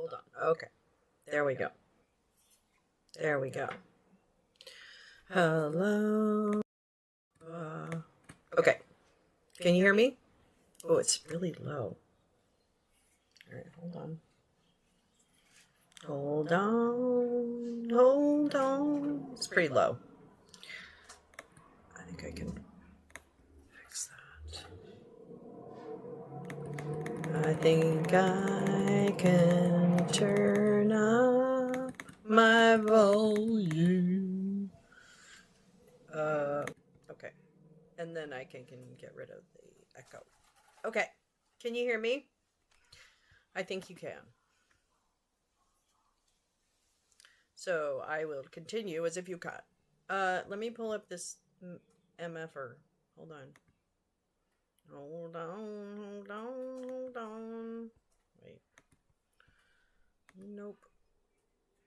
hold on. Okay. There we go. There we go. Hello. Okay. Can you hear me? Oh, it's really low. All right, hold on. Hold on. Hold on. It's pretty low. I think I can fix that. I think I can turn up my volume. Okay. And then I can get rid of the echo. Okay. Can you hear me? I think you can. So I will continue as if you can. Let me pull up this MFR. Hold on. Hold on, hold on, hold on. Wait. Nope.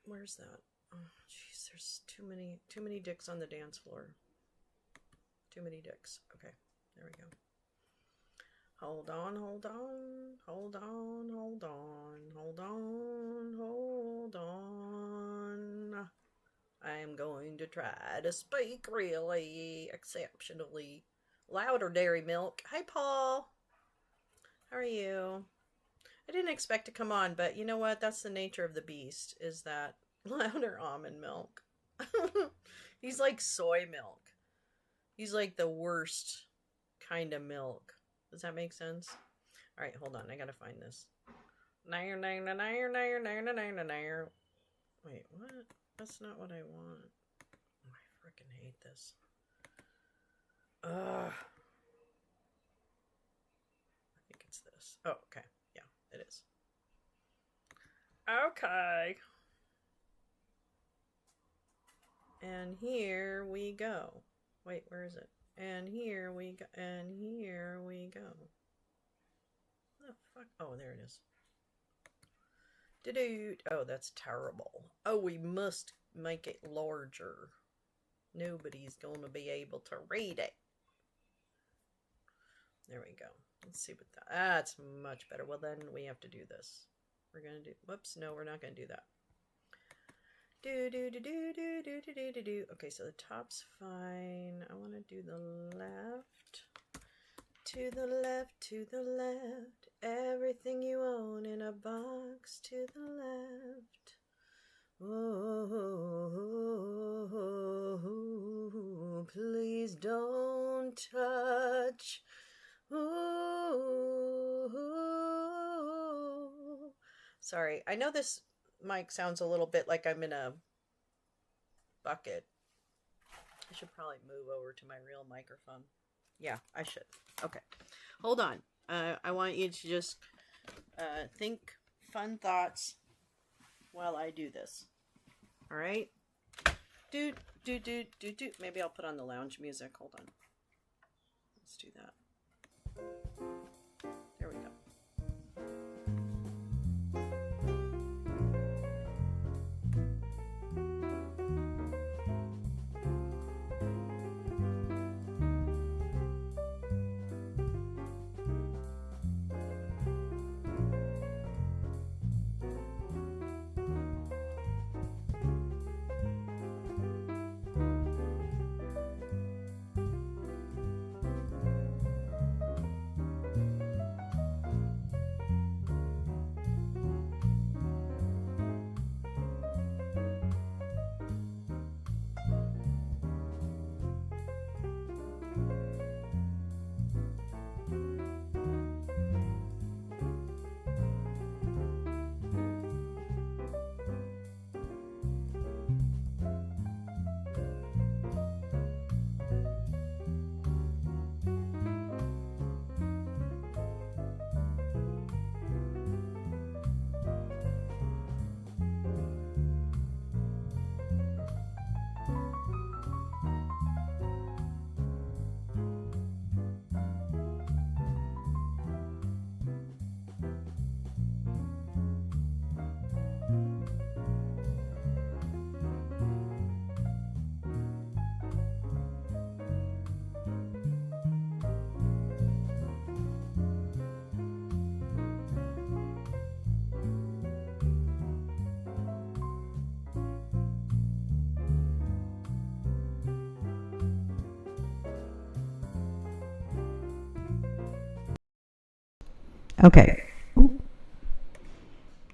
Where's that? Oh, jeez, there's too many dicks on the dance floor. Too many dicks. Okay, there we go. Hold on, hold on, hold on, hold on, hold on, hold on. I am going to try to speak really exceptionally louder, Dairy Milk. Hi, Paul. How are you? I didn't expect to come on, but you know what? That's the nature of the beast, is that louder almond milk. He's like soy milk. He's like the worst kind of milk. Does that make sense? All right, hold on. I gotta find this. Wait, what? That's not what I want. Oh, I freaking hate this. I think it's this. Oh, okay. Yeah, it is. Okay. And here we go. Wait, where is it? And here we go. And here we go. What the fuck? Oh, there it is. Oh, that's terrible. Oh, we must make it larger. Nobody's going to be able to read it. There we go. Let's see what that... That's much better. Well, then we have to do this. We're going to do... Whoops, no, we're not going to do that. Okay, so the top's fine. I want to do the left. To the left, to the left. Everything you own in a box to the left. Oh, please don't touch. Oh. Sorry, I know this mic sounds a little bit like I'm in a bucket. I should probably move over to my real microphone. Yeah, I should. Okay. Hold on. I want you to just think fun thoughts while I do this. All right? Do. Maybe I'll put on the lounge music. Hold on. Let's do that. There we go. Okay. Ooh.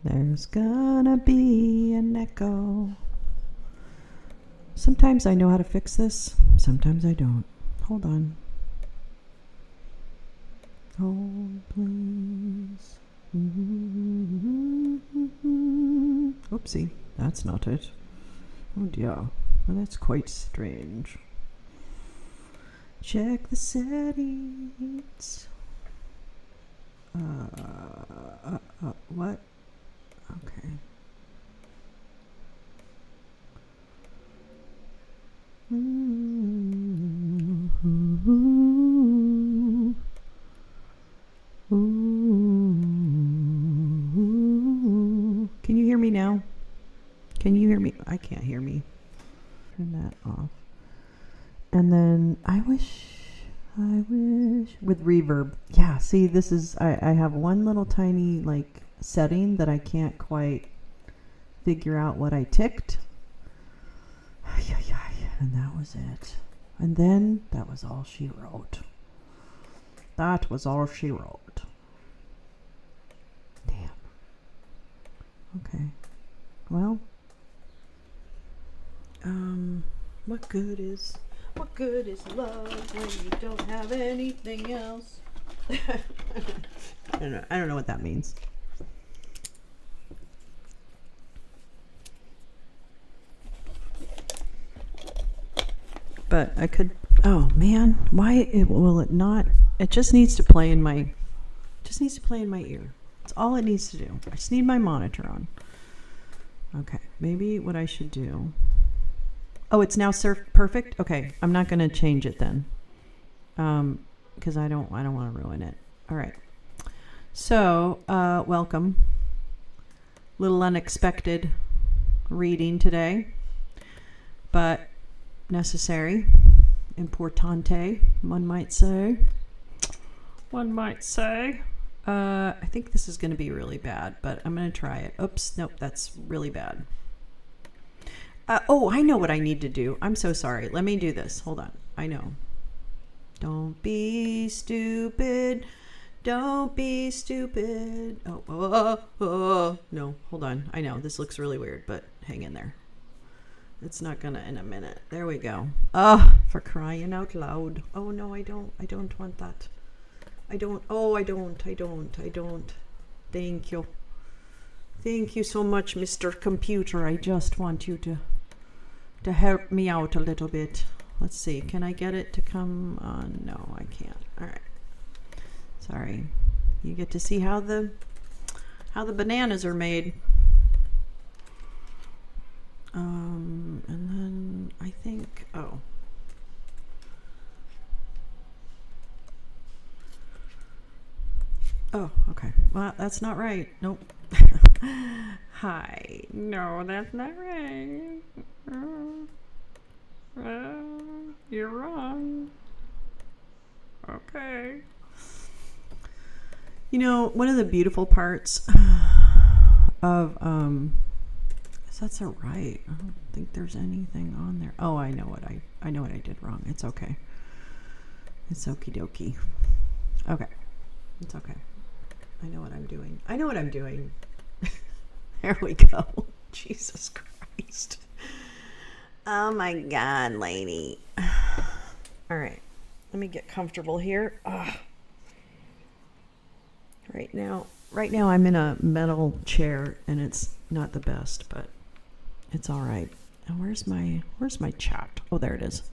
There's gonna be an echo. Sometimes I know how to fix this. Sometimes I don't. Hold on. Hold, please. Oopsie. That's not it. Oh dear. Well, that's quite strange. Check the settings. What? Okay. Can you hear me now? Can you hear me? I can't hear me. Turn that off. And then I wish with reverb. Yeah, see, this is, I have one little tiny like setting that I can't quite figure out what I ticked. And that was it. And then that was all she wrote. That was all she wrote. Damn. Okay. Well, what good is love when you don't have anything else? I don't know what that means. But I could, oh man, why will it not? It just needs to play in my ear. That's all it needs to do. I just need my monitor on. Okay, maybe what I should do. Oh, it's now perfect. Okay, I'm not going to change it then, because I don't want to ruin it. All right. So, welcome. Little unexpected reading today, but necessary, importante, one might say. I think this is going to be really bad, but I'm going to try it. Oops, nope, that's really bad. Oh, I know what I need to do. I'm so sorry. Let me do this. Hold on. I know. Don't be stupid. Don't be stupid. Oh. No, hold on. I know. This looks really weird, but hang in there. It's not gonna in a minute. There we go. For crying out loud. Oh no, I don't want that. I don't. Thank you. Thank you so much, Mr. Computer. I just want you to help me out a little bit. Let's see. Can I get it to come on? No, I can't. All right. Sorry. You get to see how the bananas are made. And then I think, oh, okay. Well, that's not right. Nope. Hi. No, that's not right. You're wrong. Okay. You know, one of the beautiful parts of, that's all right. I don't think there's anything on there. Oh, I know what I did wrong. It's okay. It's okie dokie. Okay. It's okay. I know what I'm doing. There we go. Jesus Christ. Oh my God, lady. All right. Let me get comfortable here. Right now I'm in a metal chair and it's not the best, but it's all right. And where's my chat? Oh, there it is.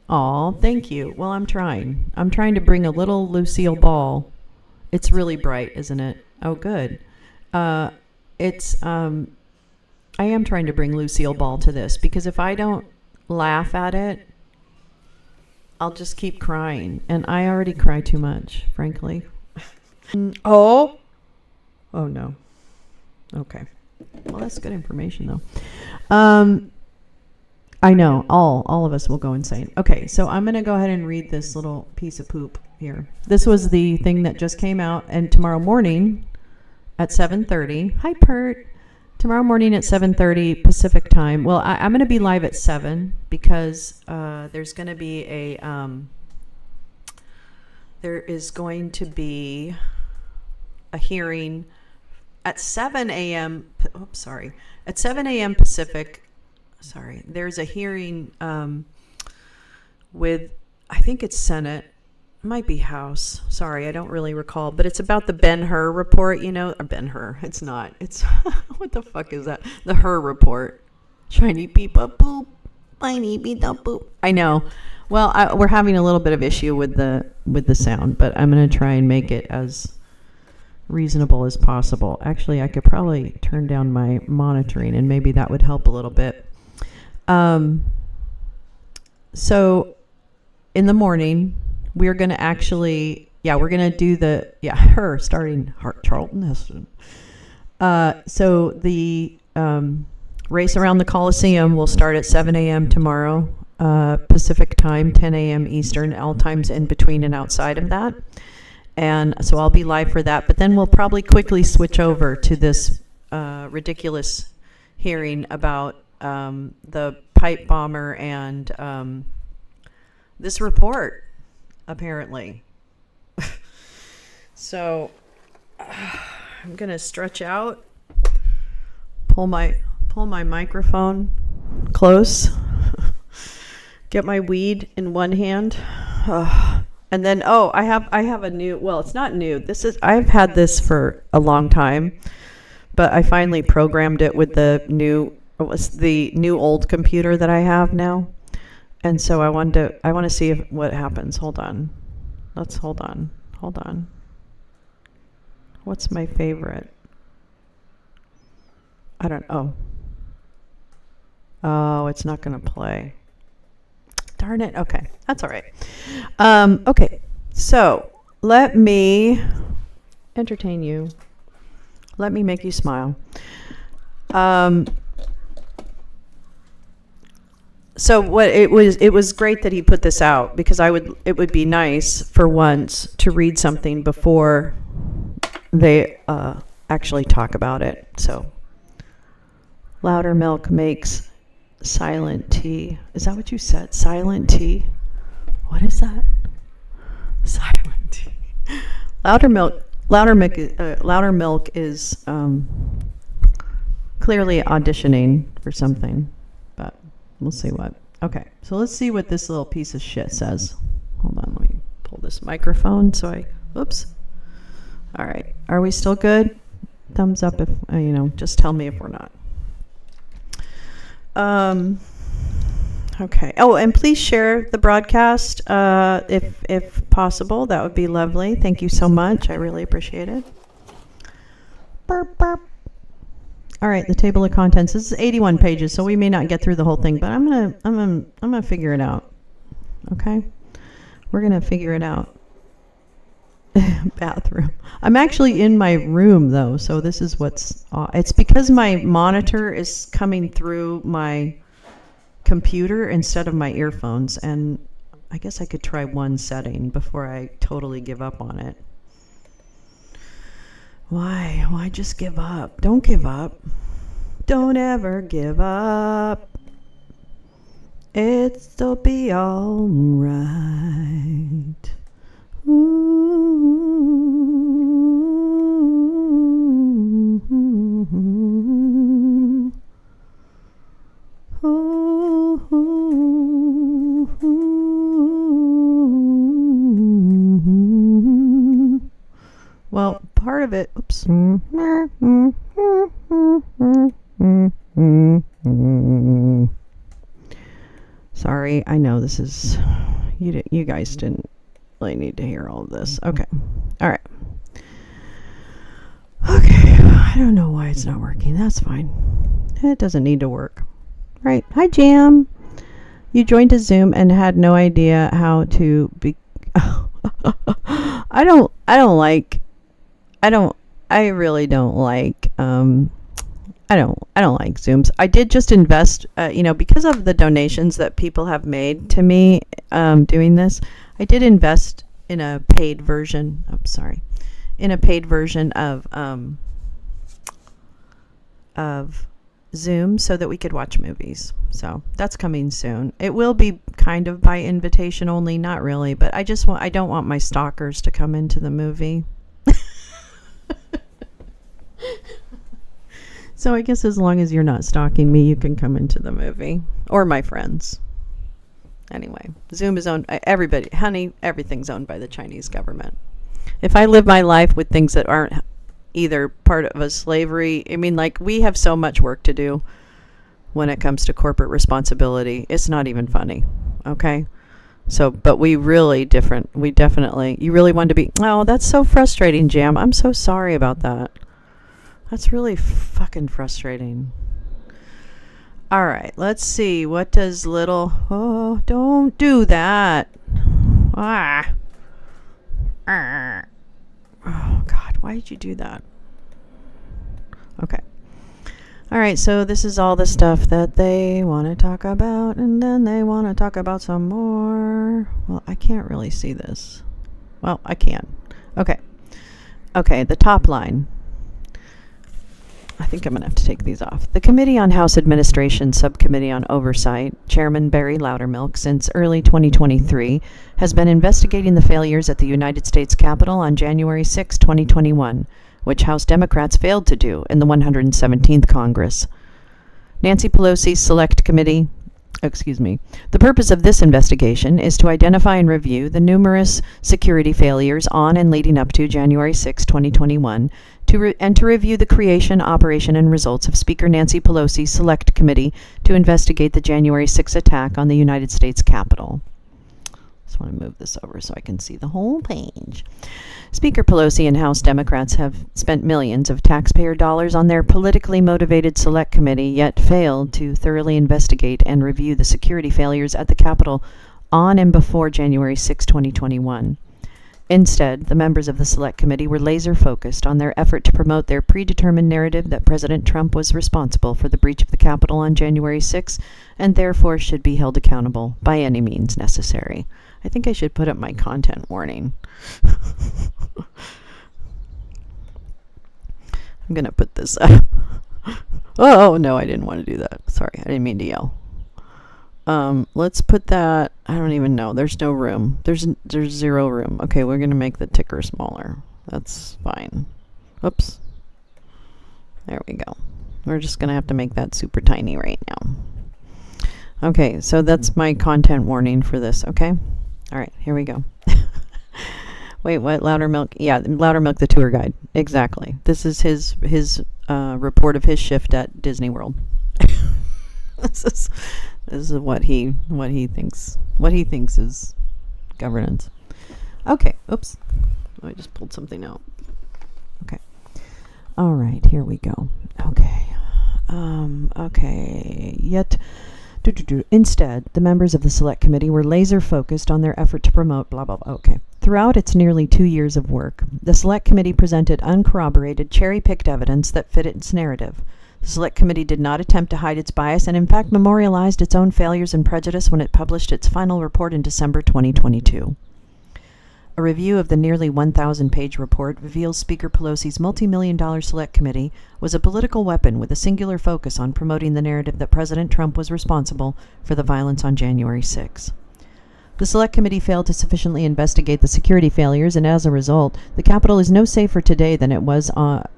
Oh, thank you. Well, I'm trying to bring a little Lucille ball. It's really bright, isn't it? Oh, good. I am trying to bring Lucille ball to this because if I don't laugh at it, I'll just keep crying. And I already cry too much, frankly. Oh no. Okay. Well, that's good information, though. I know. All of us will go insane. Okay, so I'm going to go ahead and read this little piece of poop here. This was the thing that just came out, and tomorrow morning at 7:30. Hi, Pert. Tomorrow morning at 7:30 Pacific time. Well, I'm going to be live at 7 because there's going to be a... there is going to be... a hearing at 7 a.m. At 7 a.m. Pacific. Sorry, there's a hearing with, I think it's Senate. It might be House. Sorry, I don't really recall. But it's about the Ben-Hur report, or Ben-Hur. It's not. It's, what the fuck is that? The Hur report. Shiny people poop. Shiny people poop. I know. Well, we're having a little bit of issue with the sound, but I'm going to try and make it as reasonable as possible. Actually, I could probably turn down my monitoring, and maybe that would help a little bit. So in the morning, we're going to actually, we're going to do her starting Charlton Heston. So the race around the Coliseum will start at 7 a.m. tomorrow, Pacific time, 10 a.m. Eastern, all times in between and outside of that. And so I'll be live for that, but then we'll probably quickly switch over to this ridiculous hearing about the pipe bomber and this report, apparently. So I'm gonna stretch out, pull my microphone close, get my weed in one hand. And then, I have a new, well, it's not new. I've had this for a long time, but I finally programmed it with the new old computer that I have now. And so I want to see what happens. Hold on. Hold on. What's my favorite? I don't know. Oh, it's not going to play. Darn it. Okay. That's all right. Okay. So let me entertain you. Let me make you smile. So it was great that he put this out, because it would be nice for once to read something before they actually talk about it. So Louder Milk makes silent tea. Is that what you said? Silent tea? What is that? Silent tea. Louder Milk is clearly auditioning for something, but we'll see what. Okay, so let's see what this little piece of shit says. Hold on, let me pull this microphone whoops. All right, are we still good? Thumbs up if, just tell me if we're not. Okay. Oh, and please share the broadcast if possible. That would be lovely. Thank you so much. I really appreciate it. Burp, burp. All right, the table of contents. This is 81 pages, so we may not get through the whole thing, but I'm gonna figure it out. Okay, we're gonna figure it out. Bathroom. I'm actually in my room though, so this is it's because my monitor is coming through my computer instead of my earphones, and I guess I could try one setting before I totally give up on it. Why just give up? Don't give up. Don't ever give up. It'll be all right. Well, part of it, oops. Sorry, I know this is, you guys didn't really need to hear all of this. Okay, all right. Okay, I don't know why it's not working. That's fine. It doesn't need to work. Right. Hi, Jam. You joined a Zoom and had no idea how to be. I really don't like I don't like Zooms. I did just invest because of the donations that people have made to me doing this. I did invest in a paid version. Of Zoom so that we could watch movies. So that's coming soon. It will be kind of by invitation only, not really, but I don't want my stalkers to come into the movie. So I guess as long as you're not stalking me, you can come into the movie. Or my friends. Anyway, Zoom is owned by everybody. Honey, everything's owned by the Chinese government. If I live my life with things that aren't either part of a slavery, I mean, like, we have so much work to do when it comes to corporate responsibility. It's not even funny. Okay? So, but we definitely, you really want to be, oh, that's so frustrating, Jam. I'm so sorry about that. That's really fucking frustrating. All right, let's see. What does oh, don't do that. Ah. Oh, God, why did you do that? Okay. All right, so this is all the stuff that they want to talk about, and then they want to talk about some more. Well, I can't really see this. Well, I can. Okay. Okay, the top line. I think I'm going to have to take these off. The Committee on House Administration Subcommittee on Oversight, Chairman Barry Loudermilk, since early 2023, has been investigating the failures at the United States Capitol on January 6, 2021, which House Democrats failed to do in the 117th Congress. Nancy Pelosi's Select Committee, the purpose of this investigation is to identify and review the numerous security failures on and leading up to January 6, 2021, and to review the creation, operation, and results of Speaker Nancy Pelosi's Select Committee to investigate the January 6 attack on the United States Capitol. Just want to move this over so I can see the whole page. Speaker Pelosi and House Democrats have spent millions of taxpayer dollars on their politically motivated Select Committee, yet failed to thoroughly investigate and review the security failures at the Capitol on and before January 6, 2021. Instead, the members of the Select Committee were laser-focused on their effort to promote their predetermined narrative that President Trump was responsible for the breach of the Capitol on January 6 and therefore should be held accountable by any means necessary. I think I should put up my content warning. I'm going to put this up. Oh, no, I didn't want to do that. Sorry, I didn't mean to yell. Let's put that, I don't even know. There's no room. There's zero room. Okay, we're going to make the ticker smaller. That's fine. Oops. There we go. We're just going to have to make that super tiny right now. Okay, so that's my content warning for this, okay? All right, here we go. Wait, what? Loudermilk? Yeah, Loudermilk, the tour guide. Exactly. This is his report of his shift at Disney World. This is what he thinks is governance. Okay. Oops. I just pulled something out. Okay. All right. Here we go. Okay. Okay. Instead, the members of the Select Committee were laser-focused on their effort to promote blah, blah, blah. Okay. Throughout its nearly 2 years of work, the Select Committee presented uncorroborated, cherry-picked evidence that fit its narrative. The Select Committee did not attempt to hide its bias and, in fact, memorialized its own failures and prejudice when it published its final report in December 2022. A review of the nearly 1,000-page report reveals Speaker Pelosi's multi-million-dollar Select Committee was a political weapon with a singular focus on promoting the narrative that President Trump was responsible for the violence on January 6. The Select Committee failed to sufficiently investigate the security failures, and as a result, the Capitol is no safer today than it was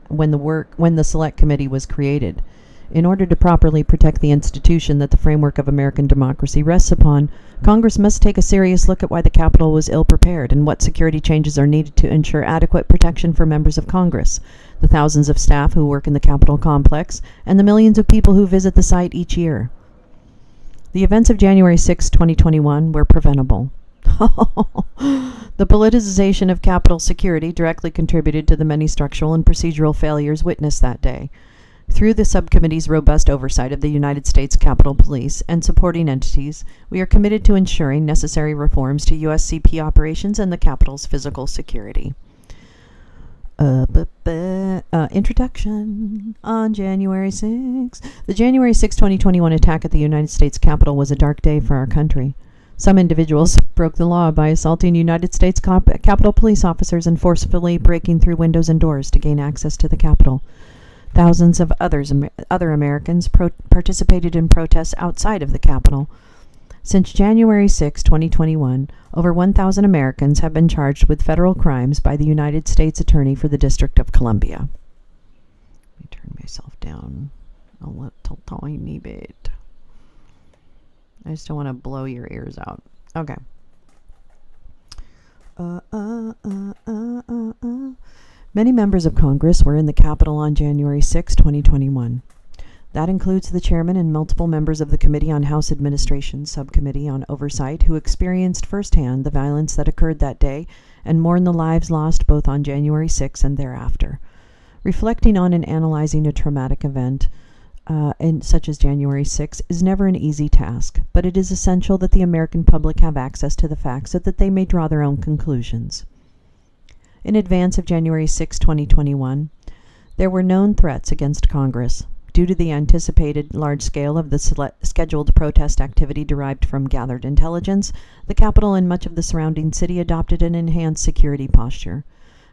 when the Select Committee was created. In order to properly protect the institution that the framework of American democracy rests upon, Congress must take a serious look at why the Capitol was ill-prepared and what security changes are needed to ensure adequate protection for members of Congress, the thousands of staff who work in the Capitol complex, and the millions of people who visit the site each year. The events of January 6, 2021 were preventable. The politicization of Capitol security directly contributed to the many structural and procedural failures witnessed that day. Through the subcommittee's robust oversight of the United States Capitol Police and supporting entities, we are committed to ensuring necessary reforms to USCP operations and the Capitol's physical security. Introduction. On January 6. The January 6, 2021 attack at the United States Capitol was a dark day for our country. Some individuals broke the law by assaulting United States Capitol Police officers and forcefully breaking through windows and doors to gain access to the Capitol. Thousands of other Americans participated in protests outside of the Capitol. Since January 6, 2021, over 1,000 Americans have been charged with federal crimes by the United States Attorney for the District of Columbia. Let me turn myself down a little tiny bit. I just don't want to blow your ears out. Okay. Many members of Congress were in the Capitol on January 6, 2021. That includes the chairman and multiple members of the Committee on House Administration Subcommittee on Oversight who experienced firsthand the violence that occurred that day and mourned the lives lost both on January 6 and thereafter. Reflecting on and analyzing a traumatic event such as January 6 is never an easy task, but it is essential that the American public have access to the facts so that they may draw their own conclusions. In advance of January 6, 2021, there were known threats against Congress. Due to the anticipated large scale of the scheduled protest activity derived from gathered intelligence, the Capitol and much of the surrounding city adopted an enhanced security posture.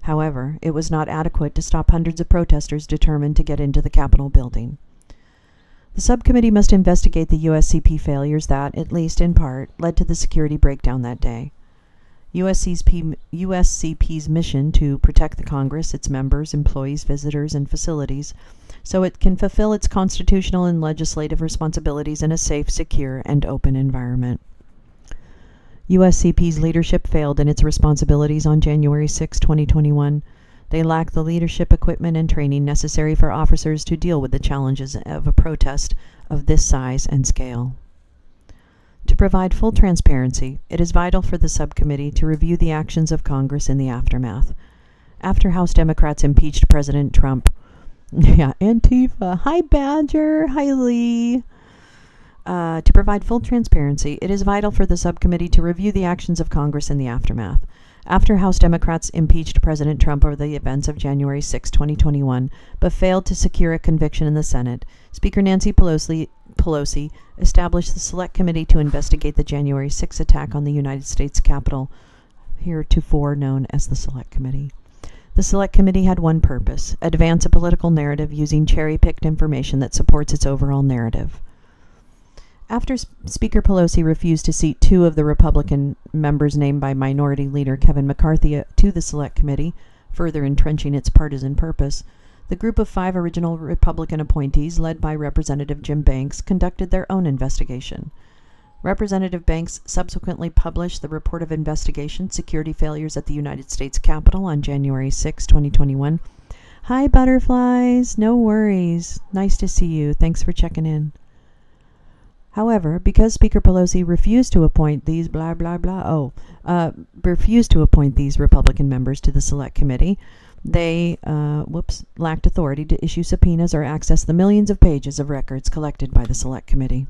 However, it was not adequate to stop hundreds of protesters determined to get into the Capitol building. The subcommittee must investigate the USCP failures that, at least in part, led to the security breakdown that day. USCP's mission to protect the Congress, its members, employees, visitors, and facilities so it can fulfill its constitutional and legislative responsibilities in a safe, secure, and open environment. USCP's leadership failed in its responsibilities on January 6, 2021. They lack the leadership, equipment, and training necessary for officers to deal with the challenges of a protest of this size and scale. To provide full transparency, it is vital for the subcommittee to review the actions of Congress in the aftermath. After House Democrats impeached President Trump, Antifa, hi Badger, hi Lee. To provide full transparency, it is vital for the subcommittee to review the actions of Congress in the aftermath. After House Democrats impeached President Trump over the events of January 6, 2021, but failed to secure a conviction in the Senate, Speaker Nancy Pelosi established the Select Committee to investigate the January 6 attack on the United States Capitol, heretofore known as the Select Committee. The Select Committee had one purpose: advance a political narrative using cherry-picked information that supports its overall narrative. After Speaker Pelosi refused to seat two of the Republican members named by Minority Leader Kevin McCarthy to the Select Committee, further entrenching its partisan purpose, the group of 5 original Republican appointees, led by Representative Jim Banks, conducted their own investigation. Representative Banks subsequently published the Report of Investigation, Security Failures at the United States Capitol on January 6, 2021. Hi, butterflies. No worries. Nice to see you. Thanks for checking in. However, because Speaker Pelosi refused to appoint these Republican members to the Select Committee, they lacked authority to issue subpoenas or access the millions of pages of records collected by the Select Committee.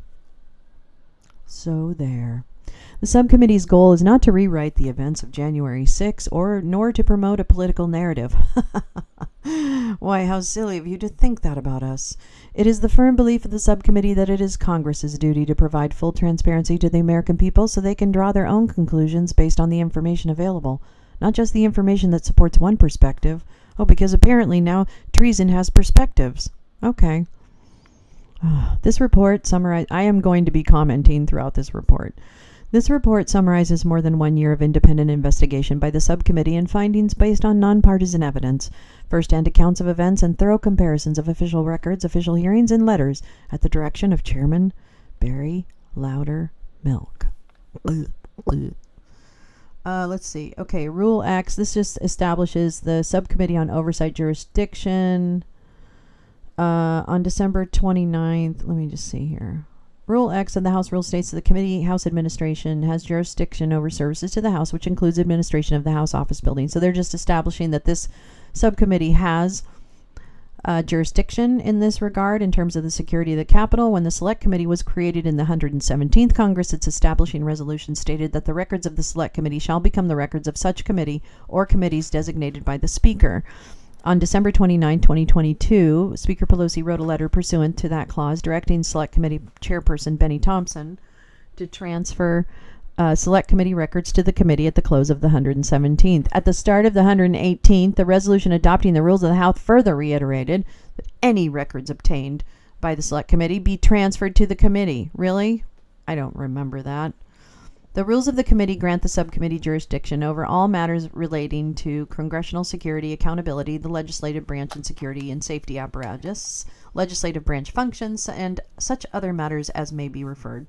So there. The subcommittee's goal is not to rewrite the events of January 6 nor to promote a political narrative. Why, how silly of you to think that about us. It is the firm belief of the subcommittee that it is Congress's duty to provide full transparency to the American people so they can draw their own conclusions based on the information available, not just the information that supports one perspective. Oh, because apparently now treason has perspectives. Okay. This report summarizes. I am going to be commenting throughout this report. This report summarizes more than 1 year of independent investigation by the subcommittee and findings based on nonpartisan evidence, first-hand accounts of events, and thorough comparisons of official records, official hearings, and letters at the direction of Chairman Barry Loudermilk. Let's see. Okay, Rule X. This just establishes the Subcommittee on Oversight Jurisdiction. On December 29th, let me just see here. Rule X of the House Rule states that the Committee House Administration has jurisdiction over services to the House, which includes administration of the House office building. So they're just establishing that this subcommittee has jurisdiction in this regard in terms of the security of the Capitol. When the Select Committee was created in the 117th Congress, its establishing resolution stated that the records of the Select Committee shall become the records of such committee or committees designated by the Speaker. On December 29, 2022, Speaker Pelosi wrote a letter pursuant to that clause directing Select Committee Chairperson Benny Thompson to transfer Select Committee records to the committee at the close of the 117th. At the start of the 118th, the resolution adopting the rules of the House further reiterated that any records obtained by the Select Committee be transferred to the committee. Really? I don't remember that. The rules of the committee grant the subcommittee jurisdiction over all matters relating to congressional security, accountability, the legislative branch, and security and safety apparatus, legislative branch functions, and such other matters as may be referred.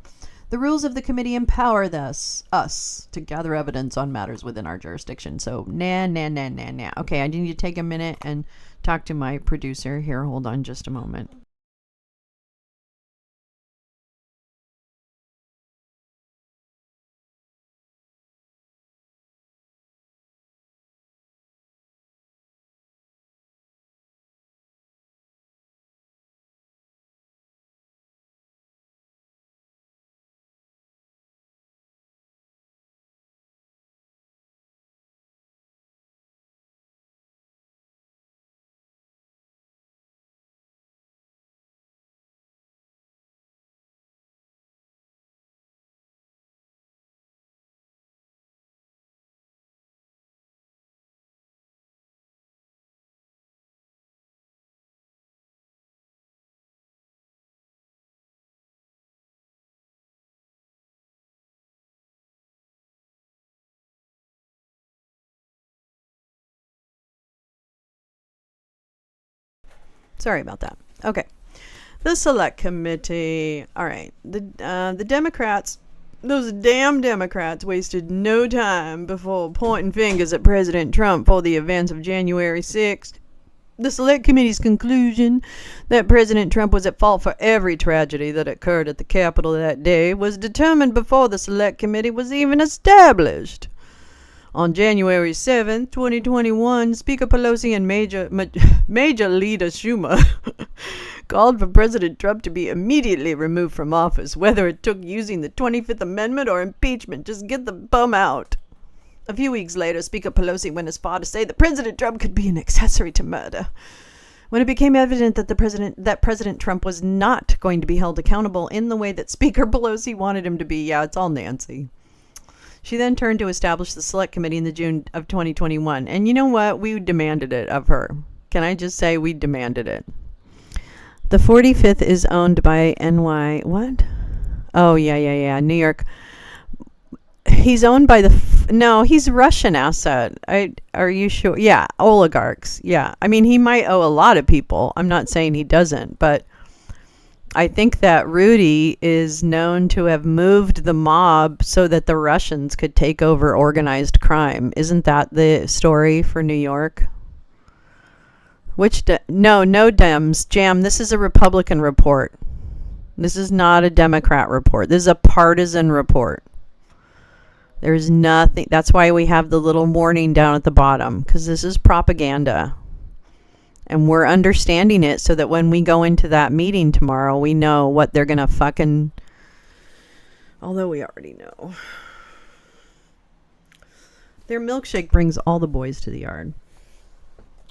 The rules of the committee empower us to gather evidence on matters within our jurisdiction. So, nah. Okay, I need to take a minute and talk to my producer here. Hold on just a moment. Sorry about that. Okay. The select committee. All right. The Democrats, those damn Democrats, wasted no time before pointing fingers at President Trump for the events of January 6th. The select committee's conclusion that President Trump was at fault for every tragedy that occurred at the Capitol that day was determined before the select committee was even established. On January 7th, 2021, Speaker Pelosi and Major Leader Schumer called for President Trump to be immediately removed from office, whether it took using the 25th Amendment or impeachment. Just get the bum out. A few weeks later, Speaker Pelosi went as far to say that President Trump could be an accessory to murder. When it became evident that President Trump was not going to be held accountable in the way that Speaker Pelosi wanted him to be, yeah, it's all Nancy. She then turned to establish the select committee in the June of 2021. And you know what? We demanded it of her. Can I just say we demanded it? The 45th is owned by what? Oh, yeah. New York. He's owned by no, he's Russian asset. Are you sure? Yeah, oligarchs. Yeah. I mean, he might owe a lot of people. I'm not saying he doesn't, but I think that Rudy is known to have moved the mob so that the Russians could take over organized crime. Isn't that the story for New York? No Dems. Jam, this is a Republican report. This is not a Democrat report. This is a partisan report. There's nothing. That's why we have the little warning down at the bottom, because this is propaganda. And we're understanding it so that when we go into that meeting tomorrow, we know what they're going to fucking... Although we already know. Their milkshake brings all the boys to the yard.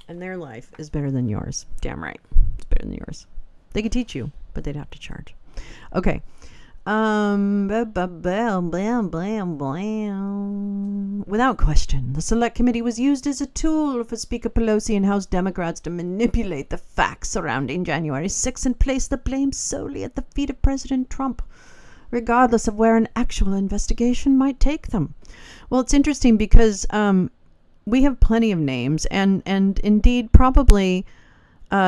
And their life is better than yours. Damn right. It's better than yours. They could teach you, but they'd have to charge. Okay. Without question, the select committee was used as a tool for Speaker Pelosi and House Democrats to manipulate the facts surrounding January 6th and place the blame solely at the feet of President Trump, regardless of where an actual investigation might take them. Well, it's interesting because we have plenty of names, and indeed probably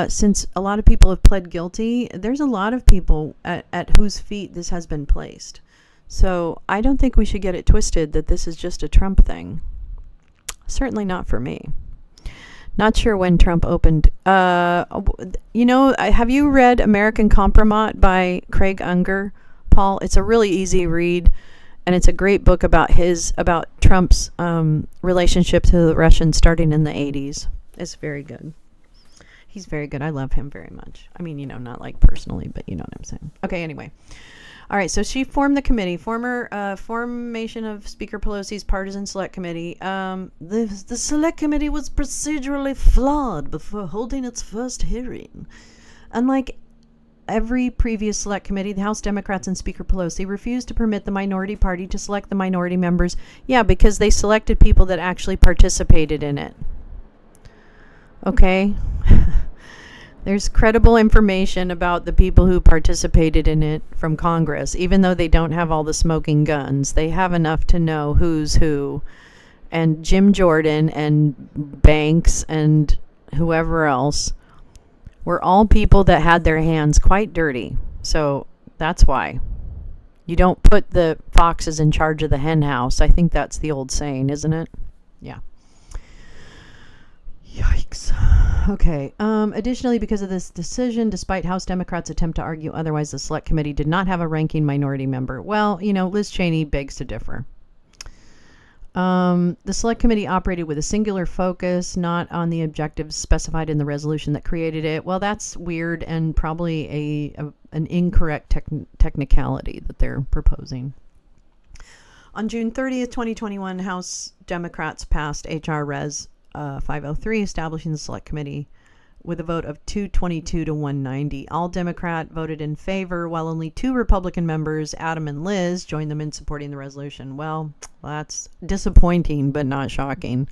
since a lot of people have pled guilty, there's a lot of people at whose feet this has been placed. So I don't think we should get it twisted that this is just a Trump thing. Certainly not for me. Not sure when Trump opened. Have you read American Compromat by Craig Unger, Paul? It's a really easy read, and it's a great book about Trump's relationship to the Russians starting in the 80s. It's very good. He's very good. I love him very much. I mean, not like personally, but you know what I'm saying. Okay, anyway. All right, so she formed the committee. Formation of Speaker Pelosi's partisan select committee. The select committee was procedurally flawed before holding its first hearing. Unlike every previous select committee, the House Democrats and Speaker Pelosi refused to permit the minority party to select the minority members. Yeah, because they selected people that actually participated in it. Okay. There's credible information about the people who participated in it from Congress. Even though they don't have all the smoking guns, they have enough to know who's who. And Jim Jordan and Banks and whoever else were all people that had their hands quite dirty. So that's why. You don't put the foxes in charge of the hen house. I think that's the old saying, isn't it? Yeah. Yikes. Okay. Additionally, because of this decision, despite House Democrats' attempt to argue otherwise, the Select Committee did not have a ranking minority member. Well, Liz Cheney begs to differ. The Select Committee operated with a singular focus, not on the objectives specified in the resolution that created it. Well, that's weird and probably an incorrect technicality that they're proposing. On June 30th, 2021, House Democrats passed H.R. Res. 503, establishing the Select Committee with a vote of 222 to 190. All Democrat voted in favor, while only 2 Republican members, Adam and Liz, joined them in supporting the resolution. Well, that's disappointing, but not shocking.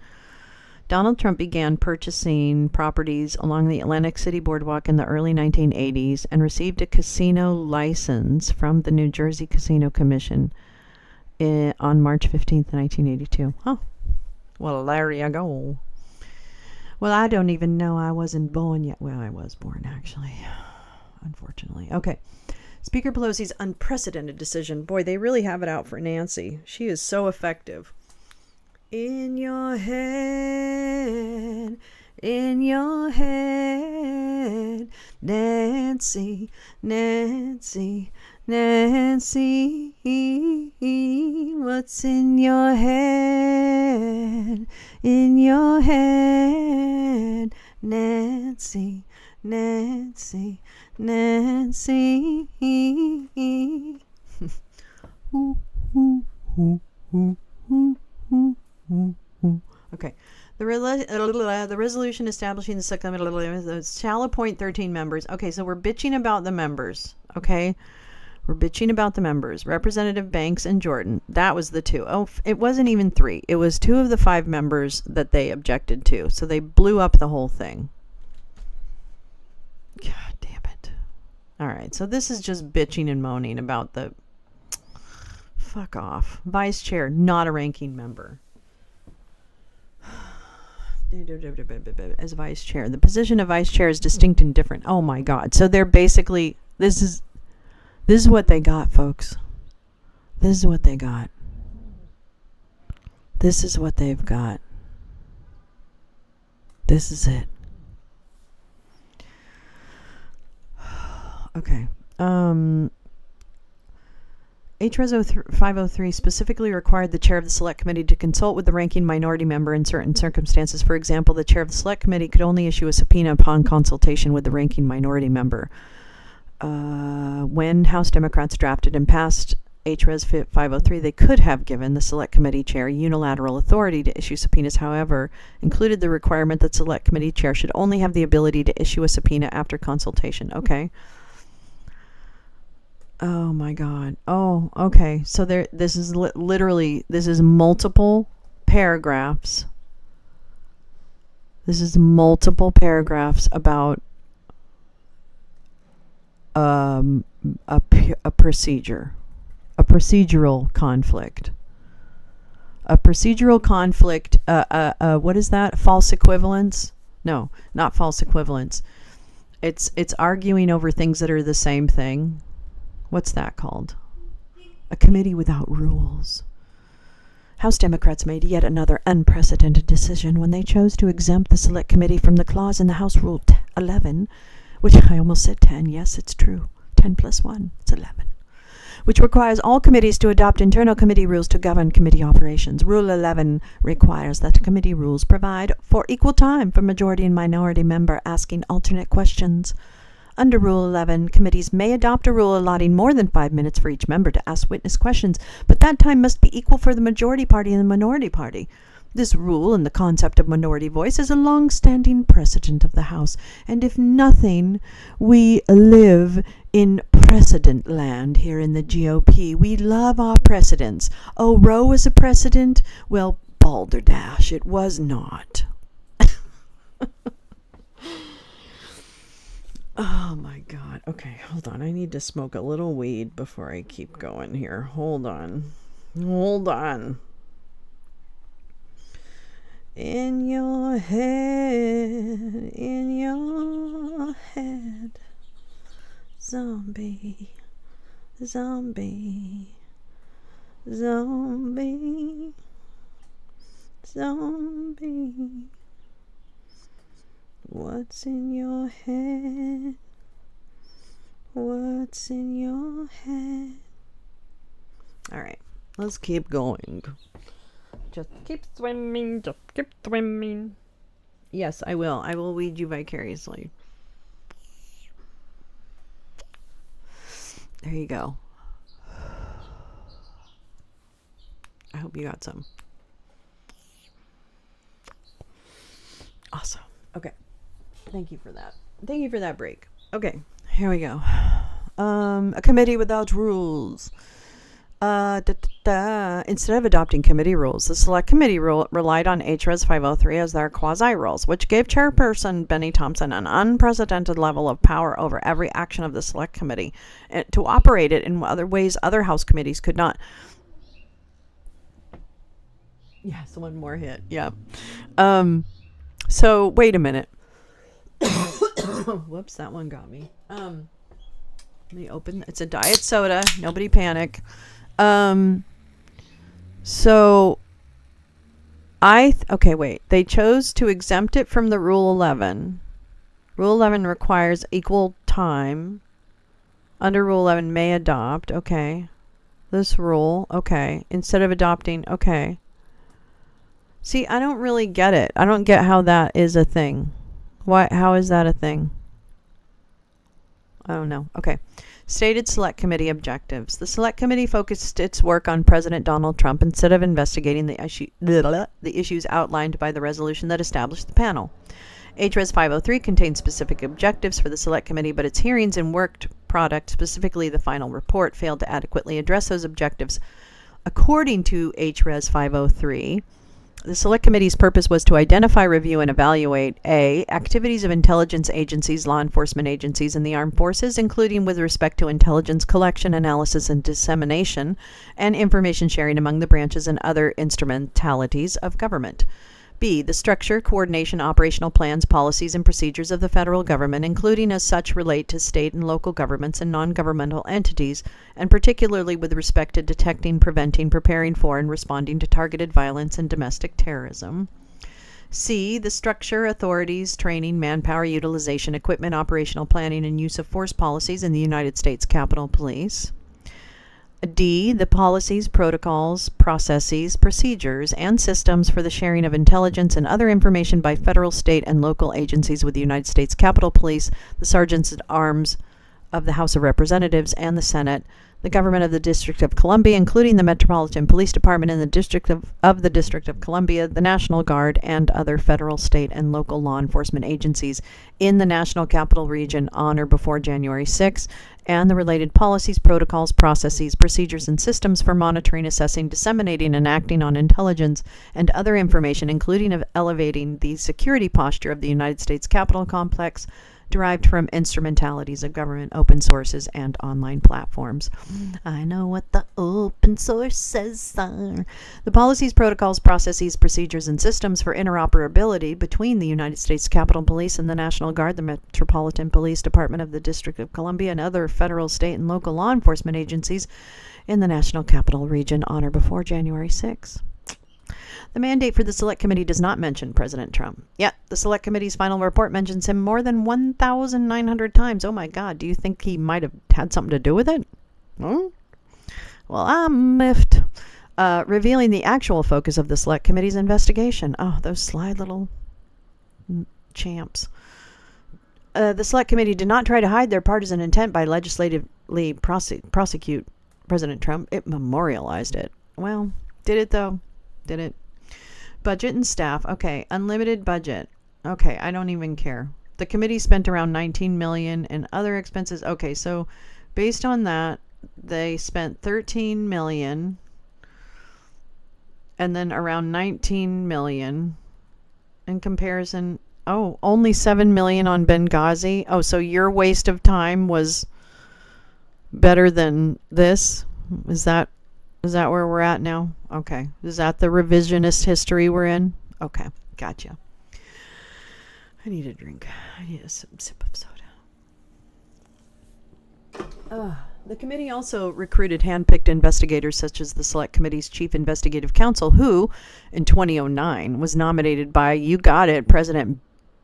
Donald Trump began purchasing properties along the Atlantic City Boardwalk in the early 1980s and received a casino license from the New Jersey Casino Commission on March 15th, 1982. Huh. Well, there you go. Well, I don't even know. I wasn't born yet. Well, I was born, actually. Unfortunately. Okay. Speaker Pelosi's unprecedented decision. Boy, they really have it out for Nancy. She is so effective. In your head, Nancy, Nancy, Nancy. What's in your head? In your head, Nancy, Nancy, Nancy. Okay. The resolution establishing the Select Committee shall appoint 13 members. Okay, so we're bitching about the members. Okay. We're bitching about the members. Representative Banks and Jordan. That was the 2. Oh, it wasn't even 3. It was 2 of the 5 members that they objected to. So they blew up the whole thing. God damn it. All right. So this is just bitching and moaning about the... Fuck off. Vice chair, not a ranking member. As vice chair. The position of vice chair is distinct and different. Oh my God. So they're basically... This is what they got, folks. This is what they got. This is what they've got. This is it. Okay. HRES 503 specifically required the chair of the Select Committee to consult with the ranking minority member in certain circumstances. For example, the chair of the Select Committee could only issue a subpoena upon consultation with the ranking minority member. When House Democrats drafted and passed HRES 503, they could have given the Select Committee chair unilateral authority to issue subpoenas, however, included the requirement that Select Committee chair should only have the ability to issue a subpoena after consultation. Okay. Oh my God. Oh, okay. So this is literally, this is multiple paragraphs. This is multiple paragraphs about a procedure, a procedural conflict, what is that? False equivalence? No, not false equivalence. It's arguing over things that are the same thing. What's that called? A committee without rules. House Democrats made yet another unprecedented decision when they chose to exempt the Select Committee from the clause in the House Rule 11, which I almost said 10. Yes, it's true. 10 plus 1, it's 11. Which requires all committees to adopt internal committee rules to govern committee operations. Rule 11 requires that committee rules provide for equal time for majority and minority member asking alternate questions. Under Rule 11, committees may adopt a rule allotting more than 5 minutes for each member to ask witness questions, but that time must be equal for the majority party and the minority party. This rule and the concept of minority voice is a long-standing precedent of the House, and if nothing, we live in precedent land here in the GOP. We love our precedents. Oh, Roe was a precedent? Well, balderdash, it was not. Oh my God. Okay, hold on. I need to smoke a little weed before I keep going here. Hold on. Hold on. In your head, zombie, zombie, zombie, zombie. What's in your head? What's in your head? All right, let's keep going. Just keep swimming, just keep swimming. Yes, I will. I will weed you vicariously. There you go. I hope you got some. Awesome. Okay. Thank you for that. Thank you for that break. Okay, here we go. A committee without rules. Instead of adopting committee rules, the Select Committee relied on HRES 503 as their quasi-rules, which gave Chairperson Benny Thompson an unprecedented level of power over every action of the Select Committee, and to operate it in other ways other House committees could not. Yes, one more hit. Yeah. So wait a minute. Whoops, that one got me. Let me open. It's a diet soda. Nobody panic. So okay, wait. They chose to exempt it from the Rule 11. Rule 11 requires equal time. Under Rule 11 may adopt. Okay. This rule. Okay. Instead of adopting. Okay. See, I don't really get it. I don't get how that is a thing. Why? How is that a thing? I don't know. Okay. Stated Select Committee objectives. The Select Committee focused its work on President Donald Trump instead of investigating the issues outlined by the resolution that established the panel. HRES 503 contains specific objectives for the Select Committee, but its hearings and worked product, specifically the final report, failed to adequately address those objectives. According to HRES 503, the Select Committee's purpose was to identify, review, and evaluate A. activities of intelligence agencies, law enforcement agencies, and the armed forces, including with respect to intelligence collection, analysis, and dissemination, and information sharing among the branches and other instrumentalities of government. B. The structure, coordination, operational plans, policies, and procedures of the federal government, including as such relate to state and local governments and non-governmental entities, and particularly with respect to detecting, preventing, preparing for, and responding to targeted violence and domestic terrorism. C. The structure, authorities, training, manpower, utilization, equipment, operational planning, and use of force policies in the United States Capitol Police. D. The policies, protocols, processes, procedures, and systems for the sharing of intelligence and other information by federal, state, and local agencies with the United States Capitol Police, the Sergeants at Arms of the House of Representatives and the Senate, the government of the District of Columbia, including the Metropolitan Police Department and the District of Columbia, the National Guard, and other federal, state, and local law enforcement agencies in the National Capital Region on or before January 6, and the related policies, protocols, processes, procedures, and systems for monitoring, assessing, disseminating, and acting on intelligence and other information, including of elevating the security posture of the United States Capitol complex, derived from instrumentalities of government, open sources, and online platforms. I know what the open sources are. The policies, protocols, processes, procedures, and systems for interoperability between the United States Capitol Police and the National Guard, the Metropolitan Police Department of the District of Columbia, and other federal, state, and local law enforcement agencies in the National Capital Region on or before January 6. The mandate for the Select Committee does not mention President Trump. Yet, the Select Committee's final report mentions him more than 1,900 times. Oh my God, do you think he might have had something to do with it? Hmm? Well, I'm miffed. Revealing the actual focus of the Select Committee's investigation. Oh, those sly little champs. The Select Committee did not try to hide their partisan intent by legislatively prosecute President Trump. It memorialized it. Well, did it though? Did it? Budget and staff. Okay, unlimited budget. Okay, I don't even care. The committee spent around $19 million in other expenses. Okay, so based on that, they spent $13 million and then around $19 million in comparison. Oh, only 7 million on Benghazi. Oh, so your waste of time was better than this? Is that where we're at now? Okay. Is that the revisionist history we're in? Okay. Gotcha. I need a drink. I need a sip of soda. The committee also recruited hand-picked investigators such as the Select Committee's Chief Investigative Counsel, who, in 2009, was nominated by, you got it, President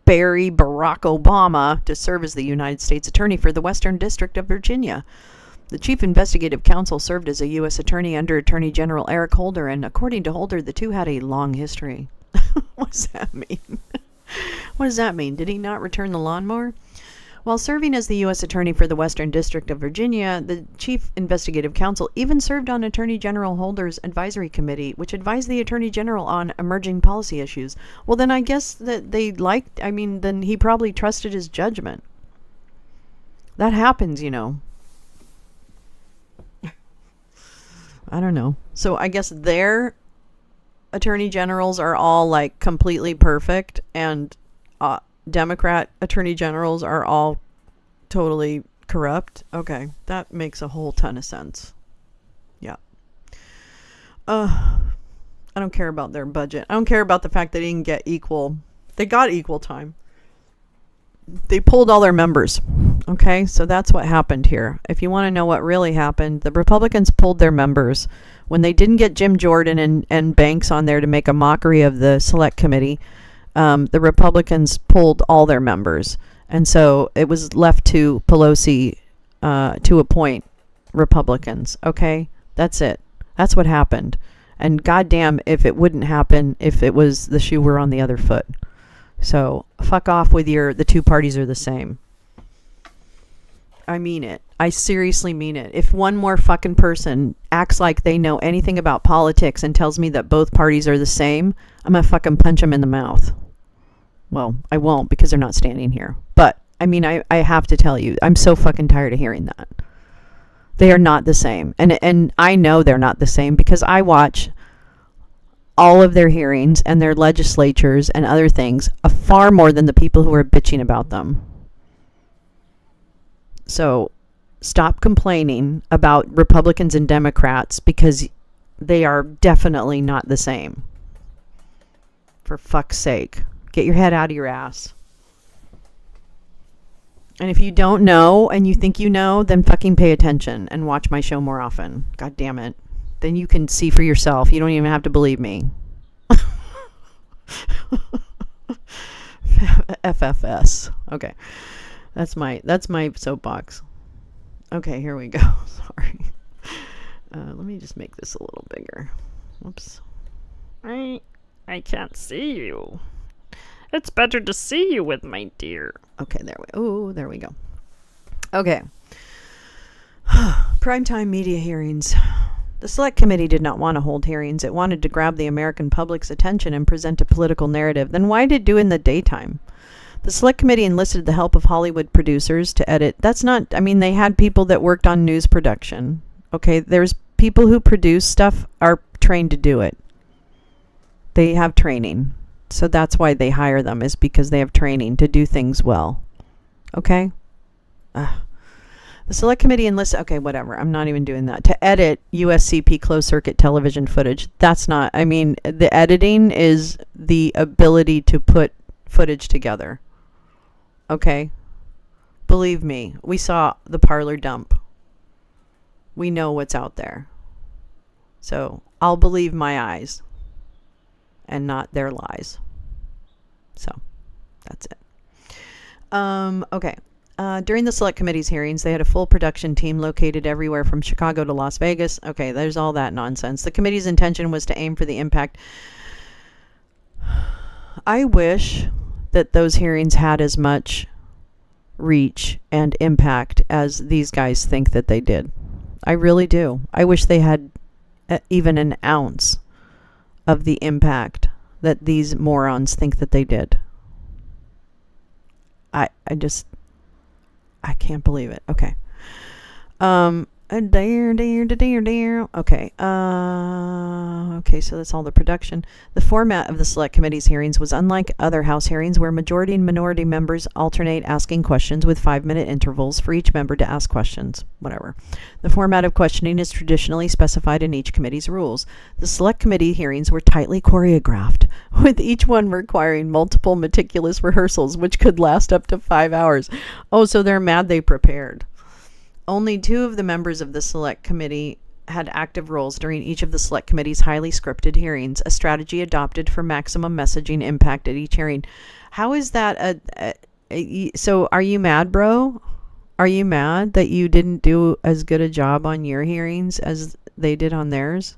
Barry Barack Obama to serve as the United States Attorney for the Western District of Virginia. The Chief Investigative Counsel served as a U.S. Attorney under Attorney General Eric Holder, and according to Holder, the two had a long history. What does that mean? What does that mean? Did he not return the lawnmower? While serving as the U.S. Attorney for the Western District of Virginia, the Chief Investigative Counsel even served on Attorney General Holder's Advisory Committee, which advised the Attorney General on emerging policy issues. Well, then I guess that then he probably trusted his judgment. That happens, you know. I don't know. So I guess their attorney generals are all like completely perfect, and Democrat attorney generals are all totally corrupt. Okay, that makes a whole ton of sense. Yeah. I don't care about their budget. I don't care about the fact they didn't get equal. They got equal time. They pulled all their members. Okay, so that's what happened here. If you want to know what really happened, the Republicans pulled their members. When they didn't get Jim Jordan and Banks on there to make a mockery of the Select Committee, the Republicans pulled all their members. And so it was left to Pelosi to appoint Republicans. Okay, that's it. That's what happened. And goddamn if it wouldn't happen if it was the shoe were on the other foot. So fuck off with the two parties are the same. I mean it. I seriously mean it. If one more fucking person acts like they know anything about politics and tells me that both parties are the same, I'm gonna fucking punch them in the mouth. Well, I won't because they're not standing here. But, I mean, I have to tell you, I'm so fucking tired of hearing that. They are not the same. And I know they're not the same because I watch all of their hearings and their legislatures and other things far more than the people who are bitching about them. So stop complaining about Republicans and Democrats because they are definitely not the same. For fuck's sake. Get your head out of your ass. And if you don't know and you think you know, then fucking pay attention and watch my show more often. God damn it. Then you can see for yourself. You don't even have to believe me. FFS. Okay. That's my soapbox. Okay, here we go. Sorry. Let me just make this a little bigger. Whoops. I can't see you. It's better to see you with, my dear. Okay, there we go. Okay. Primetime media hearings. The Select Committee did not want to hold hearings. It wanted to grab the American public's attention and present a political narrative. Then why did it do it in the daytime? The Select Committee enlisted the help of Hollywood producers to edit. They had people that worked on news production. Okay, there's people who produce stuff are trained to do it. They have training. So that's why they hire them, is because they have training to do things well. Okay? The Select Committee enlisted... Okay, whatever. I'm not even doing that. To edit USCP closed-circuit television footage. That's not... the editing is the ability to put footage together. Okay? Believe me, we saw the parlor dump. We know what's out there. So, I'll believe my eyes. And not their lies. So, that's it. Okay. During the Select Committee's hearings, they had a full production team located everywhere from Chicago to Las Vegas. Okay, there's all that nonsense. The committee's intention was to aim for the impact. I wish that those hearings had as much reach and impact as these guys think that they did. I really do. I wish they had even an ounce of the impact that these morons think that they did. I can't believe it. Okay. Okay. Okay, so that's all the production. The format of the Select Committee's hearings was unlike other House hearings where majority and minority members alternate asking questions with 5-minute intervals for each member to ask questions. Whatever. The format of questioning is traditionally specified in each committee's rules. The Select Committee hearings were tightly choreographed, with each one requiring multiple meticulous rehearsals, which could last up to 5 hours. Oh, so they're mad they prepared. Only 2 of the members of the Select Committee had active roles during each of the Select Committee's highly scripted hearings, a strategy adopted for maximum messaging impact at each hearing. How is that so are you mad, bro? Are you mad that you didn't do as good a job on your hearings as they did on theirs?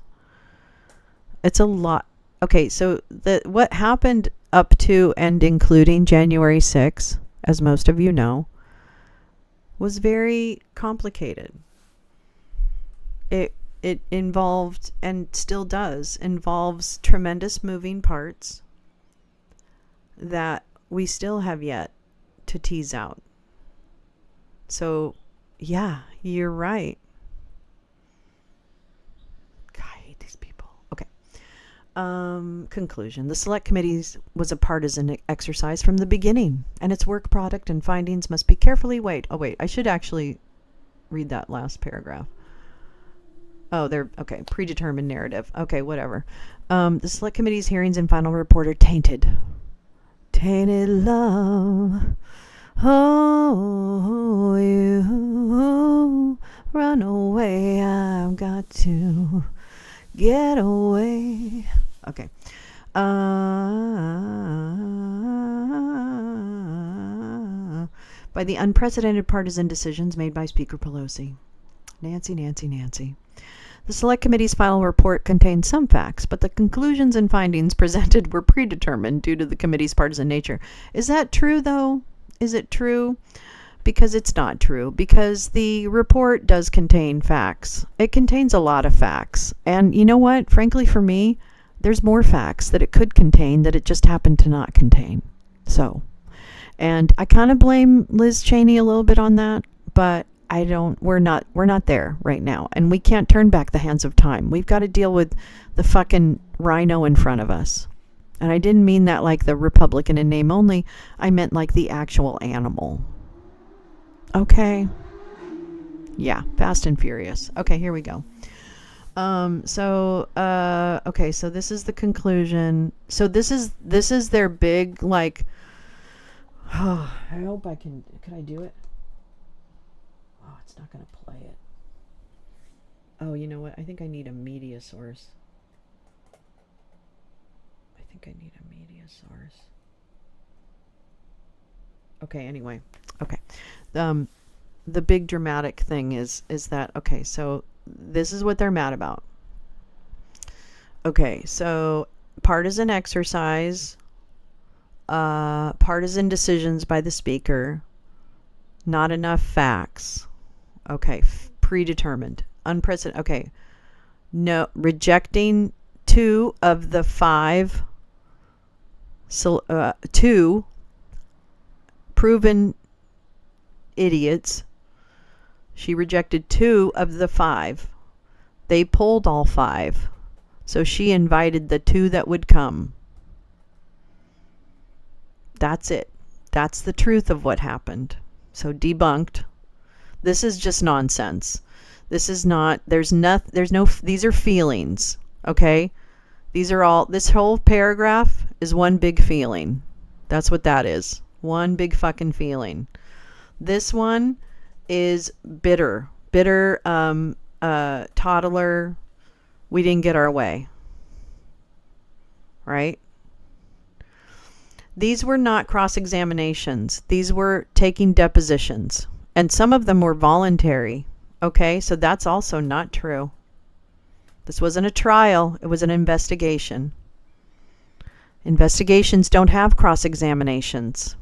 It's a lot. Okay, so what happened up to and including January 6th, as most of you know, was very complicated. It involved, and still does, involves tremendous moving parts that we still have yet to tease out. So, yeah, you're right. God, I hate these people. Okay. Conclusion. The Select Committees was a partisan exercise from the beginning, and its work product and findings must be carefully weighed. Oh, wait, I should actually read that last paragraph. Oh, they're, okay, predetermined narrative. Okay, whatever. The Select Committee's hearings and final report are tainted. Tainted love. Oh, you run away. I've got to get away. Okay. By the unprecedented partisan decisions made by Speaker Pelosi. Nancy. The Select Committee's final report contained some facts, but the conclusions and findings presented were predetermined due to the committee's partisan nature. Is that true, though? Is it true? Because it's not true. Because the report does contain facts. It contains a lot of facts. And you know what? Frankly, for me, there's more facts that it could contain that it just happened to not contain. So, and I kind of blame Liz Cheney a little bit on that, but we're not there right now, and we can't turn back the hands of time. We've got to deal with the fucking rhino in front of us. And I didn't mean that like the Republican in name only. I meant like the actual animal. Okay. Yeah, Fast and Furious. Okay, here we go. Okay, so this is the conclusion. So this is their big, like, oh, I hope I can I do it? Oh, it's not going to play it. Oh, you know what? I think I need a media source. Okay, anyway. Okay. The big dramatic thing is that, okay, so this is what they're mad about. Okay, so partisan exercise, partisan decisions by the speaker, not enough facts. Okay, predetermined, unprecedented. Okay, no, rejecting 2 of the 5, so 2 proven idiots. She rejected 2 of the 5. They pulled all 5. So she invited the 2 that would come. That's it. That's the truth of what happened. So debunked. This is just nonsense. This is not, these are feelings, okay? This whole paragraph is one big feeling. That's what that is. One big fucking feeling. This one is bitter, toddler, we didn't get our way. Right? These were not cross-examinations. These were taking depositions. And some of them were voluntary. Okay, so that's also not true. This wasn't a trial. It was an investigation. Investigations don't have cross-examinations.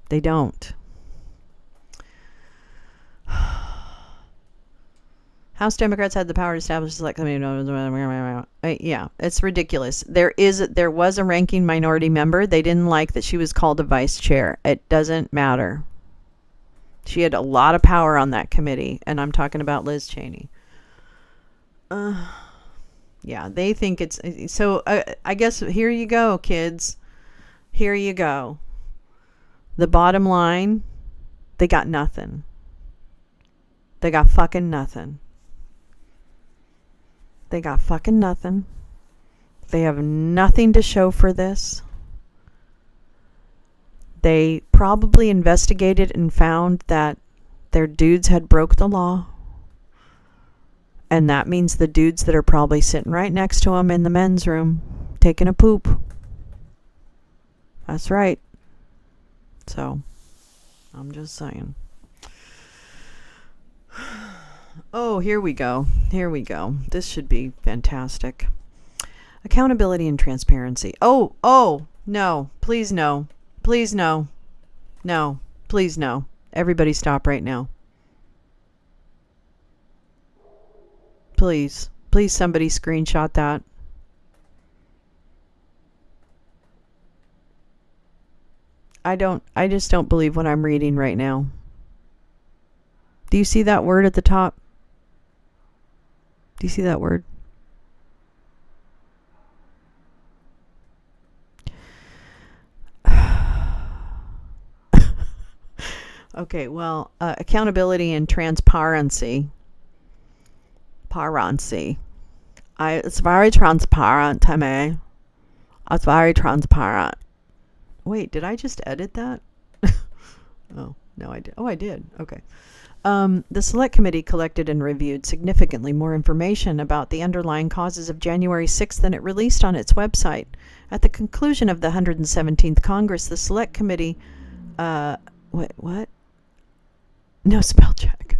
They don't. House Democrats had the power to establish a select committee. Yeah, it's ridiculous. There was a ranking minority member. They didn't like that she was called a vice chair. It doesn't matter. She had a lot of power on that committee, and I'm talking about Liz Cheney. Yeah, they think it's... So, I guess here you go, kids. Here you go. The bottom line, they got nothing. They got fucking nothing. They got fucking nothing. They have nothing to show for this. They probably investigated and found that their dudes had broke the law. And that means the dudes that are probably sitting right next to them in the men's room taking a poop. That's right. So, I'm just saying. Oh, here we go. Here we go. This should be fantastic. Accountability and transparency. Oh, no. Please no. Please no. No. Please no. Everybody stop right now. Please. Please somebody screenshot that. I just don't believe what I'm reading right now. Do you see that word at the top? Do you see that word? Okay, well, accountability and transparency. It's very transparent to me. It's very transparent. Wait, did I just edit that? Oh, no, I did. Oh, I did. Okay. The Select Committee collected and reviewed significantly more information about the underlying causes of January 6th than it released on its website. At the conclusion of the 117th Congress, the Select Committee... what? No spell check.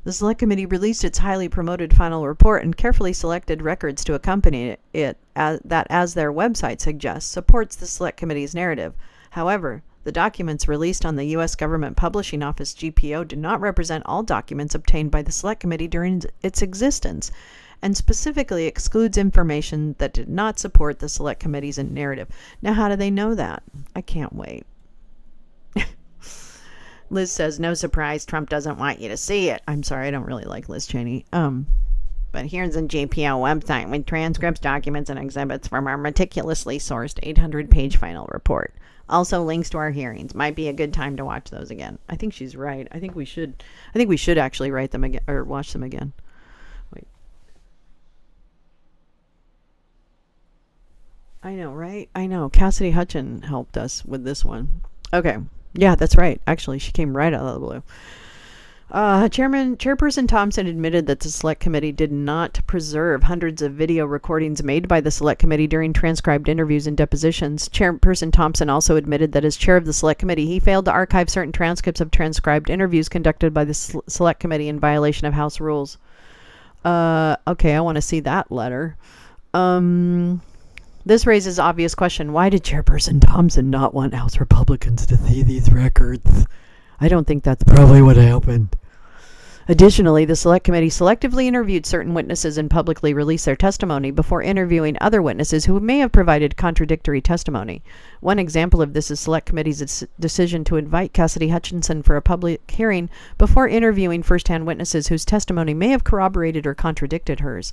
The Select Committee released its highly promoted final report and carefully selected records to accompany it that, as their website suggests, supports the Select Committee's narrative. However, the documents released on the U.S. Government Publishing Office GPO do not represent all documents obtained by the Select Committee during its existence, and specifically excludes information that did not support the Select Committee's narrative. Now, how do they know that? I can't wait. Liz says, no surprise, Trump doesn't want you to see it. I'm sorry, I don't really like Liz Cheney. But here's the GPO website with transcripts, documents, and exhibits from our meticulously sourced 800-page final report. Also links to our hearings. Might be a good time to watch those again. I think she's right. I think we should actually write them again or watch them again. Wait. I know, right? I know. Cassidy Hutchin helped us with this one. Okay. Yeah, that's right. Actually, she came right out of the blue. Chairperson Thompson admitted that the Select Committee did not preserve hundreds of video recordings made by the Select Committee during transcribed interviews and depositions. Chairperson Thompson also admitted that as chair of the Select Committee, he failed to archive certain transcripts of transcribed interviews conducted by the Select Committee in violation of House rules. Okay, I want to see that letter. This raises obvious question. Why did Chairperson Thompson not want House Republicans to see these records? I don't think that's probably what happened. Additionally, the Select Committee selectively interviewed certain witnesses and publicly released their testimony before interviewing other witnesses who may have provided contradictory testimony. One example of this is Select Committee's decision to invite Cassidy Hutchinson for a public hearing before interviewing first-hand witnesses whose testimony may have corroborated or contradicted hers.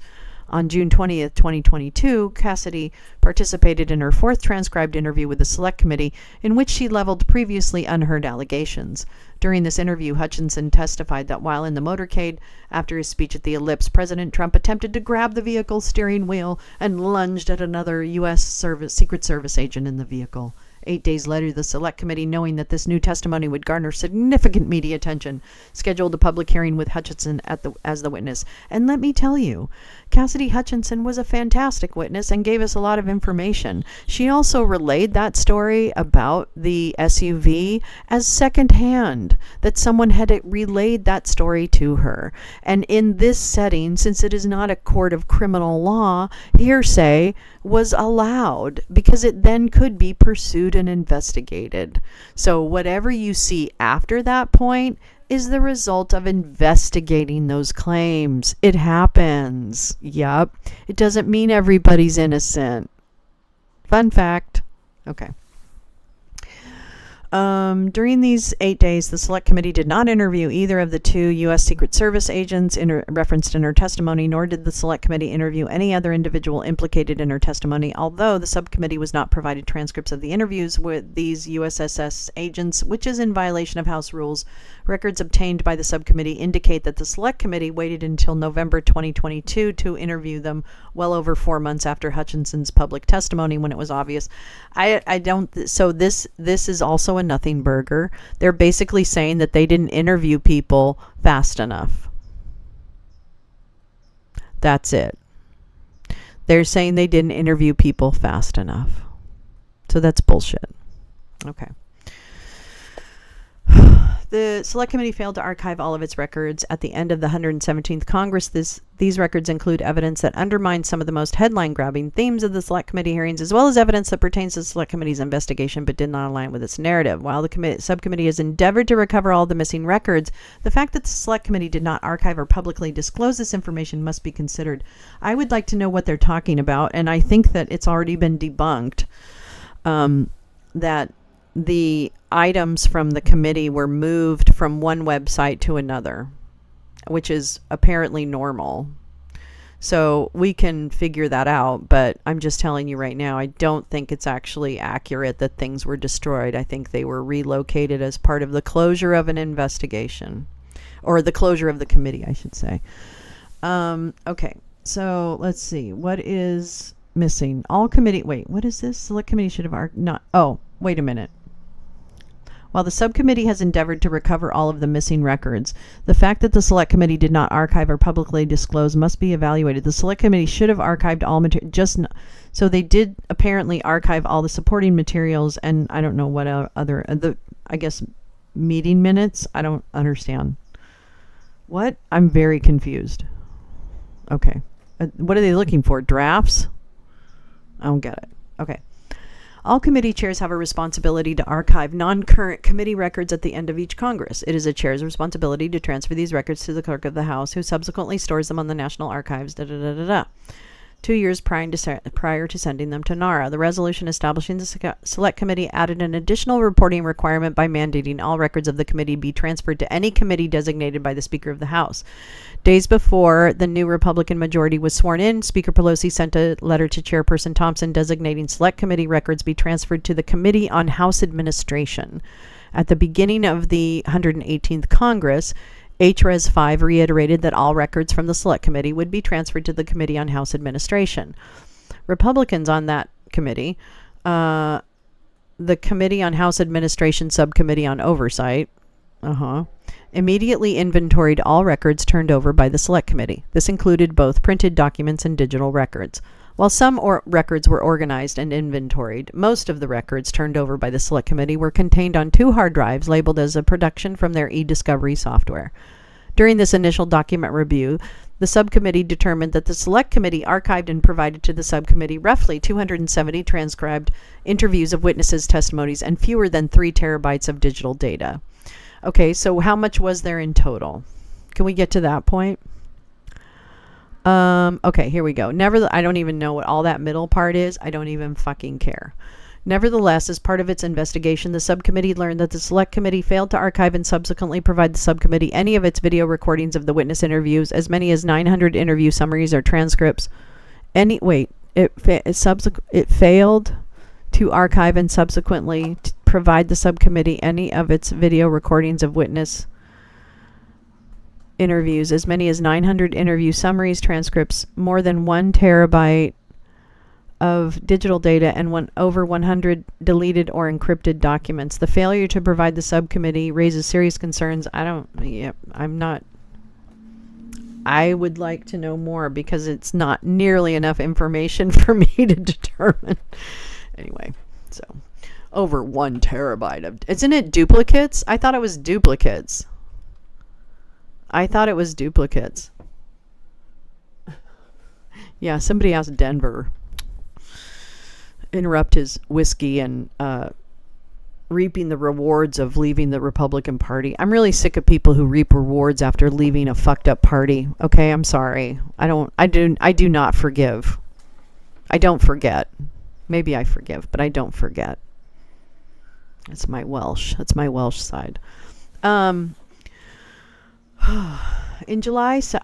On June 20th, 2022, Cassidy participated in her fourth transcribed interview with the Select Committee, in which she leveled previously unheard allegations. During this interview, Hutchinson testified that while in the motorcade after his speech at the Ellipse, President Trump attempted to grab the vehicle's steering wheel and lunged at another U.S. Secret Service agent in the vehicle. 8 days later, the Select Committee, knowing that this new testimony would garner significant media attention, scheduled a public hearing with Hutchinson as the witness. And let me tell you, Cassidy Hutchinson was a fantastic witness and gave us a lot of information. She also relayed that story about the SUV as secondhand, that someone had relayed that story to her. And in this setting, since it is not a court of criminal law, hearsay was allowed because it then could be pursued and investigated. So whatever you see after that point is the result of investigating those claims. It happens. Yup. It doesn't mean everybody's innocent. Fun fact. Okay. During these 8 days, the Select Committee did not interview either of the 2 U.S. Secret Service agents referenced in her testimony, nor did the Select Committee interview any other individual implicated in her testimony, although the subcommittee was not provided transcripts of the interviews with these USSS agents, which is in violation of House rules. Records obtained by the subcommittee indicate that the Select Committee waited until November 2022 to interview them, well over 4 months after Hutchinson's public testimony, when it was obvious. So this is also a nothing burger. They're basically saying that they didn't interview people fast enough. That's it. They're saying they didn't interview people fast enough. So that's bullshit. Okay. The Select Committee failed to archive all of its records at the end of the 117th Congress. These records include evidence that undermines some of the most headline-grabbing themes of the Select Committee hearings, as well as evidence that pertains to the Select Committee's investigation but did not align with its narrative. While the subcommittee has endeavored to recover all the missing records, the fact that the Select Committee did not archive or publicly disclose this information must be considered. I would like to know what they're talking about, and I think that it's already been debunked, that the items from the committee were moved from one website to another, which is apparently normal. So we can figure that out, but I'm just telling you right now, I don't think it's actually accurate that things were destroyed. I think they were relocated as part of the closure of an investigation, or the closure of the committee, I should say. Okay, so let's see. What is missing? All committee, wait, what is this? Select Committee should have, wait a minute. While the subcommittee has endeavored to recover all of the missing records, the fact that the Select Committee did not archive or publicly disclose must be evaluated. The Select Committee should have archived all material. So they did apparently archive all the supporting materials, and I don't know what other I guess meeting minutes. I don't understand. What? I'm very confused. Okay, what are they looking for? Drafts? I don't get it. Okay. All committee chairs have a responsibility to archive non-current committee records at the end of each Congress. It is a chair's responsibility to transfer these records to the clerk of the House, who subsequently stores them on the National Archives, 2 years prior to sending them to NARA. The resolution establishing the Select Committee added an additional reporting requirement by mandating all records of the committee be transferred to any committee designated by the Speaker of the House. Days before the new Republican majority was sworn in, Speaker Pelosi sent a letter to Chairperson Thompson designating Select Committee records be transferred to the Committee on House Administration. At the beginning of the 118th Congress, HRES 5 reiterated that all records from the Select Committee would be transferred to the Committee on House Administration. Republicans on that committee, the Committee on House Administration Subcommittee on Oversight, immediately inventoried all records turned over by the Select Committee. This included both printed documents and digital records. While some records were organized and inventoried, most of the records turned over by the Select Committee were contained on 2 hard drives labeled as a production from their e-discovery software. During this initial document review, the subcommittee determined that the Select Committee archived and provided to the subcommittee roughly 270 transcribed interviews of witnesses' testimonies and fewer than 3 terabytes of digital data. Okay, so how much was there in total? Can we get to that point? Okay, here we go. I don't even know what all that middle part is. I don't even fucking care. Nevertheless, as part of its investigation, the subcommittee learned that the Select Committee failed to archive and subsequently provide the subcommittee any of its video recordings of the witness interviews, as many as 900 interview summaries or transcripts. It failed to archive and subsequently provide the subcommittee any of its video recordings of witness interviews, as many as 900 interview summaries, transcripts, more than 1 terabyte of digital data, and over 100 deleted or encrypted documents. The failure to provide the subcommittee raises serious concerns. I would like to know more, because it's not nearly enough information for me to determine. Anyway, so over 1 terabyte of, isn't it duplicates? I thought it was duplicates. Yeah, somebody asked Denver interrupt his whiskey and reaping the rewards of leaving the Republican Party. I'm really sick of people who reap rewards after leaving a fucked up party. Okay, I'm sorry. I do not forgive. I don't forget. Maybe I forgive, but I don't forget. That's my Welsh. That's my Welsh side. In a July 7th,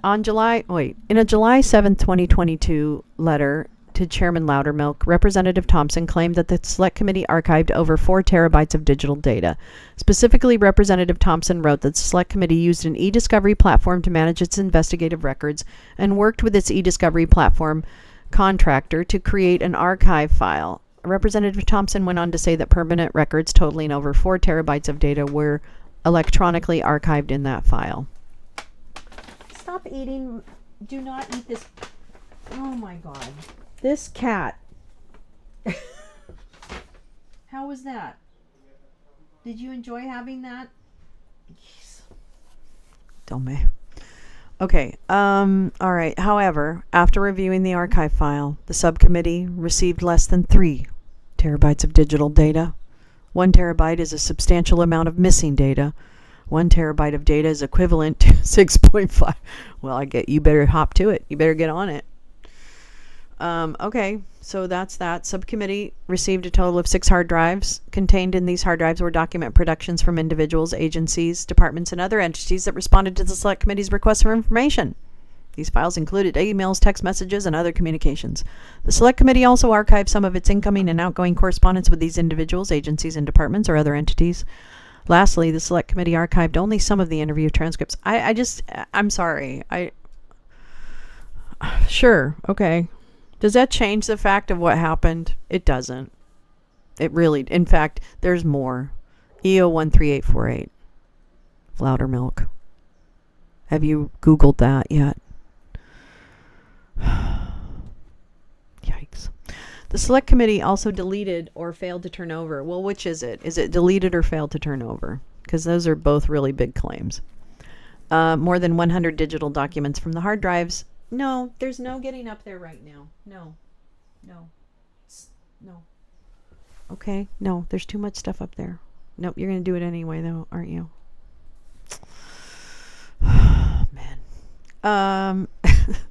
2022 letter to Chairman Loudermilk, Representative Thompson claimed that the Select Committee archived over 4 terabytes of digital data. Specifically, Representative Thompson wrote that the Select Committee used an e-discovery platform to manage its investigative records and worked with its e-discovery platform contractor to create an archive file. Representative Thompson went on to say that permanent records totaling over 4 terabytes of data were electronically archived in that file. Stop eating. Do not eat this. Oh my God. This cat. How was that? Did you enjoy having that? Yes. Dummy. Okay. All right. However, after reviewing the archive file, the subcommittee received less than 3 terabytes of digital data. 1 terabyte is a substantial amount of missing data. 1 terabyte of data is equivalent to 6.5. Well, you better hop to it. You better get on it. Okay, so that's that. Subcommittee received a total of 6 hard drives. Contained in these hard drives were document productions from individuals, agencies, departments, and other entities that responded to the Select Committee's request for information. These files included emails, text messages, and other communications. The Select Committee also archived some of its incoming and outgoing correspondence with these individuals, agencies, and departments or other entities. Lastly, the Select Committee archived only some of the interview transcripts. I'm sorry. Sure, okay. Does that change the fact of what happened? It doesn't. It really, in fact, there's more. EO 13848. Loudermilk. Have you Googled that yet? Yikes. The Select Committee also deleted or failed to turn over. Well, which is it? Is it deleted or failed to turn over? Because those are both really big claims. More than 100 digital documents from the hard drives. No, there's no getting up there right now. No. Okay, no, there's too much stuff up there. Nope, you're going to do it anyway, though, aren't you? Man.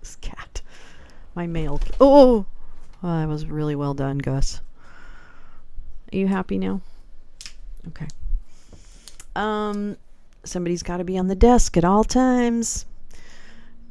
This cat. My male. Oh, that was really well done, Gus. Are you happy now? Okay. Somebody's got to be on the desk at all times.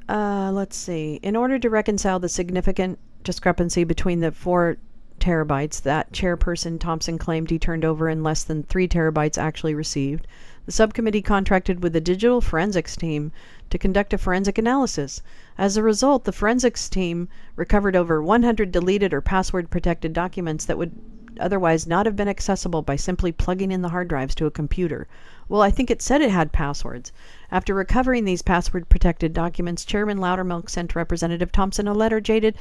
Let's see. In order to reconcile the significant discrepancy between the 4 terabytes that Chairperson Thompson claimed he turned over and less than 3 terabytes actually received, the subcommittee contracted with the digital forensics team to conduct a forensic analysis. As a result, the forensics team recovered over 100 deleted or password-protected documents that would otherwise not have been accessible by simply plugging in the hard drives to a computer. Well, I think it said it had passwords. After recovering these password-protected documents, Chairman Loudermilk sent Representative Thompson a letter dated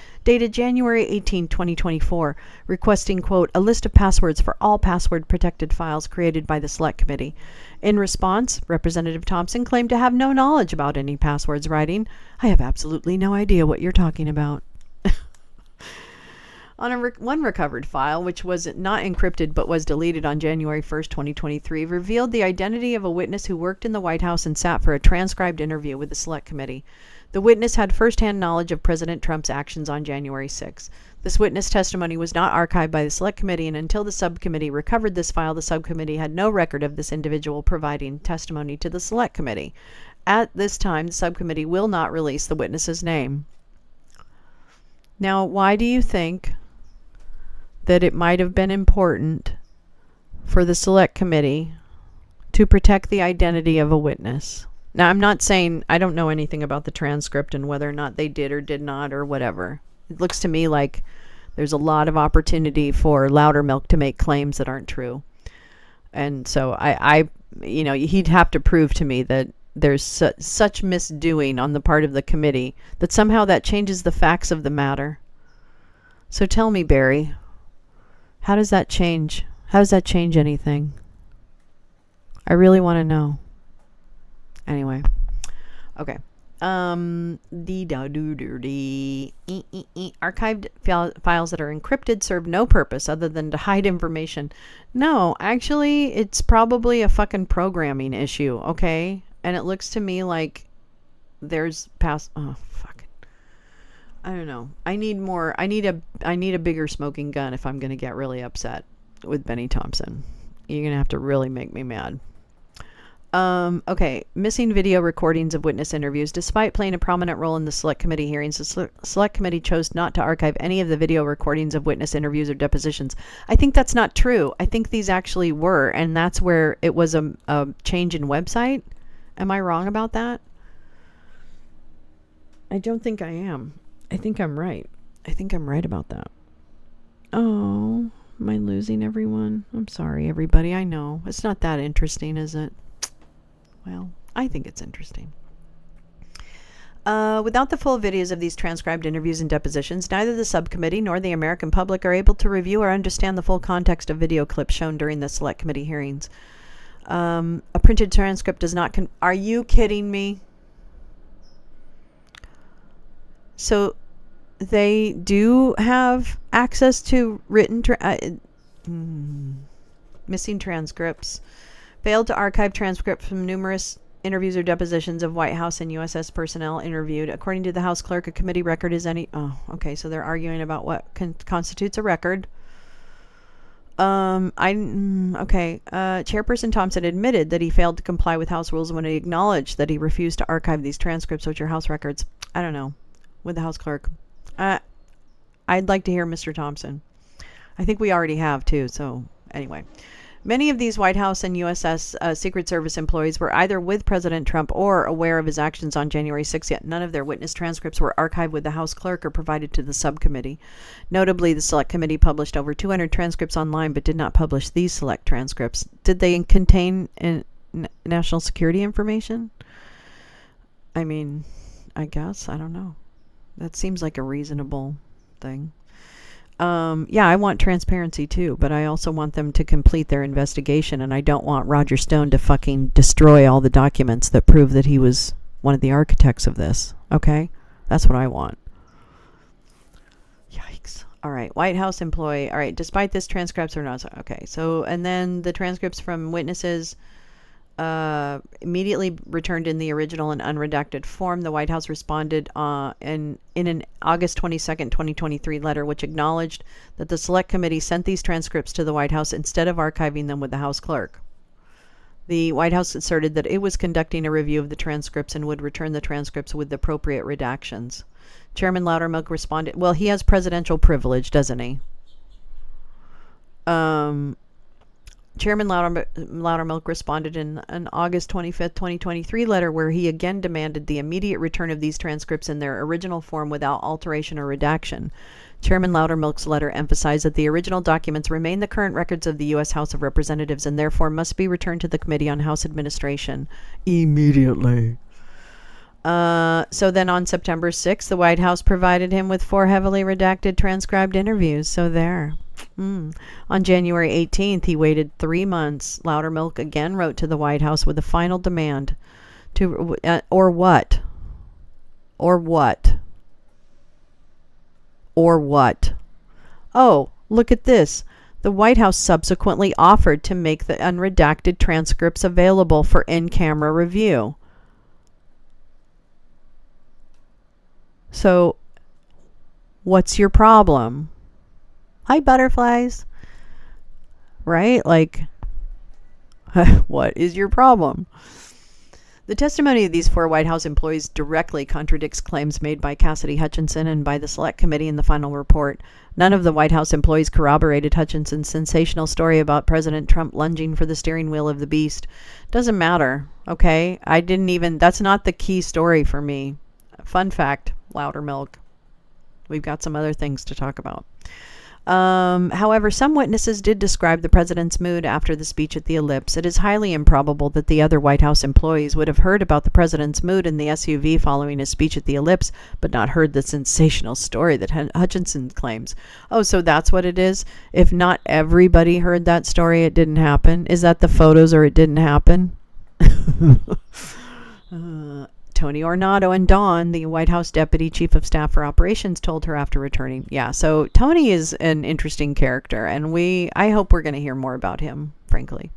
January 18, 2024, requesting, quote, a list of passwords for all password-protected files created by the Select Committee. In response, Representative Thompson claimed to have no knowledge about any passwords, writing, I have absolutely no idea what you're talking about. On one recovered file, which was not encrypted but was deleted on January 1st, 2023, revealed the identity of a witness who worked in the White House and sat for a transcribed interview with the Select Committee. The witness had firsthand knowledge of President Trump's actions on January 6th. This witness testimony was not archived by the Select Committee, and until the subcommittee recovered this file, the subcommittee had no record of this individual providing testimony to the Select Committee. At this time, the subcommittee will not release the witness's name. Now, why do you think that it might have been important for the Select Committee to protect the identity of a witness? Now, I'm not saying I don't know anything about the transcript and whether or not they did or did not or whatever. It looks to me like there's a lot of opportunity for Loudermilk to make claims that aren't true. And so he'd have to prove to me that there's such misdoing on the part of the committee that somehow that changes the facts of the matter. So tell me, Barry, how does that change? How does that change anything? I really want to know. Anyway. Okay. Archived files that are encrypted serve no purpose other than to hide information. No, actually, it's probably a fucking programming issue, okay? And it looks to me like there's I don't know. I need a bigger smoking gun if I'm going to get really upset with Benny Thompson. you're going to have to really make me mad. Okay, missing video recordings of witness interviews. Despite playing a prominent role in the Select Committee hearings, the Select Committee chose not to archive any of the video recordings of witness interviews or depositions. I think that's not true. I think these actually were, and that's where it was a change in website. Am I wrong about that? I don't think I am. I think I'm right. I think I'm right about that. Oh, am I losing everyone? I'm sorry, everybody. I know. It's not that interesting, is it? Well, I think it's interesting. Without the full videos of these transcribed interviews and depositions, neither the subcommittee nor the American public are able to review or understand the full context of video clips shown during the Select Committee hearings. A printed transcript does not... Are you kidding me? So they do have access to written... missing transcripts. Failed to archive transcripts from numerous interviews or depositions of White House and USS personnel interviewed. According to the House clerk, a committee record is any... Oh, okay, so they're arguing about what constitutes a record. Chairperson Thompson admitted that he failed to comply with House rules when he acknowledged that he refused to archive these transcripts, which are House records. I don't know. With the House clerk. I'd like to hear Mr. Thompson. I think we already have, too, so anyway. Many of these White House and USS Secret Service employees were either with President Trump or aware of his actions on January 6th, yet none of their witness transcripts were archived with the House clerk or provided to the subcommittee. Notably, the Select Committee published over 200 transcripts online but did not publish these select transcripts. Did they contain national security information? I mean, I guess. I don't know. That seems like a reasonable thing. Yeah, I want transparency too, but I also want them to complete their investigation, and I don't want Roger Stone to fucking destroy all the documents that prove that he was one of the architects of this. Okay? That's what I want. Yikes. All right, White House employee. All right, despite this, transcripts are not... Okay, so, and then the transcripts from witnesses... immediately returned in the original and unredacted form. The White House responded in an August 22nd, 2023 letter, which acknowledged that the Select Committee sent these transcripts to the White House instead of archiving them with the House clerk. The White House asserted that it was conducting a review of the transcripts and would return the transcripts with the appropriate redactions. Chairman Loudermilk responded, well, he has presidential privilege, doesn't he? Chairman Loudermilk responded in an August 25th, 2023 letter where he again demanded the immediate return of these transcripts in their original form without alteration or redaction. Chairman Loudermilk's letter emphasized that the original documents remain the current records of the U.S. House of Representatives and therefore must be returned to the Committee on House Administration immediately. So then on September 6th, the White House provided him with 4 heavily redacted transcribed interviews. So there. On January 18th, he waited 3 months. Loudermilk again wrote to the White House with a final demand to, or what? Oh, look at this. The White House subsequently offered to make the unredacted transcripts available for in-camera review. So, what's your problem? Hi, butterflies. Right? Like, what is your problem? The testimony of these 4 White House employees directly contradicts claims made by Cassidy Hutchinson and by the Select Committee in the final report. None of the White House employees corroborated Hutchinson's sensational story about President Trump lunging for the steering wheel of the beast. Doesn't matter, okay? That's not the key story for me. Fun fact, Loudermilk. We've got some other things to talk about. However, some witnesses did describe the president's mood after the speech at the Ellipse. It is highly improbable that the other White House employees would have heard about the president's mood in the SUV following his speech at the Ellipse, but not heard the sensational story that Hutchinson claims. Oh, so that's what it is? If not everybody heard that story, it didn't happen? Is that the photos or it didn't happen? Tony Ornato and Dawn, the White House Deputy Chief of Staff for Operations, told her after returning. Yeah, so Tony is an interesting character, and I hope we're going to hear more about him, frankly.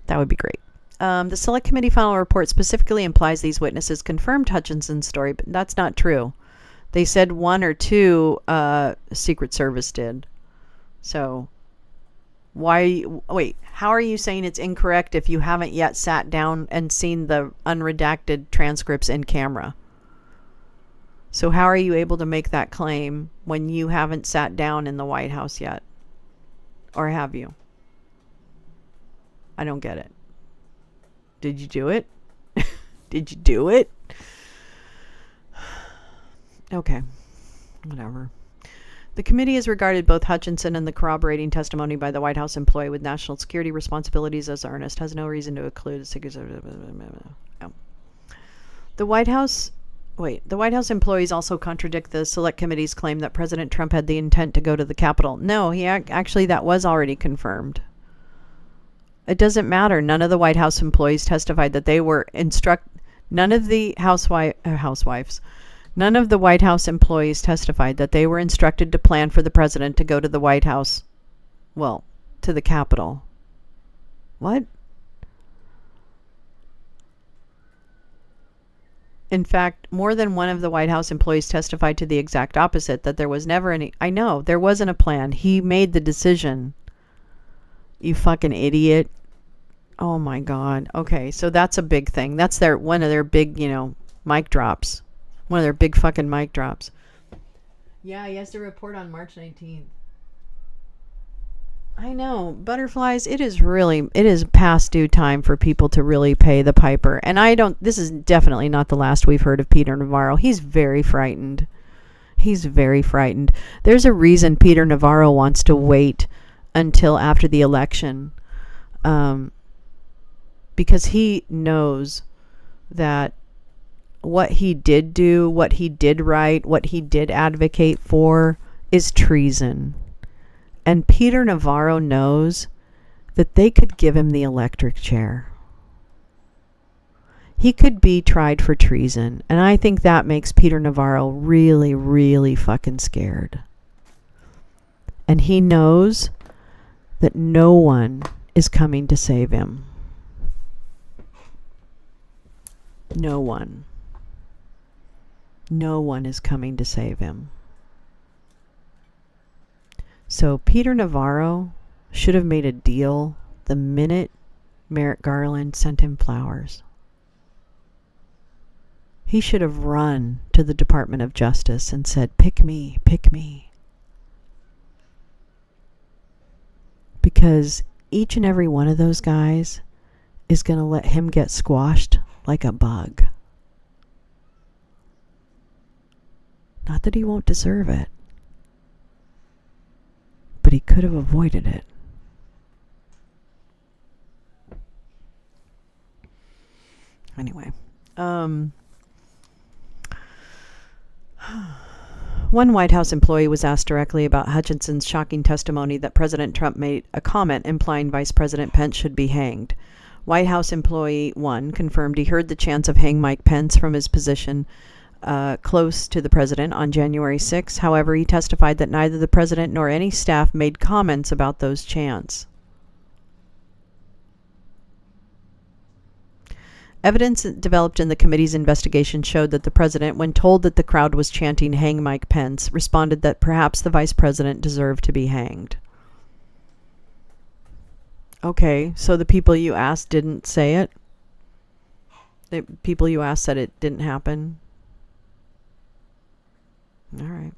That would be great. The Select Committee final report specifically implies these witnesses confirmed Hutchinson's story, but that's not true. They said 1 or 2 Secret Service did. So Wait, how are you saying it's incorrect if you haven't yet sat down and seen the unredacted transcripts in camera? So how are you able to make that claim when you haven't sat down in the White House yet? Or have you? I don't get it. Did you do it? Did you do it? Okay, whatever. The committee has regarded both Hutchinson and the corroborating testimony by the White House employee with national security responsibilities as earnest. Has no reason to include the White House. The White House employees also contradict the Select Committee's claim that President Trump had the intent to go to the Capitol. No, actually that was already confirmed. It doesn't matter. None of the White House employees testified that they were None of the housewives. None of the White House employees testified that they were instructed to plan for the president to go to the White House. Well, to the Capitol. What? In fact, more than one of the White House employees testified to the exact opposite, that there was never any... I know, there wasn't a plan. He made the decision. You fucking idiot. Oh my God. Okay, so that's a big thing. That's one of their big, mic drops. One of their big fucking mic drops. Yeah, he has to report on March 19th. I know. Butterflies, it is past due time for people to really pay the piper. And this is definitely not the last we've heard of Peter Navarro. He's very frightened. He's very frightened. There's a reason Peter Navarro wants to wait until after the election. Because he knows that what he did do, what he did write, what he did advocate for is treason. And Peter Navarro knows that they could give him the electric chair. He could be tried for treason. And I think that makes Peter Navarro really, really fucking scared. And he knows that no one is coming to save him. No one. No one is coming to save him. So Peter Navarro should have made a deal the minute Merrick Garland sent him flowers. He should have run to the Department of Justice and said, pick me, pick me. Because each and every one of those guys is going to let him get squashed like a bug. Not that he won't deserve it, but he could have avoided it. Anyway, one White House employee was asked directly about Hutchinson's shocking testimony that President Trump made a comment implying Vice President Pence should be hanged. White House employee 1 confirmed he heard the chants of hang Mike Pence from his position close to the president on January 6. However, he testified that neither the president nor any staff made comments about those chants. Evidence developed in the committee's investigation showed that the president, when told that the crowd was chanting "Hang Mike Pence," responded that perhaps the vice president deserved to be hanged. Okay, so the people you asked didn't say it? The people you asked said it didn't happen? All right.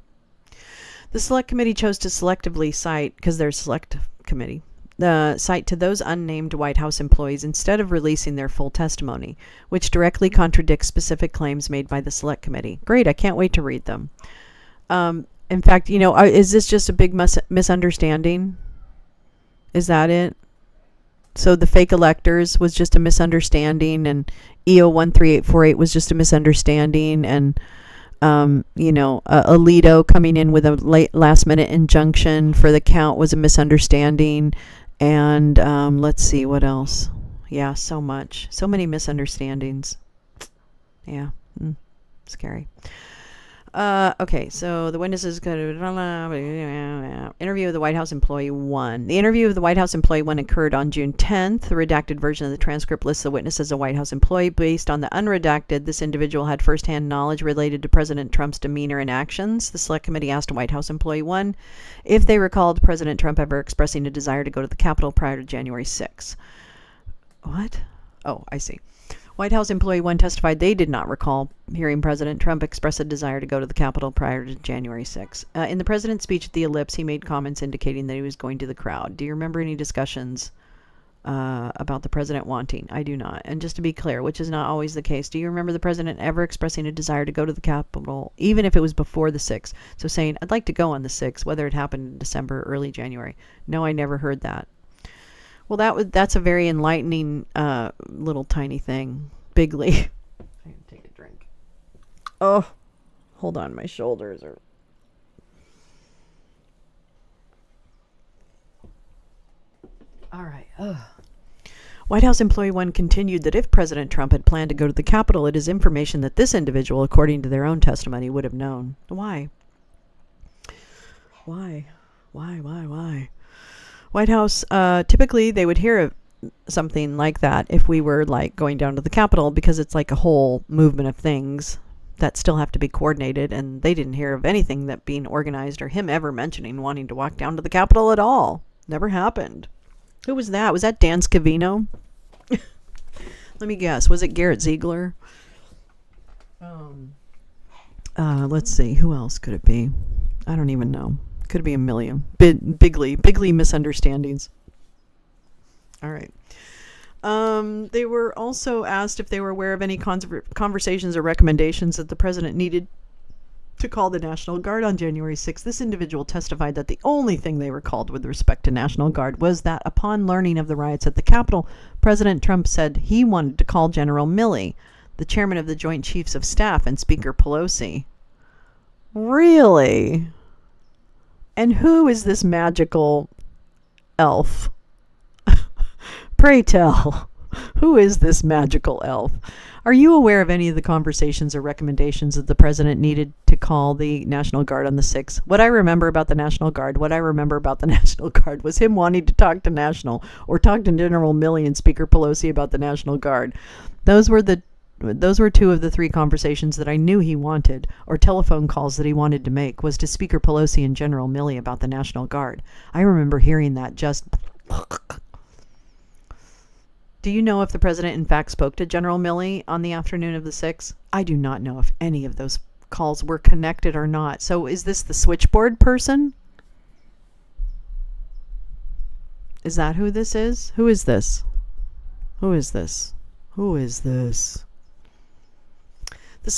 The Select Committee chose to selectively cite, because they're a select committee, cite to those unnamed White House employees instead of releasing their full testimony, which directly contradicts specific claims made by the Select Committee. Great, I can't wait to read them. In fact, is this just a big misunderstanding? Is that it? So the fake electors was just a misunderstanding, and EO 13848 was just a misunderstanding, and Alito coming in with a last minute injunction for the count was a misunderstanding. And let's see what else. Yeah, so many misunderstandings. Yeah, scary. Okay, so the witnesses go to interview of the White House employee 1. The interview of the White House employee 1 occurred on June 10th. The redacted version of the transcript lists the witness as a White House employee. Based on the unredacted, this individual had firsthand knowledge related to President Trump's demeanor and actions. The Select Committee asked White House employee 1 if they recalled President Trump ever expressing a desire to go to the Capitol prior to January 6th. What? Oh, I see. White House employee 1 testified they did not recall hearing President Trump express a desire to go to the Capitol prior to January 6th. In the president's speech at the Ellipse, he made comments indicating that he was going to the crowd. Do you remember any discussions about the president wanting? I do not. And just to be clear, which is not always the case, do you remember the president ever expressing a desire to go to the Capitol, even if it was before the 6th? So saying, I'd like to go on the 6th, whether it happened in December or early January. No, I never heard that. Well, that's a very enlightening little tiny thing. Bigly. I can take a drink. Oh, hold on. My shoulders are... All right. White House employee 1 continued that if President Trump had planned to go to the Capitol, it is information that this individual, according to their own testimony, would have known. Why? Why? White House, typically they would hear something like that if we were like going down to the Capitol, because it's like a whole movement of things that still have to be coordinated, and they didn't hear of anything that being organized or him ever mentioning wanting to walk down to the Capitol at all. Never happened. Who was that? Was that Dan Scavino? Let me guess. Was it Garrett Ziegler? Let's see. Who else could it be? I don't even know. Could be a million. Bigly misunderstandings. All right. They were also asked if they were aware of any conversations or recommendations that the president needed to call the National Guard on January 6th. This individual testified that the only thing they recalled with respect to National Guard was that upon learning of the riots at the Capitol, President Trump said he wanted to call General Milley, the chairman of the Joint Chiefs of Staff, and Speaker Pelosi. Really? And who is this magical elf? Pray tell, who is this magical elf? Are you aware of any of the conversations or recommendations that the president needed to call the National Guard on the 6th? What I remember about the National Guard was him wanting to talk to General Milley and Speaker Pelosi about the National Guard. Those were two of the three conversations that I knew he wanted, or telephone calls that he wanted to make, was to Speaker Pelosi and General Milley about the National Guard. I remember hearing that just... Do you know if the president in fact spoke to General Milley on the afternoon of the 6th? I do not know if any of those calls were connected or not. So is this the switchboard person? Is that who this is? Who is this? Who is this? Who is this? The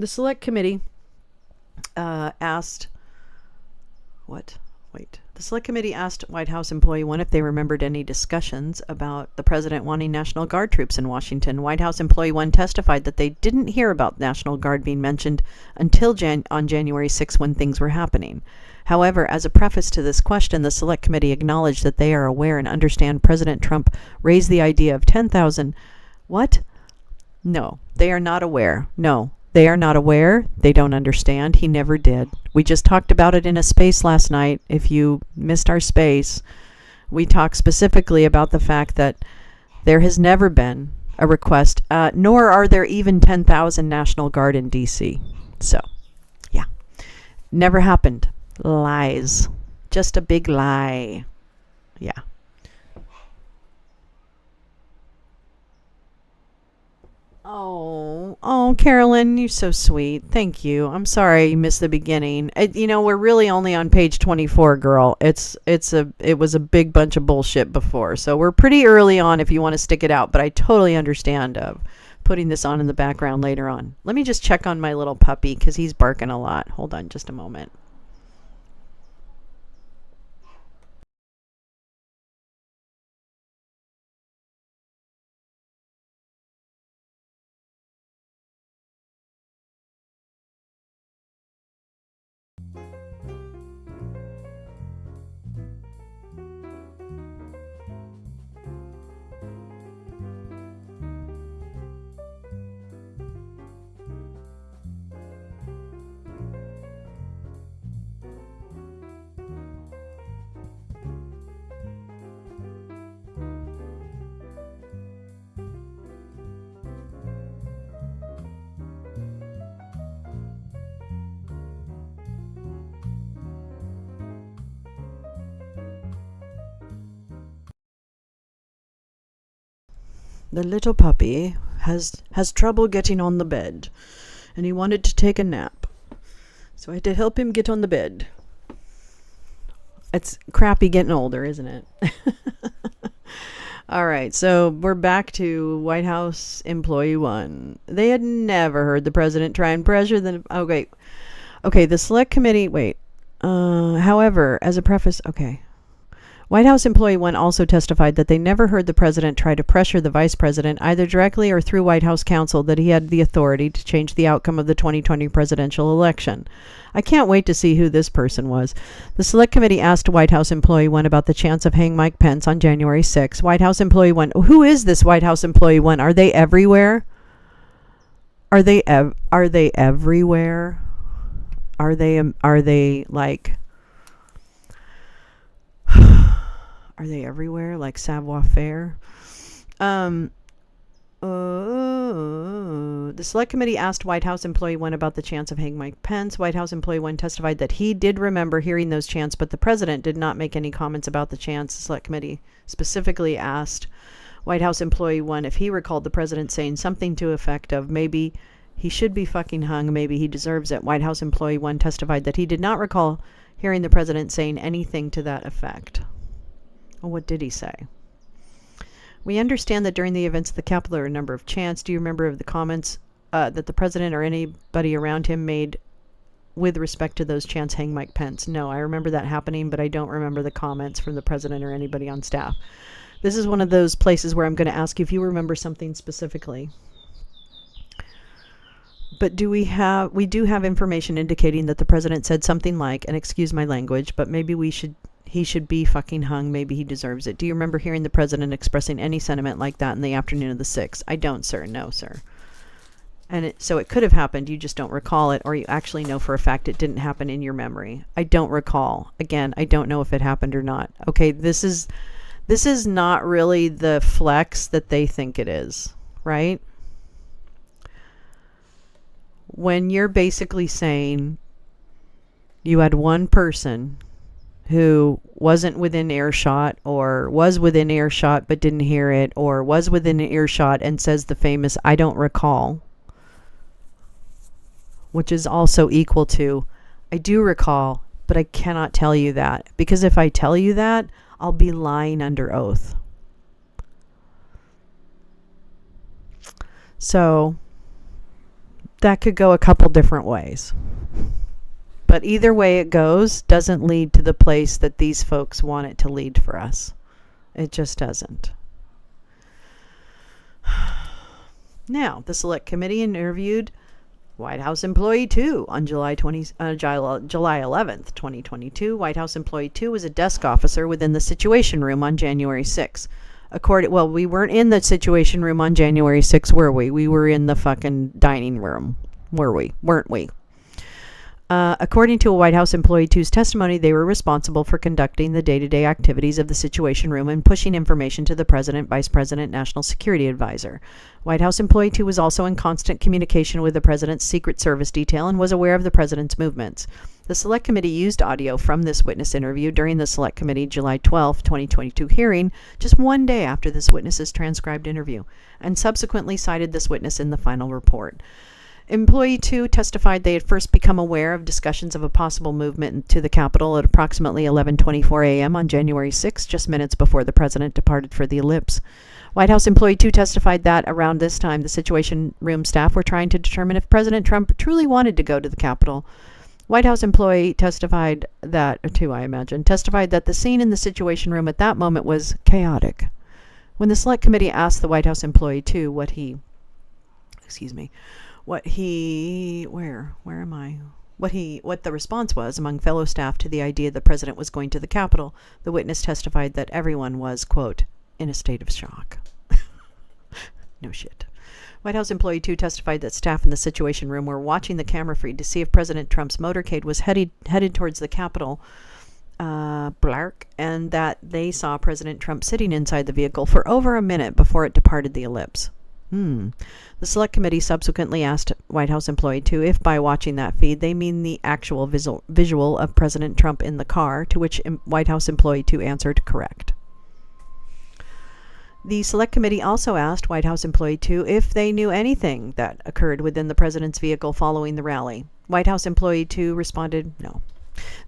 select committee asked... What? Wait. The Select Committee asked White House employee 1 if they remembered any discussions about the president wanting National Guard troops in Washington. White House employee 1 testified that they didn't hear about National Guard being mentioned until on January 6 when things were happening. However, as a preface to this question, the Select Committee acknowledged that they are aware and understand President Trump raised the idea of 10,000... What? No, they are not aware. No. They are not aware. They don't understand. He never did. We just talked about it in a space last night. If you missed our space, we talked specifically about the fact that there has never been a request, nor are there even 10,000 National Guard in D.C. So, yeah. Never happened. Lies. Just a big lie. Yeah. Oh, Carolyn, you're so sweet. Thank you. I'm sorry you missed the beginning. We're really only on page 24, girl. It was a big bunch of bullshit before, so we're pretty early on if you want to stick it out. But I totally understand putting this on in the background later on. Let me just check on my little puppy because he's barking a lot. Hold on, just a moment. The little puppy has trouble getting on the bed, and he wanted to take a nap. So I had to help him get on the bed. It's crappy getting older, isn't it? All right, so we're back to White House employee 1. They had never heard the president try and pressure the... Okay, the select committee... however, as a preface... Okay. White House employee 1 also testified that they never heard the president try to pressure the vice president, either directly or through White House counsel, that he had the authority to change the outcome of the 2020 presidential election. I can't wait to see who this person was. The select committee asked White House employee 1 about the chance of hanging Mike Pence on January 6. White House employee 1... Who is this White House employee 1? Are they everywhere? Are they everywhere? Are they like... Are they everywhere, like savoir-faire? The select committee asked White House employee 1 about the chants of hang Mike Pence. White House employee 1 testified that he did remember hearing those chants, but the president did not make any comments about the chants. The select committee specifically asked White House employee 1 if he recalled the president saying something to effect of, maybe he should be fucking hung, maybe he deserves it. White House employee 1 testified that he did not recall hearing the president saying anything to that effect. Well, what did he say? We understand that during the events of the Capitol there were a number of chants. Do you remember of the comments that the president or anybody around him made with respect to those chants, hang Mike Pence? No, I remember that happening, but I don't remember the comments from the president or anybody on staff. This is one of those places where I'm going to ask you if you remember something specifically. But we do have information indicating that the president said something like, and excuse my language, but maybe he should be fucking hung, maybe he deserves it. Do you remember hearing the president expressing any sentiment like that in the afternoon of the 6th? I don't, sir. No, sir. And so it could have happened, you just don't recall it, or you actually know for a fact it didn't happen in your memory. I don't recall. Again, I don't know if it happened or not. Okay, this is not really the flex that they think it is, right? When you're basically saying you had one person who wasn't within earshot, or was within earshot but didn't hear it, or was within earshot and says the famous "I don't recall," which is also equal to "I do recall, but I cannot tell you that, because if I tell you that, I'll be lying under oath." So that could go a couple different ways. But either way it goes doesn't lead to the place that these folks want it to lead for us. It just doesn't. Now, the select committee interviewed White House employee 2 on July 11th, 2022. White House employee 2 was a desk officer within the Situation Room on January 6th. We weren't in the Situation Room on January 6th, were we? We were in the fucking dining room, weren't we? According to a White House employee 2's testimony, they were responsible for conducting the day-to-day activities of the Situation Room and pushing information to the President, Vice President, National Security Advisor. White House employee 2 was also in constant communication with the President's Secret Service detail and was aware of the President's movements. The Select Committee used audio from this witness interview during the Select Committee July 12, 2022 hearing, just one day after this witness's transcribed interview, and subsequently cited this witness in the final report. Employee 2 testified they had first become aware of discussions of a possible movement to the Capitol at approximately 11:24 a.m. on January 6, just minutes before the President departed for the ellipse. White House employee 2 testified that around this time the Situation Room staff were trying to determine if President Trump truly wanted to go to the Capitol. White House employee testified that the scene in the Situation Room at that moment was chaotic. When the Select Committee asked the White House employee 2 what the response was among fellow staff to the idea the president was going to the Capitol, the witness testified that everyone was, quote, in a state of shock. No shit. White House employee 2 testified that staff in the Situation Room were watching the camera feed to see if President Trump's motorcade was headed towards the Capitol, and that they saw President Trump sitting inside the vehicle for over a minute before it departed the ellipse. The Select Committee subsequently asked White House employee 2 if by watching that feed they mean the actual visual of President Trump in the car, to which White House employee 2 answered correct. The Select Committee also asked White House Employee 2 if they knew anything that occurred within the president's vehicle following the rally. White House Employee 2 responded, no.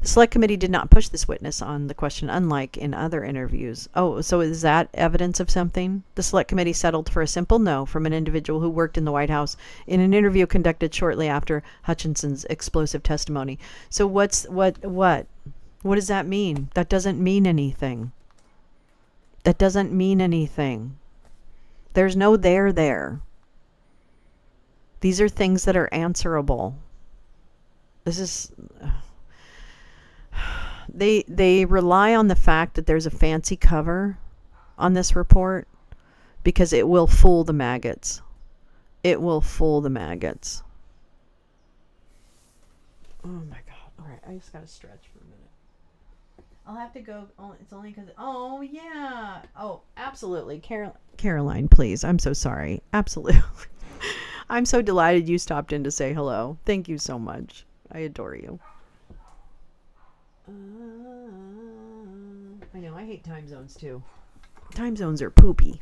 The Select Committee did not push this witness on the question, unlike in other interviews. Oh, so is that evidence of something? The Select Committee settled for a simple no from an individual who worked in the White House in an interview conducted shortly after Hutchinson's explosive testimony. So what does that mean? That doesn't mean anything. That doesn't mean anything. There's no there. These are things that are answerable. This is... They rely on the fact that there's a fancy cover on this report because it will fool the maggots. It will fool the maggots. Oh my God. All right, I just got to stretch for a minute. I'll have to go. Oh, it's only because... Oh, yeah. Oh, absolutely. Caroline, please. I'm so sorry. Absolutely. I'm so delighted you stopped in to say hello. Thank you so much. I adore you. I know, I hate time zones too. Time zones are poopy.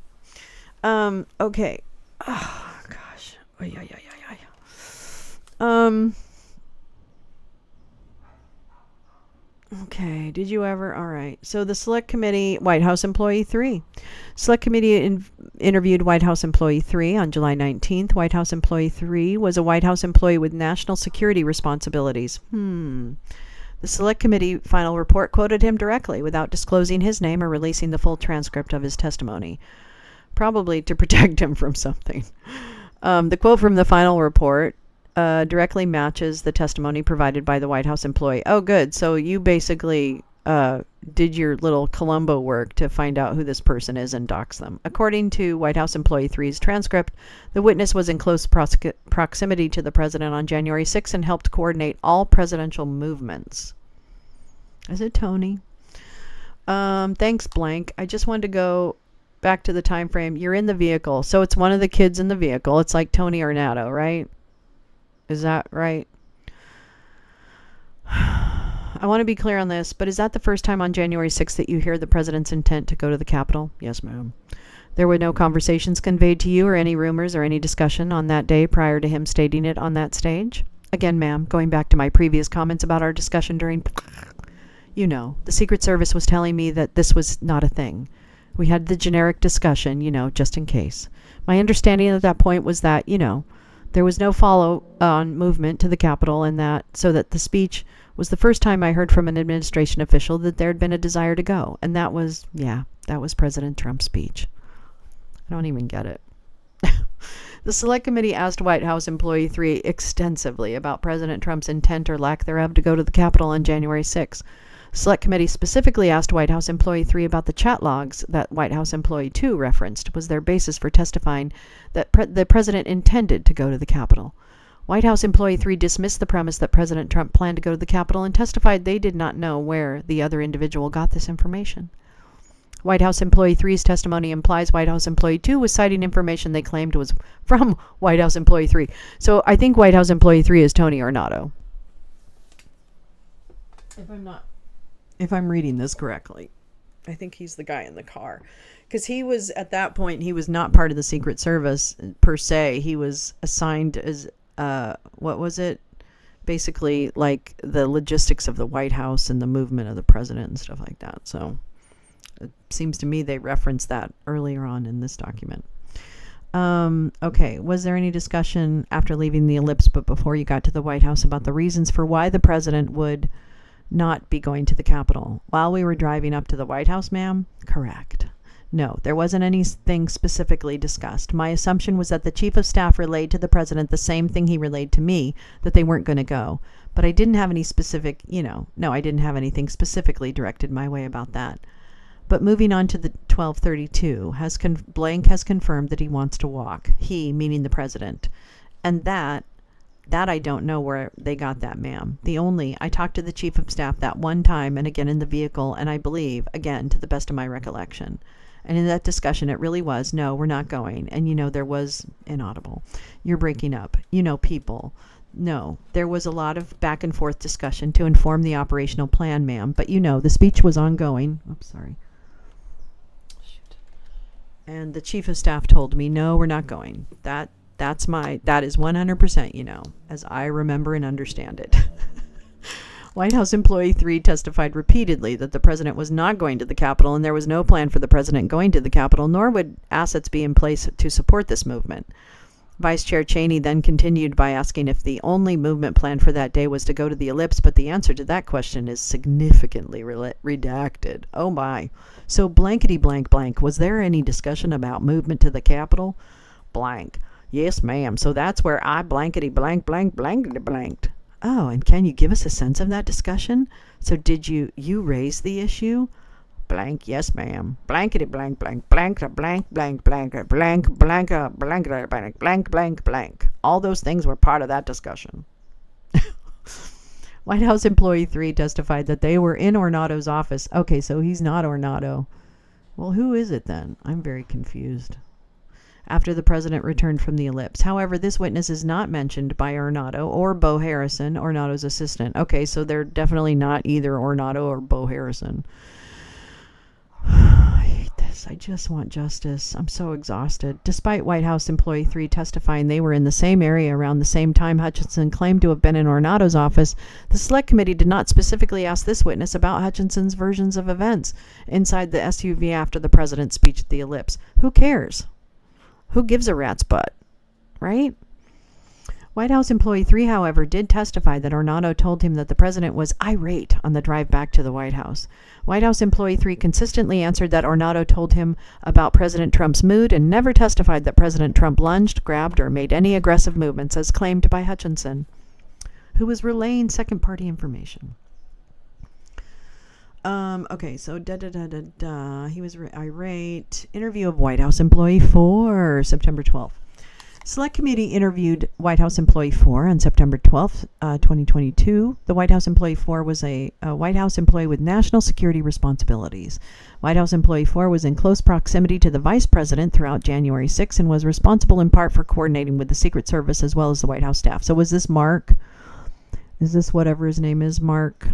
Okay. Oh, gosh. Okay, did you ever? All right. So the Select Committee, White House Employee 3. Select Committee interviewed White House Employee 3 on July 19th. White House Employee 3 was a White House employee with national security responsibilities. The Select Committee final report quoted him directly without disclosing his name or releasing the full transcript of his testimony, probably to protect him from something. The quote from the final report directly matches the testimony provided by the White House employee. Oh, good. So you basically did your little Columbo work to find out who this person is and dox them. According to White House Employee 3's transcript, the witness was in close proximity to the president on January 6th and helped coordinate all presidential movements. Is it Tony? Thanks, blank. I just wanted to go back to the time frame. You're in the vehicle. So it's one of the kids in the vehicle. It's like Tony Ornato, right? Is that right? I want to be clear on this, but is that the first time on January 6th that you hear the president's intent to go to the Capitol? Yes, ma'am. There were no conversations conveyed to you or any rumors or any discussion on that day prior to him stating it on that stage? Again, ma'am, going back to my previous comments about our discussion during... You know, the Secret Service was telling me that this was not a thing. We had the generic discussion, you know, just in case. My understanding at that point was that, you know, there was no follow-on movement to the Capitol and that, so that the speech was the first time I heard from an administration official that there had been a desire to go. And that was, yeah, that was President Trump's speech. I don't even get it. The Select Committee asked White House Employee 3 extensively about President Trump's intent or lack thereof to go to the Capitol on January 6. Select Committee specifically asked White House Employee 3 about the chat logs that White House Employee 2 referenced was their basis for testifying that the president intended to go to the Capitol. White House Employee 3 dismissed the premise that President Trump planned to go to the Capitol and testified they did not know where the other individual got this information. White House Employee 3's testimony implies White House Employee 2 was citing information they claimed was from White House Employee 3. So I think White House Employee 3 is Tony Ornato. If I'm reading this correctly. I think he's the guy in the car. Because he was, at that point, he was not part of the Secret Service per se. He was assigned as, what was it? Basically, like the logistics of the White House and the movement of the president and stuff like that. So it seems to me they referenced that earlier on in this document. Okay, was there any discussion after leaving the ellipse but before you got to the White House about the reasons for why the president would not be going to the Capitol? While we were driving up to the White House, ma'am? Correct. No, there wasn't anything specifically discussed. My assumption was that the chief of staff relayed to the president the same thing he relayed to me, that they weren't going to go. But I didn't have any specific, I didn't have anything specifically directed my way about that. But moving on to the 1232, Blank has confirmed that he wants to walk. He, meaning the president. And that I don't know where they got that, ma'am. I talked to the chief of staff that one time and again in the vehicle, and I believe, again, to the best of my recollection. And in that discussion, it really was, no, we're not going. And, there was inaudible. You're breaking up. People. No, there was a lot of back and forth discussion to inform the operational plan, ma'am. But, the speech was ongoing. Oops, sorry. Shoot. And the chief of staff told me, no, we're not going. That is 100%, as I remember and understand it. White House employee 3 testified repeatedly that the president was not going to the Capitol, and there was no plan for the president going to the Capitol, nor would assets be in place to support this movement. Vice Chair Cheney then continued by asking if the only movement plan for that day was to go to the ellipse, but the answer to that question is significantly redacted. Oh my. So blankety blank blank, was there any discussion about movement to the Capitol? Blank. Yes, ma'am. So that's where I blankety blank blank blankety blanked. Oh, and can you give us a sense of that discussion? So did you raise the issue? Blank, yes, ma'am. Blankety blank blank blank blank blank blank blank blank blank blank blank blank blank. All those things were part of that discussion. White House employee 3 testified that they were in Ornato's office. Okay, so he's not Ornato. Well, who is it then? I'm very confused. After the president returned from the ellipse. However, this witness is not mentioned by Ornato or Bo Harrison, Ornato's assistant. Okay, so they're definitely not either Ornato or Bo Harrison. I hate this. I just want justice. I'm so exhausted. Despite White House employee 3 testifying they were in the same area around the same time Hutchinson claimed to have been in Ornato's office, the Select Committee did not specifically ask this witness about Hutchinson's versions of events inside the SUV after the president's speech at the ellipse. Who cares? Who gives a rat's butt, right? White House employee 3, however, did testify that Ornato told him that the president was irate on the drive back to the White House. White House employee 3 consistently answered that Ornato told him about President Trump's mood and never testified that President Trump lunged, grabbed, or made any aggressive movements as claimed by Hutchinson, who was relaying second-party information. Okay, so he was irate. Interview of White House employee 4, September 12th. Select Committee interviewed White House employee 4 on September 12th, 2022. The White House employee 4 was a White House employee with national security responsibilities. White House employee 4 was in close proximity to the Vice President throughout January 6 and was responsible in part for coordinating with the Secret Service as well as the White House staff. So was this Mark? Is this whatever his name is, Mark?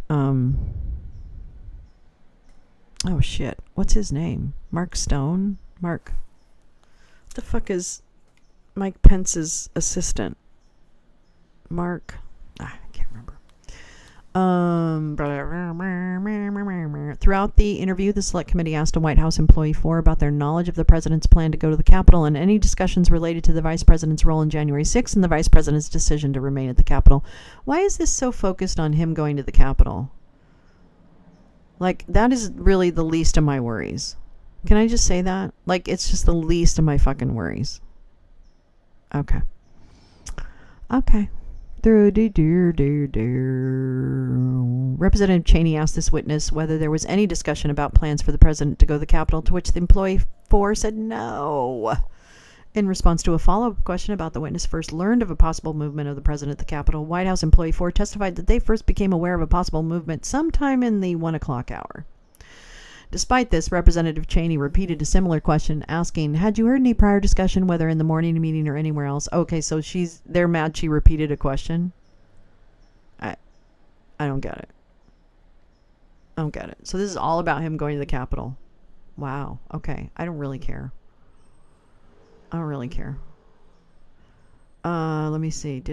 Oh shit, what's his name? Mark Stone? Mark, what the fuck is Mike Pence's assistant? Mark, I can't remember. Throughout the interview, the Select Committee asked a White House employee 4 about their knowledge of the president's plan to go to the Capitol and any discussions related to the vice president's role in January 6th and the vice president's decision to remain at the Capitol. Why is this so focused on him going to the Capitol? Like, that is really the least of my worries. Can I just say that? Like, it's just the least of my fucking worries. Okay. Okay. Representative Cheney asked this witness whether there was any discussion about plans for the president to go to the Capitol, to which the employee 4 said no. In response to a follow-up question about the witness first learned of a possible movement of the president at the Capitol, White House employee 4 testified that they first became aware of a possible movement sometime in the 1 o'clock hour. Despite this, Representative Cheney repeated a similar question, asking, had you heard any prior discussion, whether in the morning meeting or anywhere else? Okay, so they're mad she repeated a question? I don't get it. I don't get it. So this is all about him going to the Capitol. Wow. Okay. I don't really care. I don't really care. Let me see.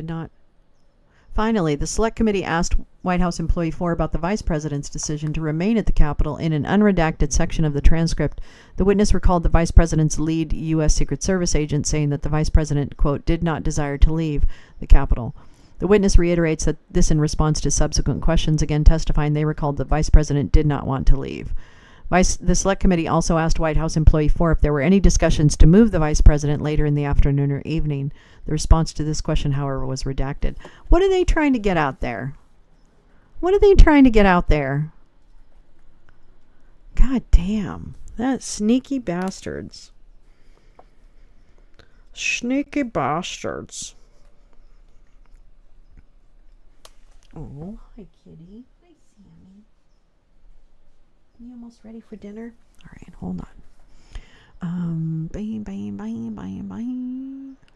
Finally, the Select Committee asked White House employee 4 about the Vice President's decision to remain at the Capitol. In an unredacted section of the transcript, the witness recalled the Vice President's lead U.S. Secret Service agent saying that the Vice President, quote, did not desire to leave the Capitol. The witness reiterates that this in response to subsequent questions, again testifying they recalled the Vice President did not want to leave. The Select Committee also asked White House employee 4 if there were any discussions to move the Vice President later in the afternoon or evening. The response to this question, however, was redacted. What are they trying to get out there? What are they trying to get out there? God damn. That sneaky bastards. Sneaky bastards. Oh, hi, kitty. Hi, Sammy. You almost ready for dinner? All right, hold on.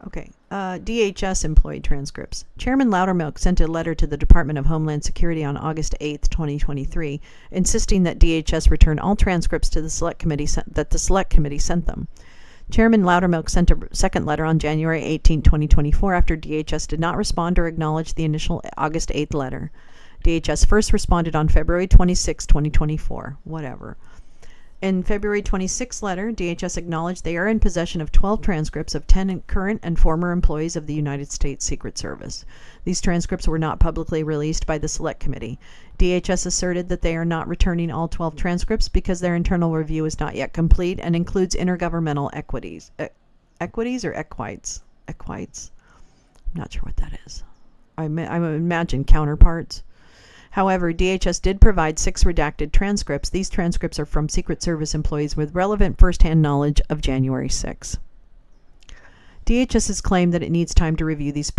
Okay. DHS employee transcripts. Chairman Loudermilk sent a letter to the Department of Homeland Security on August 8th, 2023, insisting that DHS return all transcripts to the Select Committee that the Select Committee sent them. Chairman Loudermilk sent a second letter on January 18, 2024 after DHS did not respond or acknowledge the initial August 8th letter. DHS first responded on February 26, 2024. Whatever. In February 26th letter, DHS acknowledged they are in possession of 12 transcripts of 10 current and former employees of the United States Secret Service. These transcripts were not publicly released by the Select Committee. DHS asserted that they are not returning all 12 transcripts because their internal review is not yet complete and includes intergovernmental equities. Equities or equites? Equites? I'm not sure what that is. I imagine counterparts. However, DHS did provide 6 redacted transcripts. These transcripts are from Secret Service employees with relevant first-hand knowledge of January 6. DHS has claimed that it needs time to review these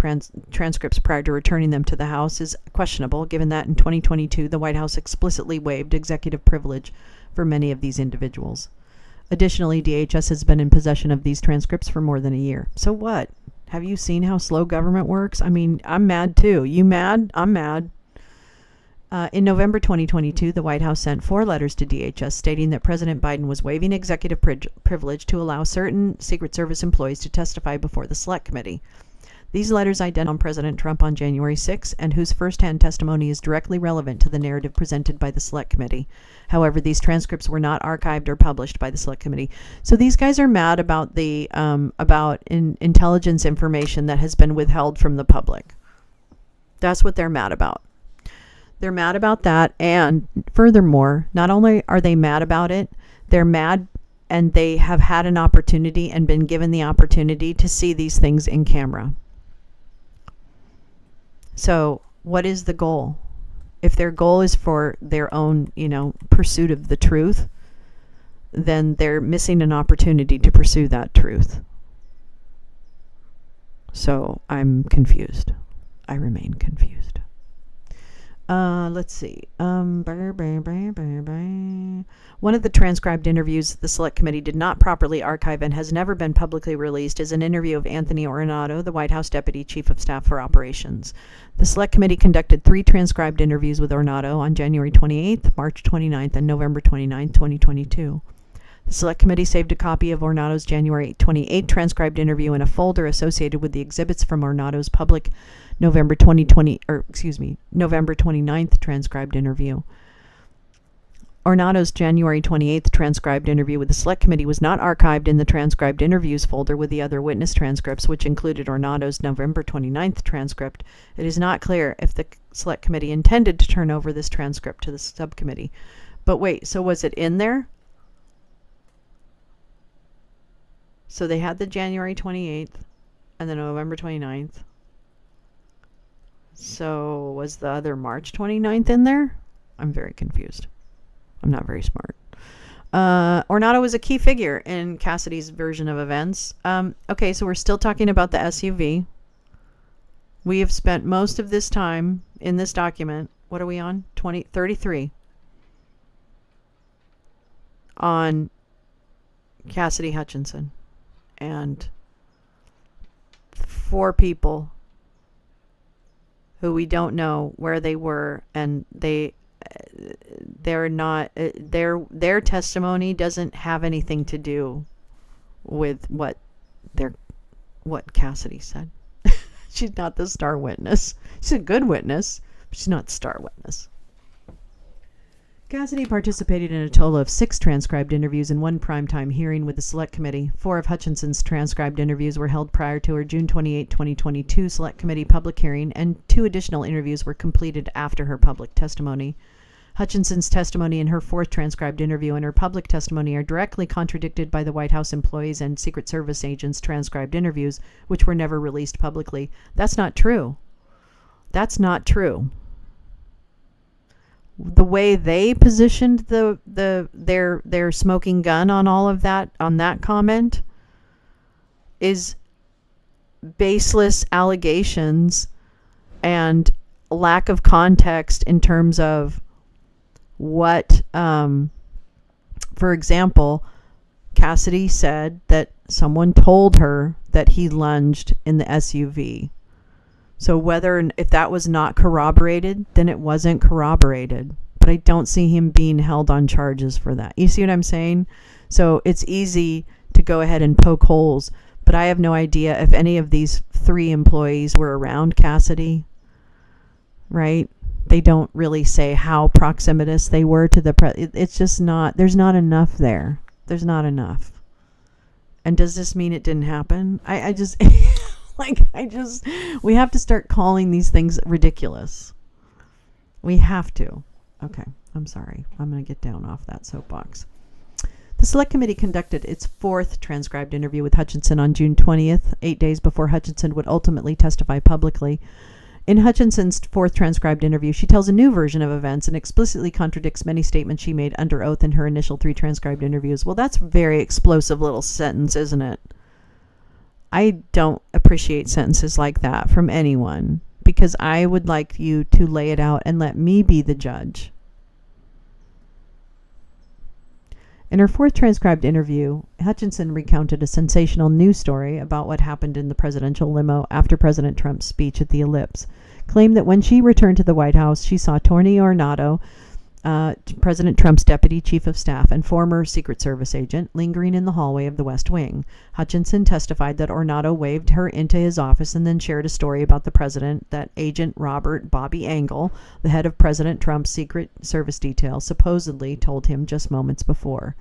transcripts prior to returning them to the House is questionable, given that in 2022 the White House explicitly waived executive privilege for many of these individuals. Additionally, DHS has been in possession of these transcripts for more than a year. So what? Have you seen how slow government works? I mean, I'm mad too. You mad? I'm mad. In November 2022, the White House sent 4 letters to DHS stating that President Biden was waiving executive privilege to allow certain Secret Service employees to testify before the Select Committee. These letters identified President Trump on January 6 and whose first-hand testimony is directly relevant to the narrative presented by the Select Committee. However, these transcripts were not archived or published by the Select Committee. So these guys are mad about the intelligence information that has been withheld from the public. That's what they're mad about. They're mad about that, and furthermore, not only are they mad about it, they're mad and they have had an opportunity and been given the opportunity to see these things in camera. So what is the goal? If their goal is for their own, pursuit of the truth, then they're missing an opportunity to pursue that truth. So I'm confused. I remain confused. Let's see. One of the transcribed interviews the Select Committee did not properly archive and has never been publicly released is an interview of Anthony Ornato, the White House Deputy Chief of Staff for Operations. The Select Committee conducted 3 transcribed interviews with Ornato on January 28th, March 29th, and November 29th, 2022. The Select Committee saved a copy of Ornato's January 28 transcribed interview in a folder associated with the exhibits from Ornato's public November 29th transcribed interview. Ornato's January 28th transcribed interview with the Select Committee was not archived in the transcribed interviews folder with the other witness transcripts, which included Ornato's November 29th transcript. It is not clear if the Select Committee intended to turn over this transcript to the subcommittee. But wait, so was it in there? So they had the January 28th and the November 29th. So was the other March 29th in there? I'm very confused. I'm not very smart. Ornato was a key figure in Cassidy's version of events. Okay, so we're still talking about the SUV. We have spent most of this time in this document. What are we on? 33. On Cassidy Hutchinson. And 4 people who we don't know where they were, and they're not, their testimony doesn't have anything to do with what Cassidy said. She's not the star witness. She's a good witness, but she's not the star witness. Cassidy participated in a total of 6 transcribed interviews and 1 primetime hearing with the Select Committee. 4 of Hutchinson's transcribed interviews were held prior to her June 28, 2022 Select Committee public hearing, and 2 additional interviews were completed after her public testimony. Hutchinson's testimony in her 4th transcribed interview and her public testimony are directly contradicted by the White House employees and Secret Service agents' transcribed interviews, which were never released publicly. That's not true. That's not true. The way they positioned their smoking gun on all of that, on that comment, is baseless allegations and lack of context in terms of what, for example, Cassidy said that someone told her that he lunged in the SUV. So if that was not corroborated, then it wasn't corroborated. But I don't see him being held on charges for that. You see what I'm saying? So it's easy to go ahead and poke holes, but I have no idea if any of these 3 employees were around Cassidy, right? They don't really say how proximitous they were to the it's just not, there's not enough there. There's not enough. And does this mean it didn't happen? I just, we have to start calling these things ridiculous. We have to. Okay, I'm sorry. I'm going to get down off that soapbox. The Select Committee conducted its 4th transcribed interview with Hutchinson on June 20th, 8 days before Hutchinson would ultimately testify publicly. In Hutchinson's 4th transcribed interview, she tells a new version of events and explicitly contradicts many statements she made under oath in her initial 3 transcribed interviews. Well, that's a very explosive little sentence, isn't it? I don't appreciate sentences like that from anyone, because I would like you to lay it out and let me be the judge. In her 4th transcribed interview, Hutchinson recounted a sensational news story about what happened in the presidential limo after President Trump's speech at the Ellipse, claimed that when she returned to the White House, she saw Tony Ornato, President Trump's deputy chief of staff and former Secret Service agent, lingering in the hallway of the West Wing. Hutchinson testified that Ornato waved her into his office and then shared a story about the president that Agent Robert Bobby Engel, the head of President Trump's Secret Service detail, supposedly told him just moments before.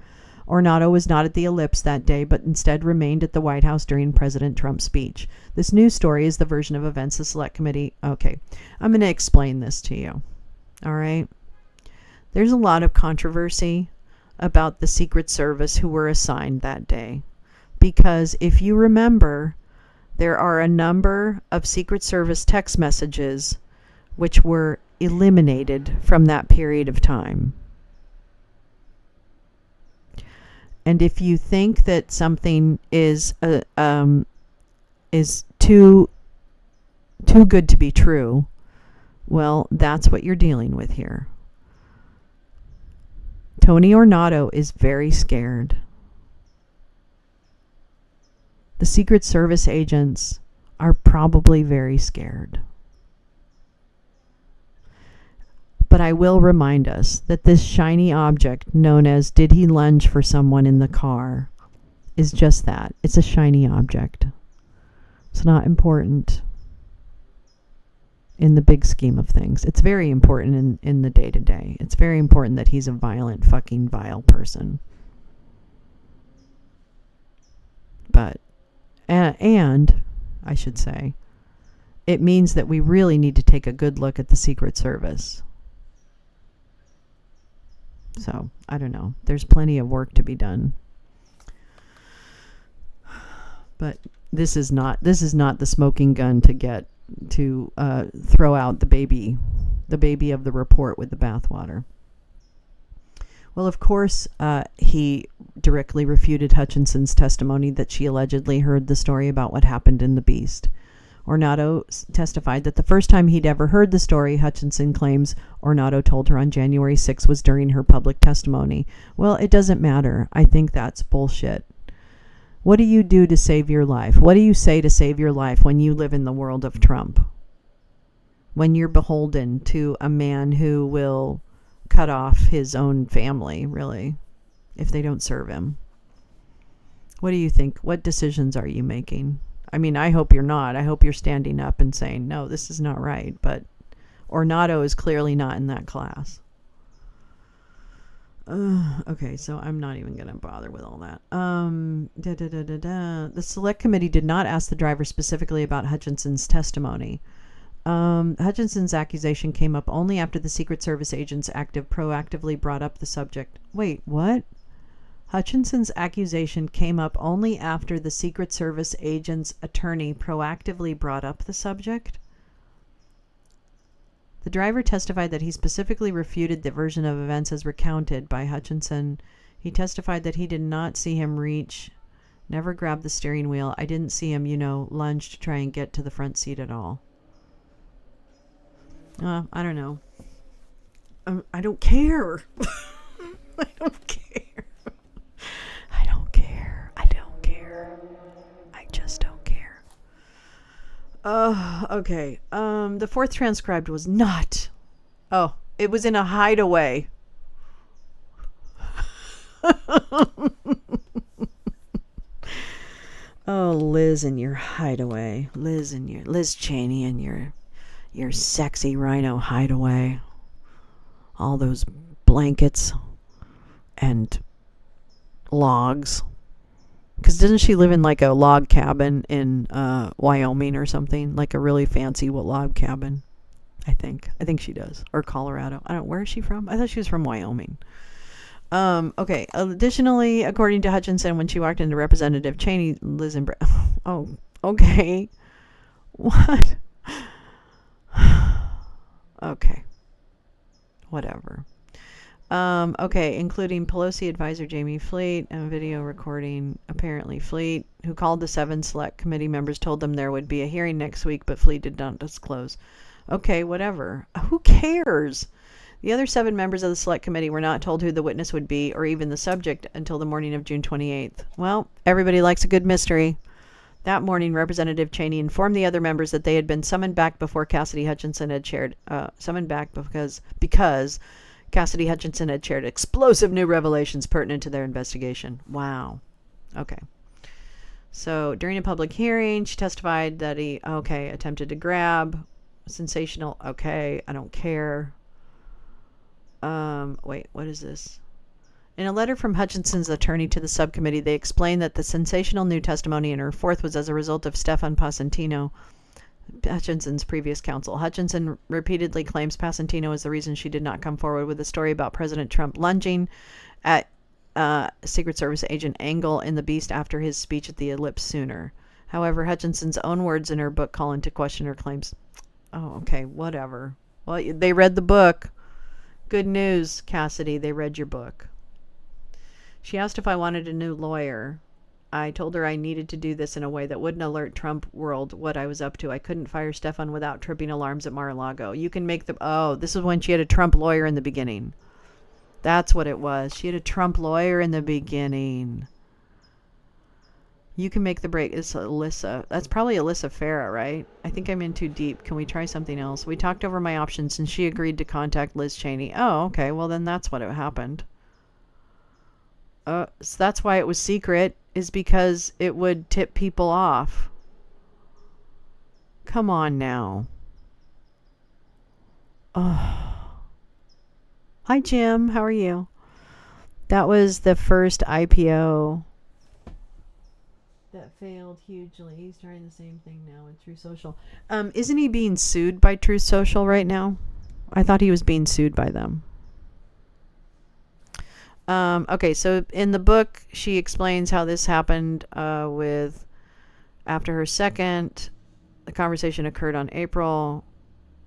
Ornato was not at the Ellipse that day, but instead remained at the White House during President Trump's speech. This news story is the version of events the Select Committee... Okay, I'm going to explain this to you. All right? There's a lot of controversy about the Secret Service who were assigned that day. Because if you remember, there are a number of Secret Service text messages which were eliminated from that period of time. And if you think that something is too good to be true, well, that's what you're dealing with here. Tony Ornato is very scared. The Secret Service agents are probably very scared. But I will remind us that this shiny object known as "did he lunge for someone in the car" is just that. It's a shiny object. It's not important in the big scheme of things. It's very important in the day-to-day. It's very important that he's a violent, fucking vile person. But, and I should say, it means that we really need to take a good look at the Secret Service. So, I don't know. There's plenty of work to be done. But this is not the smoking gun to throw out the baby of the report with the bathwater. Well, of course, he directly refuted Hutchinson's testimony that she allegedly heard the story about what happened in the Beast. Ornato testified that the first time he'd ever heard the story, Hutchinson claims Ornato told her on January 6 was during her public testimony. Well, it doesn't matter. I think that's bullshit. What do you do to save your life? What do you say to save your life when you live in the world of Trump? When you're beholden to a man who will cut off his own family, really, if they don't serve him? What do you think? What decisions are you making? I mean, I hope you're not. I hope you're standing up and saying, no, this is not right. But Ornato is clearly not in that class. Okay, so I'm not even going to bother with all that. The Select Committee did not ask the driver specifically about Hutchinson's testimony. Hutchinson's accusation came up only after the Secret Service agents proactively brought up the subject. Wait, what? Hutchinson's accusation came up only after the Secret Service agent's attorney proactively brought up the subject? The driver testified that he specifically refuted the version of events as recounted by Hutchinson. He testified that he did not see him reach, never grab the steering wheel. I didn't see him, lunge to try and get to the front seat at all. I don't know. I don't care. I don't care. I don't care. I don't care. I just don't care. Okay. The fourth transcribed was not. Oh, it was in a hideaway. Oh, Liz and your hideaway. Liz Cheney and your sexy rhino hideaway. All those blankets and logs. Because doesn't she live in like a log cabin in Wyoming or something? Like a really fancy log cabin. I think she does. Or Colorado. I don't know. Where is she from? I thought she was from Wyoming. Okay. Additionally, according to Hutchinson, when she walked into Representative Cheney, Liz and oh, okay. What? Okay. Whatever. Okay, including Pelosi advisor Jamie Fleet and video recording. Apparently Fleet, who called the 7 select committee members, told them there would be a hearing next week, but Fleet did not disclose. Okay, whatever. Who cares? The other 7 members of the select committee were not told who the witness would be or even the subject until the morning of June 28th. Well, everybody likes a good mystery. That morning, Representative Cheney informed the other members that they had been summoned back before Cassidy Hutchinson had shared, summoned back because Cassidy Hutchinson had shared explosive new revelations pertinent to their investigation. Wow. Okay. So during a public hearing, she testified that he, attempted to grab. Sensational. Okay, I don't care. Wait, what is this? In a letter from Hutchinson's attorney to the subcommittee, they explained that the sensational new testimony in her fourth was as a result of Stefan Pasentino, Hutchinson's previous counsel. Hutchinson repeatedly claims Pasentino is the reason she did not come forward with a story about President Trump lunging at Secret Service agent Engel in the Beast after his speech at the Ellipse sooner. However, Hutchinson's own words in her book call into question her claims. Oh, okay, whatever. Well, they read the book. Good news, Cassidy, they read your book. She asked if I wanted a new lawyer. I told her I needed to do this in a way that wouldn't alert Trump world what I was up to. I couldn't fire Stefan without tripping alarms at Mar-a-Lago. You can make the... Oh, this is when she had a Trump lawyer in the beginning. That's what it was. She had a Trump lawyer in the beginning. You can make the break. It's Alyssa. That's probably Alyssa Farah, right? I think I'm in too deep. Can we try something else? We talked over my options and she agreed to contact Liz Cheney. Oh, okay. Well, then that's what happened. So that's why it was secret, is because it would tip people off. Come on now. Oh. Hi, Jim. How are you? That was the first IPO that failed hugely. He's trying the same thing now with Truth Social. Isn't he being sued by Truth Social right now? I thought he was being sued by them. Okay, so in the book, she explains how this happened after her second. The conversation occurred on April.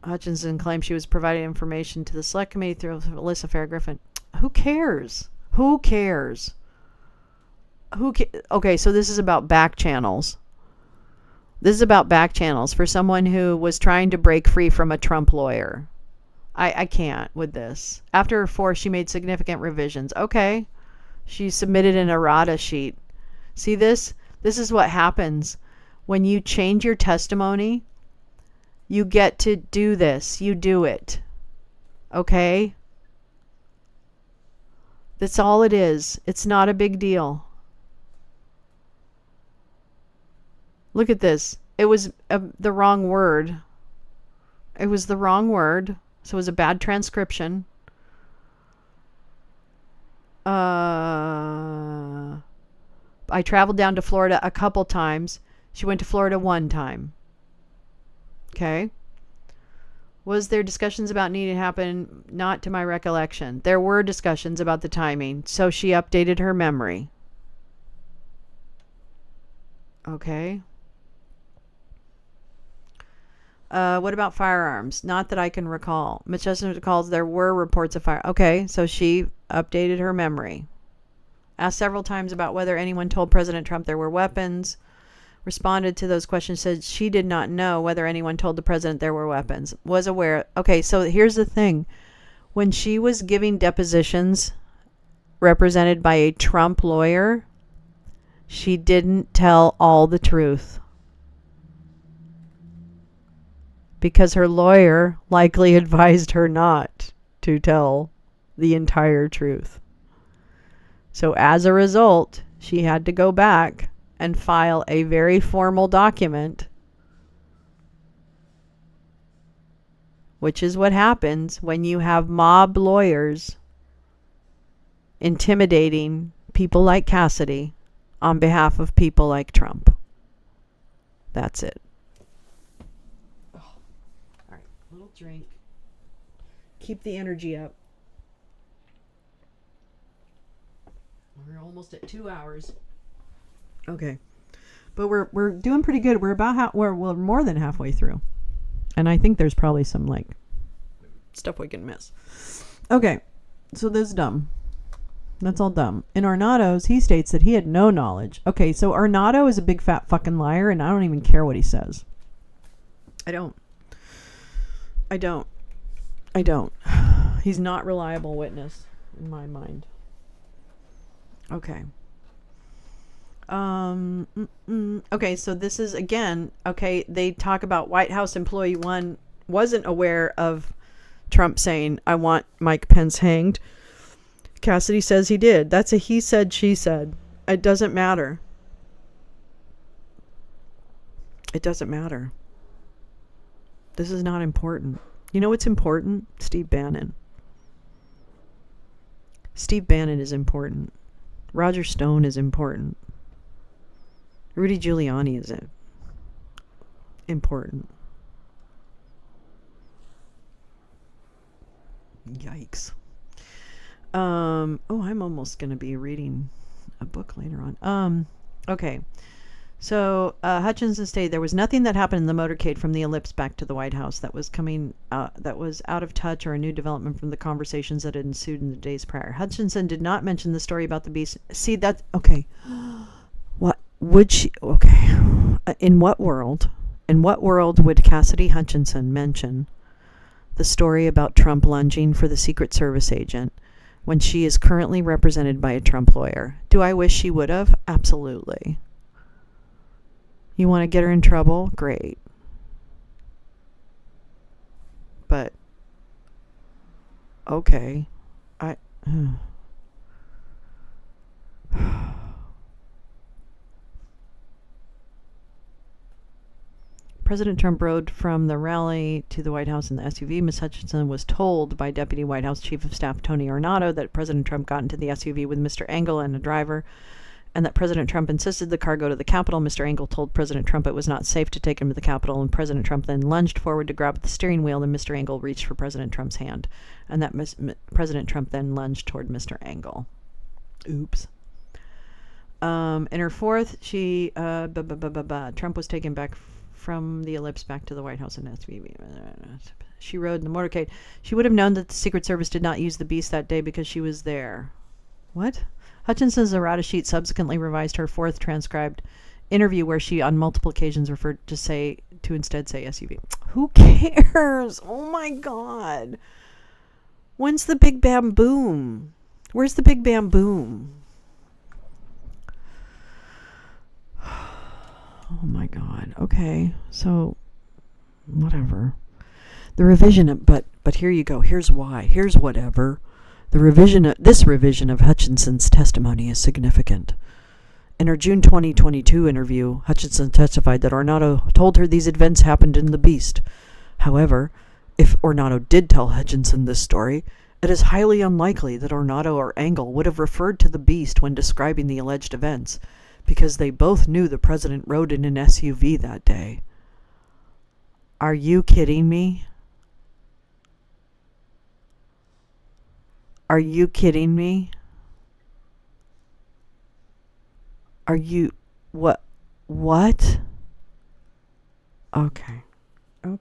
Hutchinson claimed she was providing information to the select committee through Alyssa Farah Griffin. Who cares? Who cares? Okay, so this is about back channels. This is about back channels for someone who was trying to break free from a Trump lawyer. I can't with this. After her fourth, she made significant revisions. Okay. She submitted an errata sheet. See this? This is what happens when you change your testimony. You get to do this. You do it. Okay? That's all it is. It's not a big deal. Look at this. It was the wrong word. It was the wrong word. So it was a bad transcription. I traveled down to Florida a couple times. She went to Florida one time. Okay. Was there discussions about needing to happen? Not to my recollection. There were discussions about the timing. So she updated her memory. Okay. What about firearms? Not that I can recall. Ms. Chestnut recalls there were reports of fire. Okay, so she updated her memory. Asked several times about whether anyone told President Trump there were weapons. Responded to those questions, said she did not know whether anyone told the president there were weapons. Was aware. Okay, so here's the thing. When she was giving depositions represented by a Trump lawyer, she didn't tell all the truth. Because her lawyer likely advised her not to tell the entire truth. So as a result, she had to go back and file a very formal document, which is what happens when you have mob lawyers intimidating people like Cassidy on behalf of people like Trump. That's it. Oh. All right, little drink. Keep the energy up. We're almost at 2 hours. Okay, but we're doing pretty good. We're about we're more than halfway through, and I think there's probably some like stuff we can miss. Okay, so this is dumb. That's all dumb. In Arnado's, he states that he had no knowledge. Okay, so Arnado is a big fat fucking liar, and I don't even care what he says. I don't. He's not reliable witness in my mind. Okay. Okay, so this is again, okay, they talk about White House employee 1 wasn't aware of Trump saying, I want Mike Pence hanged. Cassidy says he did. That's a he said, she said. It doesn't matter. It doesn't matter. This is not important. You know what's important? Steve Bannon. Steve Bannon is important. Roger Stone is important. Rudy Giuliani is important. Yikes. I'm almost going to be reading a book later on. Okay. So, Hutchinson stated there was nothing that happened in the motorcade from the ellipse back to the White House that was that was out of touch or a new development from the conversations that had ensued in the days prior. Hutchinson did not mention the story about the beast. See, that's okay. What would she? Okay. In what world would Cassidy Hutchinson mention the story about Trump lunging for the Secret Service agent when she is currently represented by a Trump lawyer? Do I wish she would have? Absolutely. You want to get her in trouble? Great. But, okay. President Trump rode from the rally to the White House in the SUV. Ms. Hutchinson was told by Deputy White House Chief of Staff Tony Ornato that President Trump got into the SUV with Mr. Engel and a driver, and that President Trump insisted the car go to the Capitol. Mr. Engel told President Trump it was not safe to take him to the Capitol, and President Trump then lunged forward to grab the steering wheel, and Mr. Engel reached for President Trump's hand, and that President Trump then lunged toward Mr. Engel. Oops. In her fourth, she Trump was taken back from the ellipse back to the White House in SUV. She rode in the motorcade. She would have known that the Secret Service did not use the beast that day because she was there. What? Hutchinson's errata sheet subsequently revised her fourth transcribed interview where she on multiple occasions referred to instead say SUV. Who cares? Oh my God. When's the big bam boom? Where's the big bam boom? Oh my God. Okay. So whatever. The revision but here you go. Here's why. Here's whatever. This revision of Hutchinson's testimony is significant. In her June 2022 interview, Hutchinson testified that Ornato told her these events happened in the Beast. However, if Ornato did tell Hutchinson this story, it is highly unlikely that Ornato or Engel would have referred to the Beast when describing the alleged events, because they both knew the president rode in an SUV that day. Are you kidding me? Are you kidding me? Are you... What? Okay. All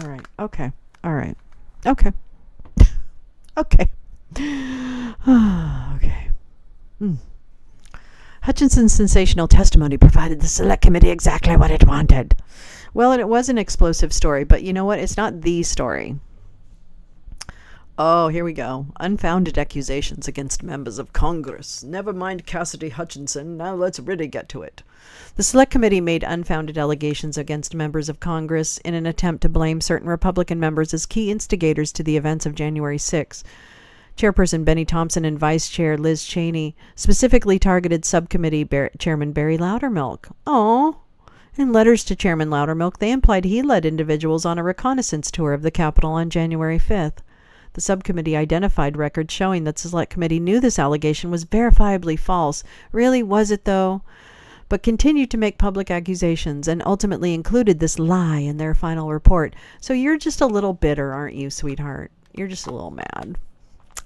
right. Okay. Hutchinson's sensational testimony provided the Select Committee exactly what it wanted. Well, and it was an explosive story, but you know what? It's not the story. Oh, here we go. Unfounded accusations against members of Congress. Never mind Cassidy Hutchinson. Now let's really get to it. The Select Committee made unfounded allegations against members of Congress in an attempt to blame certain Republican members as key instigators to the events of January 6. Chairperson Benny Thompson and Vice Chair Liz Cheney specifically targeted Subcommittee Chairman Barry Loudermilk. Oh. In letters to Chairman Loudermilk, they implied he led individuals on a reconnaissance tour of the Capitol on January 5th. The subcommittee identified records showing that the Select Committee knew this allegation was verifiably false. Really, was it though? But continued to make public accusations and ultimately included this lie in their final report. So you're just a little bitter, aren't you, sweetheart? You're just a little mad.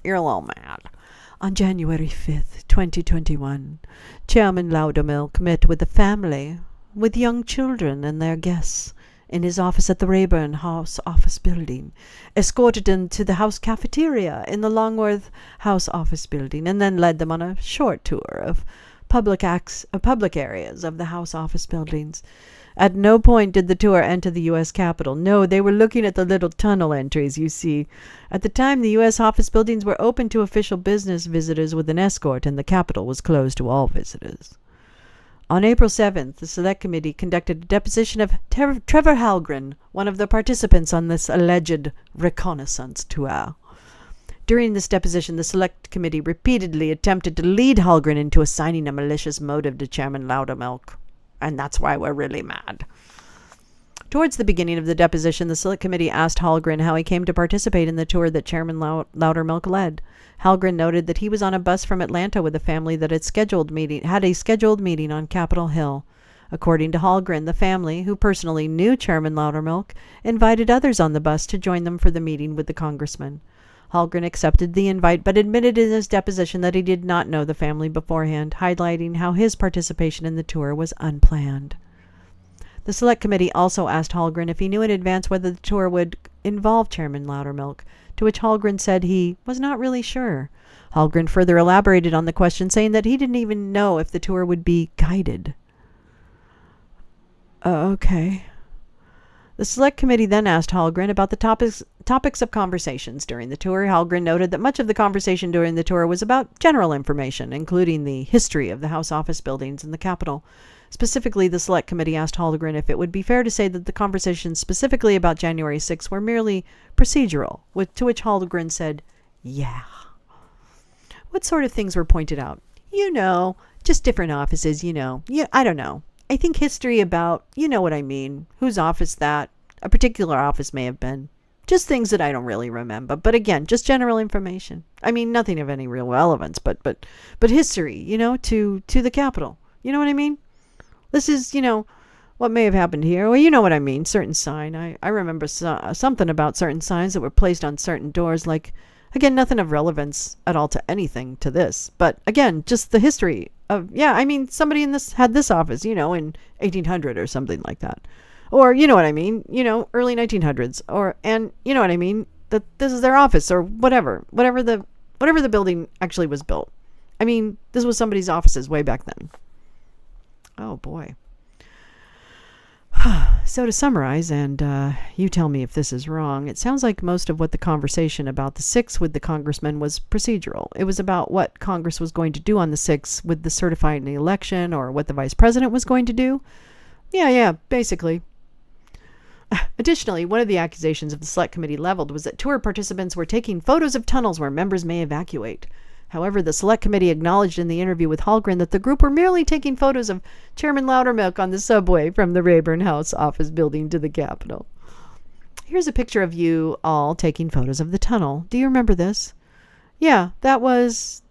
You're a little mad. On January 5th, 2021, Chairman Loudermilk met with the family, with young children and their guests, in his office at the Rayburn House Office Building, escorted them to the House cafeteria in the Longworth House Office Building, and then led them on a short tour of public areas of the House Office Buildings. At no point did the tour enter the U.S. Capitol. No, they were looking at the little tunnel entries, you see. At the time, the U.S. office buildings were open to official business visitors with an escort, and the Capitol was closed to all visitors. On April 7th, the Select Committee conducted a deposition of Trevor Halgren, one of the participants on this alleged reconnaissance tour. During this deposition, the Select Committee repeatedly attempted to lead Halgren into assigning a malicious motive to Chairman Loudermilk. And that's why we're really mad. Towards the beginning of the deposition, the Select Committee asked Halgren how he came to participate in the tour that Chairman Loudermilk led. Halgren noted that he was on a bus from Atlanta with a family that had a scheduled meeting on Capitol Hill. According to Halgren, the family, who personally knew Chairman Loudermilk, invited others on the bus to join them for the meeting with the congressman. Halgren accepted the invite, but admitted in his deposition that he did not know the family beforehand, highlighting how his participation in the tour was unplanned. The Select Committee also asked Halgren if he knew in advance whether the tour would involve Chairman Loudermilk, to which Halgren said he was not really sure. Halgren further elaborated on the question, saying that he didn't even know if the tour would be guided. Okay. The Select Committee then asked Halgren about the topics of conversations during the tour. Halgren noted that much of the conversation during the tour was about general information, including the history of the House office buildings and the Capitol. Specifically, the Select Committee asked Halgren if it would be fair to say that the conversations specifically about January 6th were merely procedural, to which Halgren said, yeah. What sort of things were pointed out? Just different offices, Yeah, I don't know. I think history about, you know what I mean, whose office that, a particular office may have been. Just things that I don't really remember. But again, just general information. I mean, nothing of any real relevance, but history, to the Capitol. You know what I mean? This is, what may have happened here. Well, you know what I mean. Certain sign. I remember something about certain signs that were placed on certain doors. Like, again, nothing of relevance at all to anything to this. But again, just the history of, somebody in this had this office, in 1800 or something like that. Or, you know what I mean, early 1900s. And you know what I mean, that this is their office or whatever the building actually was built. I mean, this was somebody's offices way back then. Oh, boy. So to summarize, and you tell me if this is wrong, it sounds like most of what the conversation about the 6th with the congressman was procedural. It was about what Congress was going to do on the 6th with the certifying the election, or what the vice president was going to do. Yeah, basically. Additionally, one of the accusations of the Select Committee leveled was that tour participants were taking photos of tunnels where members may evacuate. However, the Select Committee acknowledged in the interview with Halgren that the group were merely taking photos of Chairman Loudermilk on the subway from the Rayburn House office building to the Capitol. Here's a picture of you all taking photos of the tunnel. Do you remember this? Yeah, that was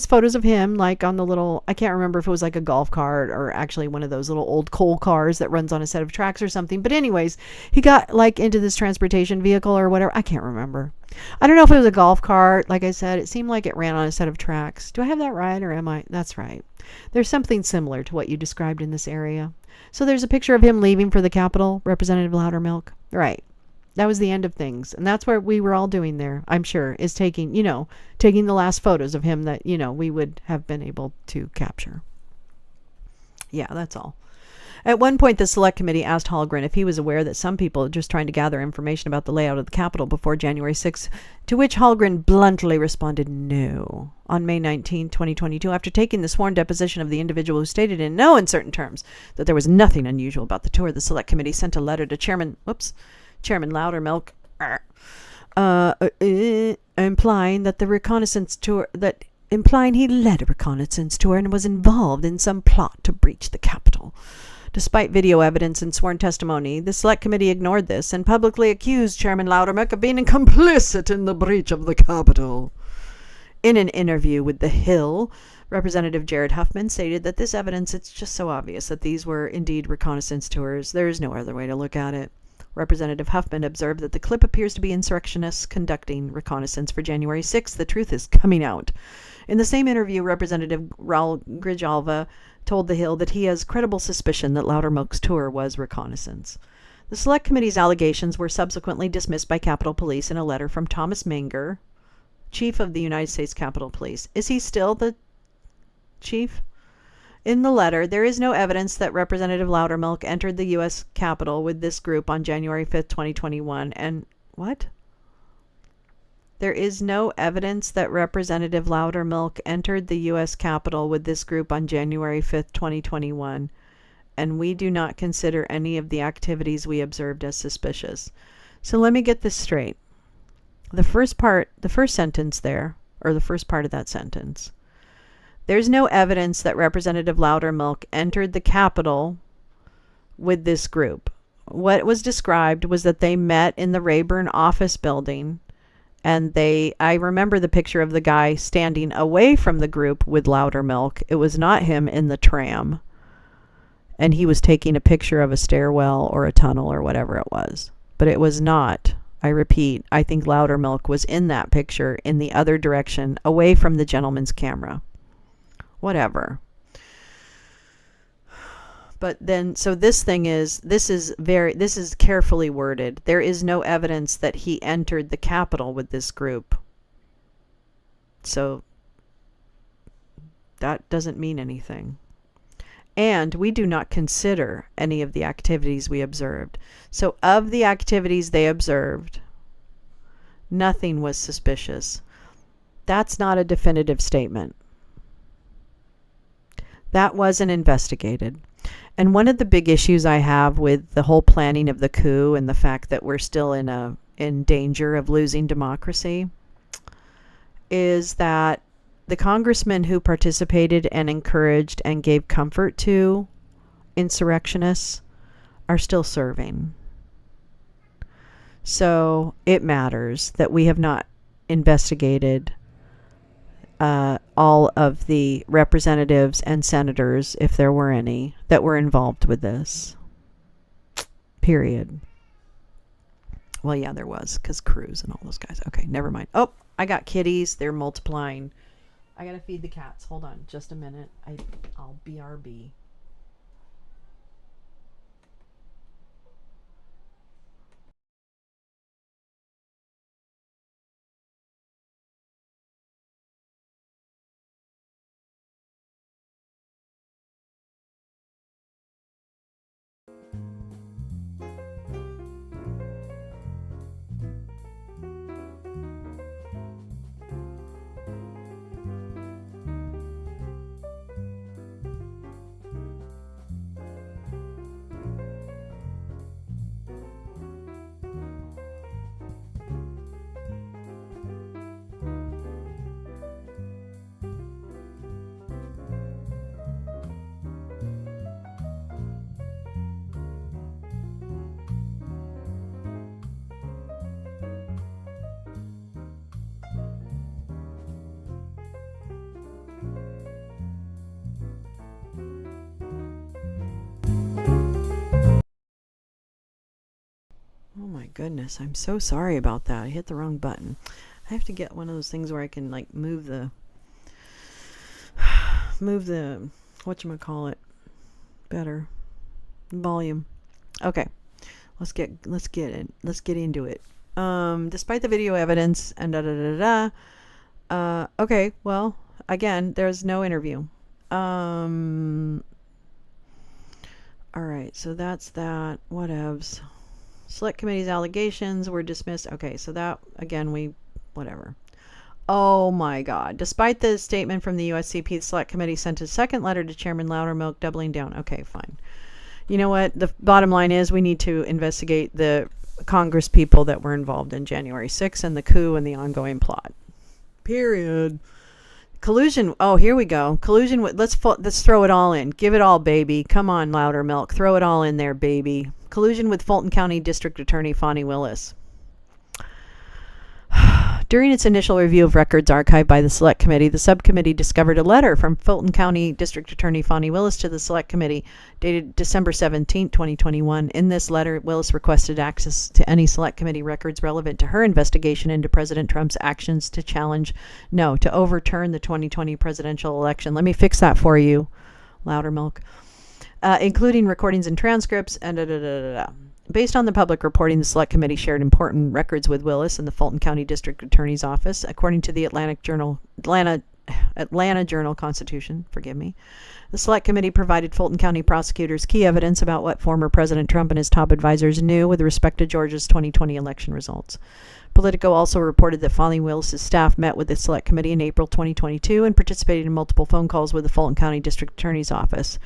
photos of him, like on the little, I can't remember if it was like a golf cart or actually one of those little old coal cars that runs on a set of tracks or something. But anyways, he got like into this transportation vehicle or whatever. I can't remember. I don't know if it was a golf cart. Like I said, it seemed like it ran on a set of tracks. Do I have that right, or am I? That's right. There's something similar to what you described in this area. So there's a picture of him leaving for the Capitol, Representative Loudermilk. Right. That was the end of things. And that's what we were all doing there, I'm sure, is taking the last photos of him that, we would have been able to capture. Yeah, that's all. At one point, the Select Committee asked Halgren if he was aware that some people are just trying to gather information about the layout of the Capitol before January 6th, to which Halgren bluntly responded no. On May 19, 2022, after taking the sworn deposition of the individual who stated in no uncertain terms that there was nothing unusual about the tour, the Select Committee sent a letter to Chairman Loudermilk, implying that implying he led a reconnaissance tour and was involved in some plot to breach the Capitol. Despite video evidence and sworn testimony, the Select Committee ignored this and publicly accused Chairman Loudermilk of being complicit in the breach of the Capitol. In an interview with The Hill, Representative Jared Huffman stated that this evidence, it's just so obvious that these were indeed reconnaissance tours. There is no other way to look at it. Representative Huffman observed that the clip appears to be insurrectionists conducting reconnaissance for January 6th. The truth is coming out. In the same interview, Representative Raul Grijalva told The Hill that he has credible suspicion that Loudermilk's tour was reconnaissance. The Select Committee's allegations were subsequently dismissed by Capitol Police in a letter from Thomas Menger, Chief of the United States Capitol Police. Is he still the chief? In the letter, there is no evidence that Representative Loudermilk entered the U.S. Capitol with this group on January 5th, 2021. And what? There is no evidence that Representative Loudermilk entered the U.S. Capitol with this group on January 5th, 2021. And we do not consider any of the activities we observed as suspicious. So let me get this straight. The first sentence there, or the first part of that sentence. There's no evidence that Representative Loudermilk entered the Capitol with this group. What was described was that they met in the Rayburn office building, and I remember the picture of the guy standing away from the group with Loudermilk. It was not him in the tram, and he was taking a picture of a stairwell or a tunnel or whatever it was. But it was not. I repeat, I think Loudermilk was in that picture in the other direction, away from the gentleman's camera. Whatever. But then, so this is carefully worded. There is no evidence that he entered the Capitol with this group. So that doesn't mean anything. And we do not consider any of the activities we observed. So of the activities they observed, nothing was suspicious. That's not a definitive statement. That wasn't investigated. And one of the big issues I have with the whole planning of the coup and the fact that we're still in danger of losing democracy is that the congressmen who participated and encouraged and gave comfort to insurrectionists are still serving. So it matters that we have not investigated all of the representatives and senators, if there were any, that were involved with this. Period. Well, yeah, there was, because Cruz and all those guys. Okay, never mind. Oh, I got kitties. They're multiplying. I gotta feed the cats. Hold on just a minute. I'll BRB. Oh my goodness, I'm so sorry about that. I hit the wrong button. I have to get one of those things where I can like move the whatchamacallit better. Volume. Okay. Let's get into it. Despite the video evidence and okay, well, again, there's no interview. Alright, so that's that. Whatevs. Select Committee's allegations were dismissed. Okay, so that, again, whatever. Oh my God. Despite the statement from the USCP, the Select Committee sent a second letter to Chairman Loudermilk doubling down. Okay, fine. You know what? The bottom line is we need to investigate the Congress people that were involved in January 6th and the coup and the ongoing plot. Period. Collusion. Oh, here we go. Collusion with, let's throw it all in. Give it all, baby. Come on, Louder Milk. Throw it all in there, baby. Collusion with Fulton County District Attorney Fonnie Willis. During its initial review of records archived by the Select Committee, the subcommittee discovered a letter from Fulton County District Attorney Fonnie Willis to the Select Committee dated December 17, 2021. In this letter, Willis requested access to any Select Committee records relevant to her investigation into President Trump's actions to overturn the 2020 presidential election. Let me fix that for you, Louder Milk. Including recordings and transcripts, and Based on the public reporting, the Select Committee shared important records with Willis and the Fulton County District Attorney's Office. According to the Atlanta Journal-Constitution, the Select Committee provided Fulton County prosecutors key evidence about what former President Trump and his top advisors knew with respect to Georgia's 2020 election results. Politico also reported that Fonnie Willis' staff met with the Select Committee in April 2022 and participated in multiple phone calls with the Fulton County District Attorney's Office.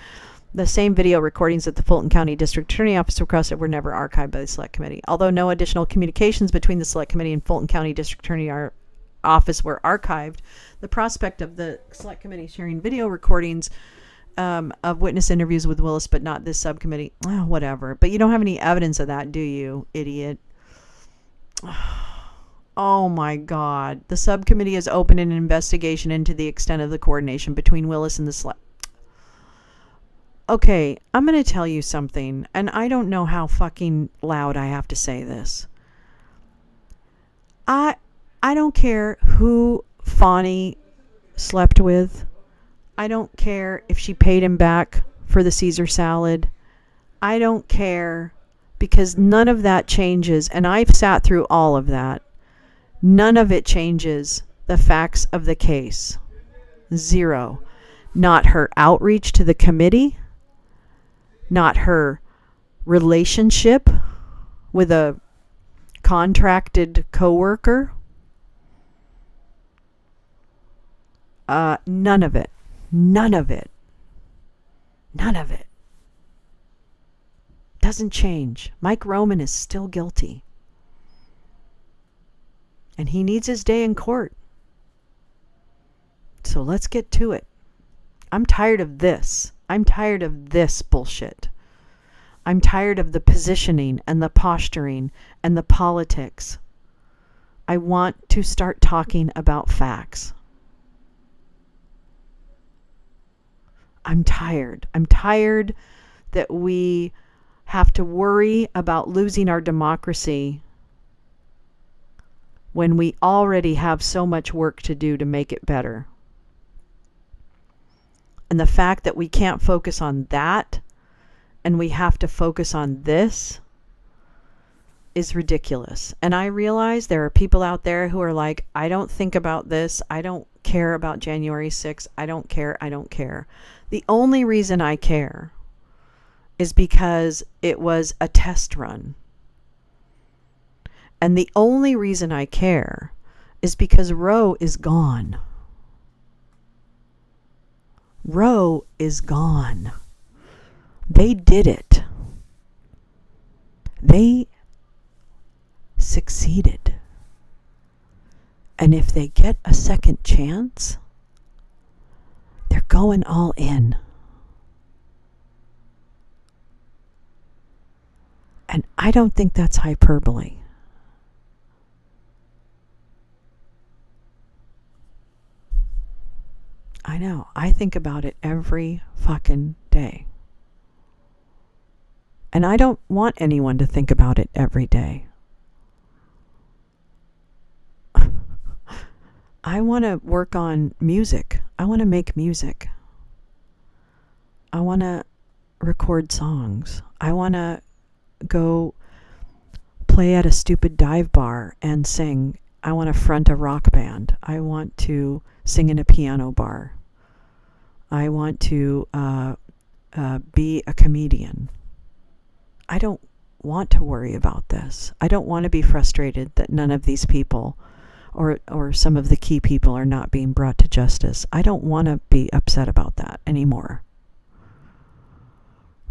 The same video recordings that the Fulton County District Attorney Office requested were never archived by the Select Committee. Although no additional communications between the Select Committee and Fulton County District Attorney Office were archived, the prospect of the Select Committee sharing video recordings of witness interviews with Willis, but not this subcommittee, whatever. But you don't have any evidence of that, do you, idiot? Oh my God. The subcommittee has opened an investigation into the extent of the coordination between Willis and the Select. Okay, I'm going to tell you something, and I don't know how fucking loud I have to say this. I don't care who Fonnie slept with. I don't care if she paid him back for the Caesar salad. I don't care, because none of that changes, and I've sat through all of that. None of it changes the facts of the case. Zero. Not her outreach to the committee. Not her relationship with a contracted coworker. None of it. None of it. None of it. Doesn't change. Mike Roman is still guilty. And he needs his day in court. So let's get to it. I'm tired of this. I'm tired of this bullshit. I'm tired of the positioning and the posturing and the politics. I want to start talking about facts. I'm tired. I'm tired that we have to worry about losing our democracy when we already have so much work to do to make it better. And the fact that we can't focus on that and we have to focus on this is ridiculous. And I realize there are people out there who are like, I don't think about this. I don't care about January 6th. I don't care. I don't care. The only reason I care is because it was a test run. And the only reason I care is because Roe is gone. Roe is gone. They did it. They succeeded. And if they get a second chance, they're going all in. And I don't think that's hyperbole. I know. I think about it every fucking day. And I don't want anyone to think about it every day. I want to work on music. I want to make music. I want to record songs. I want to go play at a stupid dive bar and sing. I want to front a rock band. I want to sing in a piano bar. I want to be a comedian. I don't want to worry about this. I don't want to be frustrated that none of these people or some of the key people are not being brought to justice. I don't want to be upset about that anymore.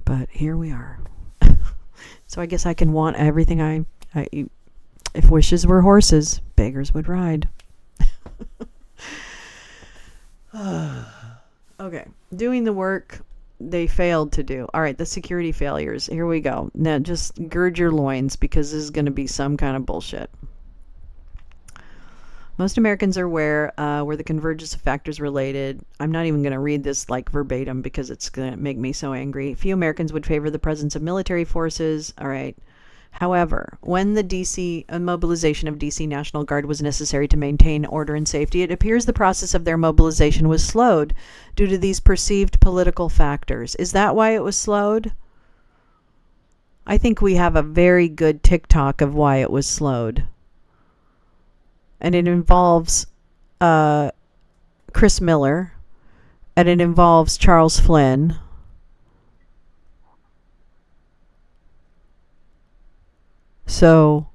But here we are. So I guess I can want everything I If wishes were horses, beggars would ride. Okay, doing the work they failed to do. All right, the security failures. Here we go. Now just gird your loins, because this is going to be some kind of bullshit. Most Americans are aware where the convergence of factors related. I'm not even going to read this like verbatim because it's going to make me so angry. Few Americans would favor the presence of military forces. All right. However, when the DC mobilization of DC National Guard was necessary to maintain order and safety, it appears the process of their mobilization was slowed due to these perceived political factors. Is that why it was slowed? I think we have a very good TikTok of why it was slowed. And it involves Chris Miller, and it involves Charles Flynn. So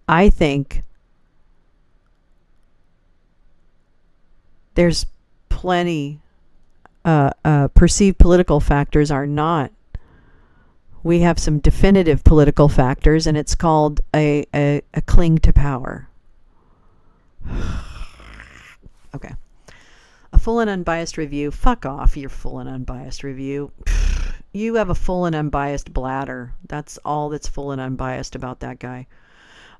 I think there's plenty perceived political factors are not. We have some definitive political factors, and it's called a cling to power. Okay. A full and unbiased review. Fuck off, your full and unbiased review. You have a full and unbiased bladder. That's all that's full and unbiased about that guy.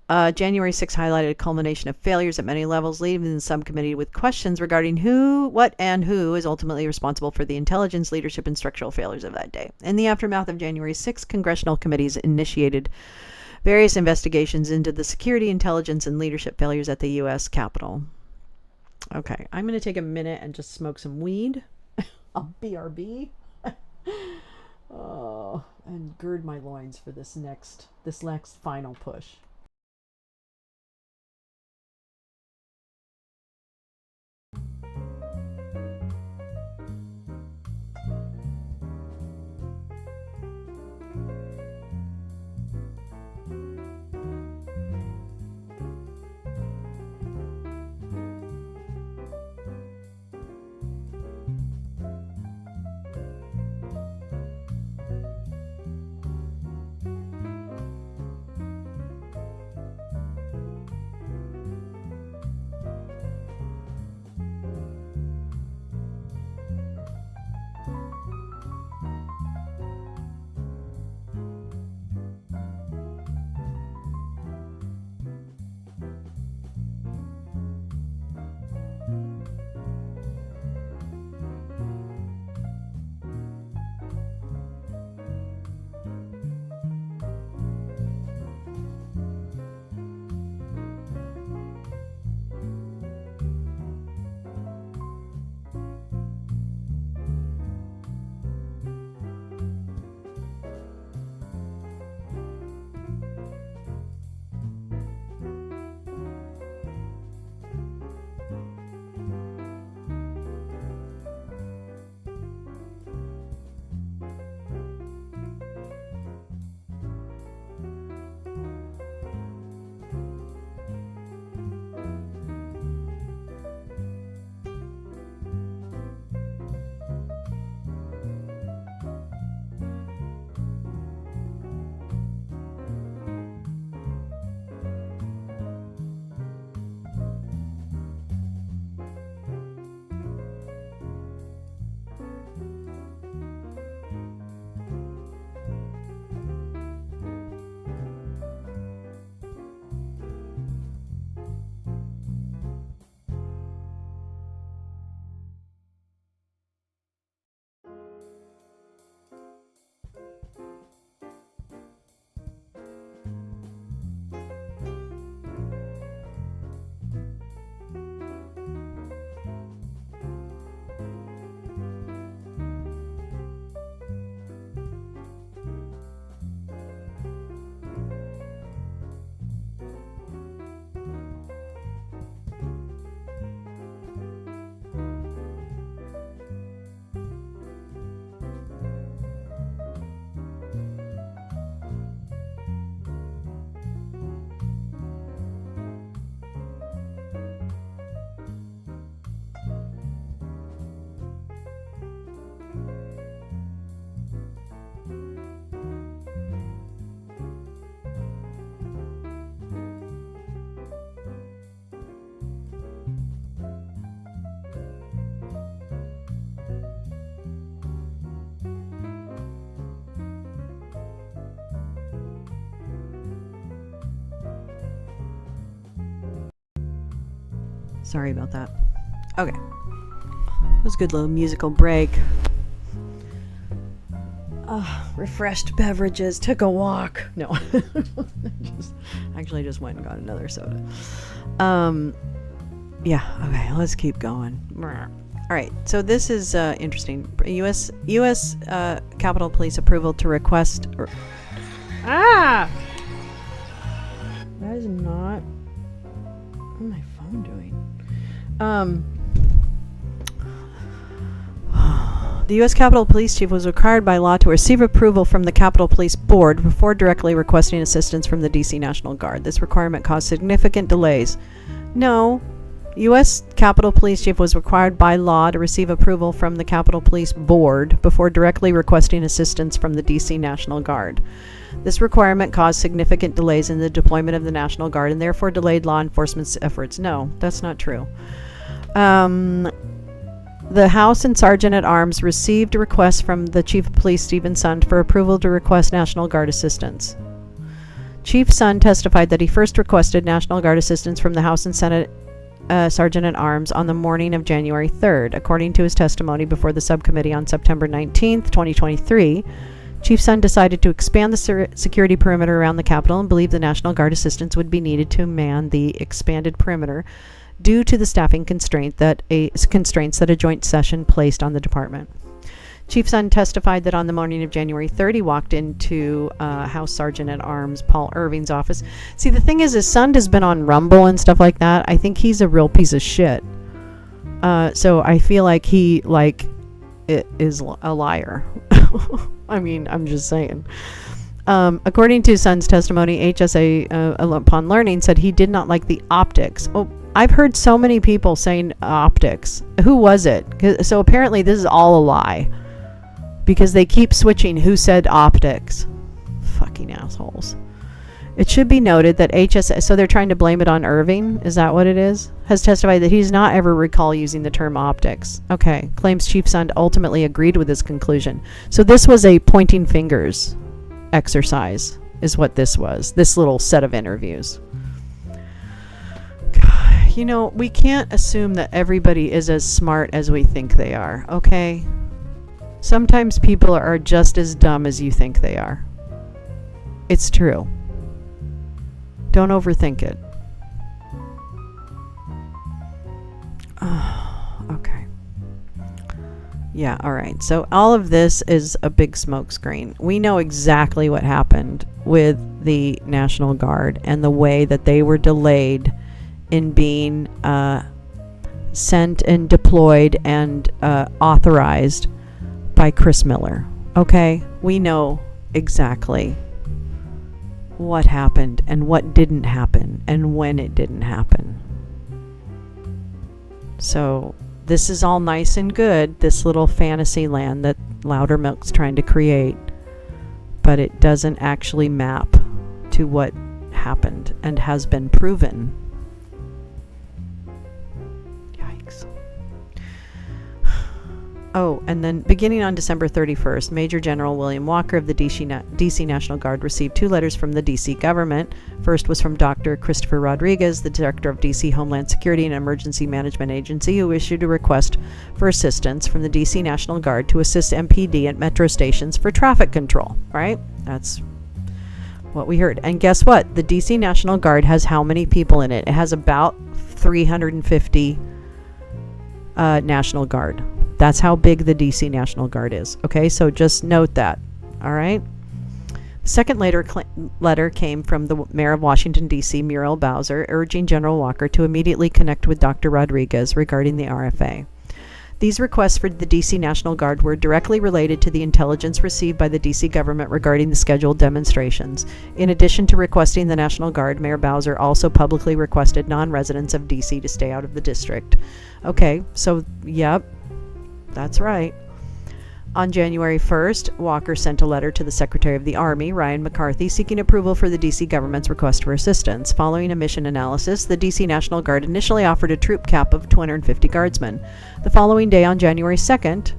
January 6 highlighted a culmination of failures at many levels, leaving the subcommittee with questions regarding who, what, and who is ultimately responsible for the intelligence, leadership, and structural failures of that day. In the aftermath of January 6, congressional committees initiated various investigations into the security, intelligence, and leadership failures at the U.S. Capitol. Okay, I'm going to take a minute and just smoke some weed. A BRB. Oh, and gird my loins for this next final push. Sorry about that. Okay. It was a good little musical break. Refreshed beverages, took a walk. No. just went and got another soda. Yeah, okay, let's keep going. All right, so this is interesting. U.S. Capitol Police approval to request... That is not... What is my phone doing? The U.S. Capitol Police Chief was required by law to receive approval from the Capitol Police Board before directly requesting assistance from the D.C. National Guard. This requirement caused significant delays. No, U.S. Capitol Police Chief was required by law to receive approval from the Capitol Police Board before directly requesting assistance from the D.C. National Guard. This requirement caused significant delays in the deployment of the National Guard and therefore delayed law enforcement's efforts. No, that's not true. The House and Sergeant at Arms received a request from the Chief of Police, Stephen Sund, for approval to request National Guard assistance. Chief Sund testified that he first requested National Guard assistance from the House and Senate Sergeant at Arms on the morning of January 3rd. According to his testimony before the subcommittee on September 19th, 2023, Chief Sund decided to expand the security perimeter around the Capitol and believed the National Guard assistance would be needed to man the expanded perimeter due to the staffing constraints that a joint session placed on the department. Chief Sund testified that on the morning of January 3rd, he walked into House Sergeant at Arms Paul Irving's office. See, the thing is Sund has been on Rumble and stuff like that. I think he's a real piece of shit. So I feel like he is a liar. I mean, I'm just saying. According to Sund's testimony, HSA, upon learning, said he did not like the optics. Oh, I've heard so many people saying optics. Who was it? So apparently this is all a lie. Because they keep switching who said optics. Fucking assholes. It should be noted that HSA, so they're trying to blame it on Irving, is that what it is? Has testified that he does not ever recall using the term optics. Okay, claims Chief Sund ultimately agreed with his conclusion. So this was a pointing fingers exercise, is what this was. This little set of interviews. You know, we can't assume that everybody is as smart as we think they are, okay? Sometimes people are just as dumb as you think they are. It's true. Don't overthink it. Okay. Yeah, alright. So all of this is a big smokescreen. We know exactly what happened with the National Guard and the way that they were delayed in being sent and deployed and authorized by Chris Miller. Okay? We know exactly what happened and what didn't happen and when it didn't happen. So this is all nice and good, this little fantasy land that Loudermilk's trying to create, but it doesn't actually map to what happened and has been proven. Yikes. Oh, and then beginning on December 31st, Major General William Walker of the DC National Guard received 2 letters from the DC government. First was from Dr. Christopher Rodriguez, the director of DC Homeland Security and Emergency Management Agency, who issued a request for assistance from the DC National Guard to assist MPD at metro stations for traffic control, right? That's what we heard. And guess what? The DC National Guard has how many people in it? It has about 350 National Guard. That's how big the DC National Guard is. Okay, so just note that. All right. The second letter came from the mayor of Washington, D.C., Muriel Bowser, urging General Walker to immediately connect with Dr. Rodriguez regarding the RFA. These requests for the DC National Guard were directly related to the intelligence received by the DC government regarding the scheduled demonstrations. In addition to requesting the National Guard, Mayor Bowser also publicly requested non-residents of DC to stay out of the district. Okay, so, yep. That's right. On January 1st, Walker sent a letter to the Secretary of the Army, Ryan McCarthy, seeking approval for the D.C. government's request for assistance. Following a mission analysis, the D.C. National Guard initially offered a troop cap of 250 guardsmen. The following day, on January 2nd,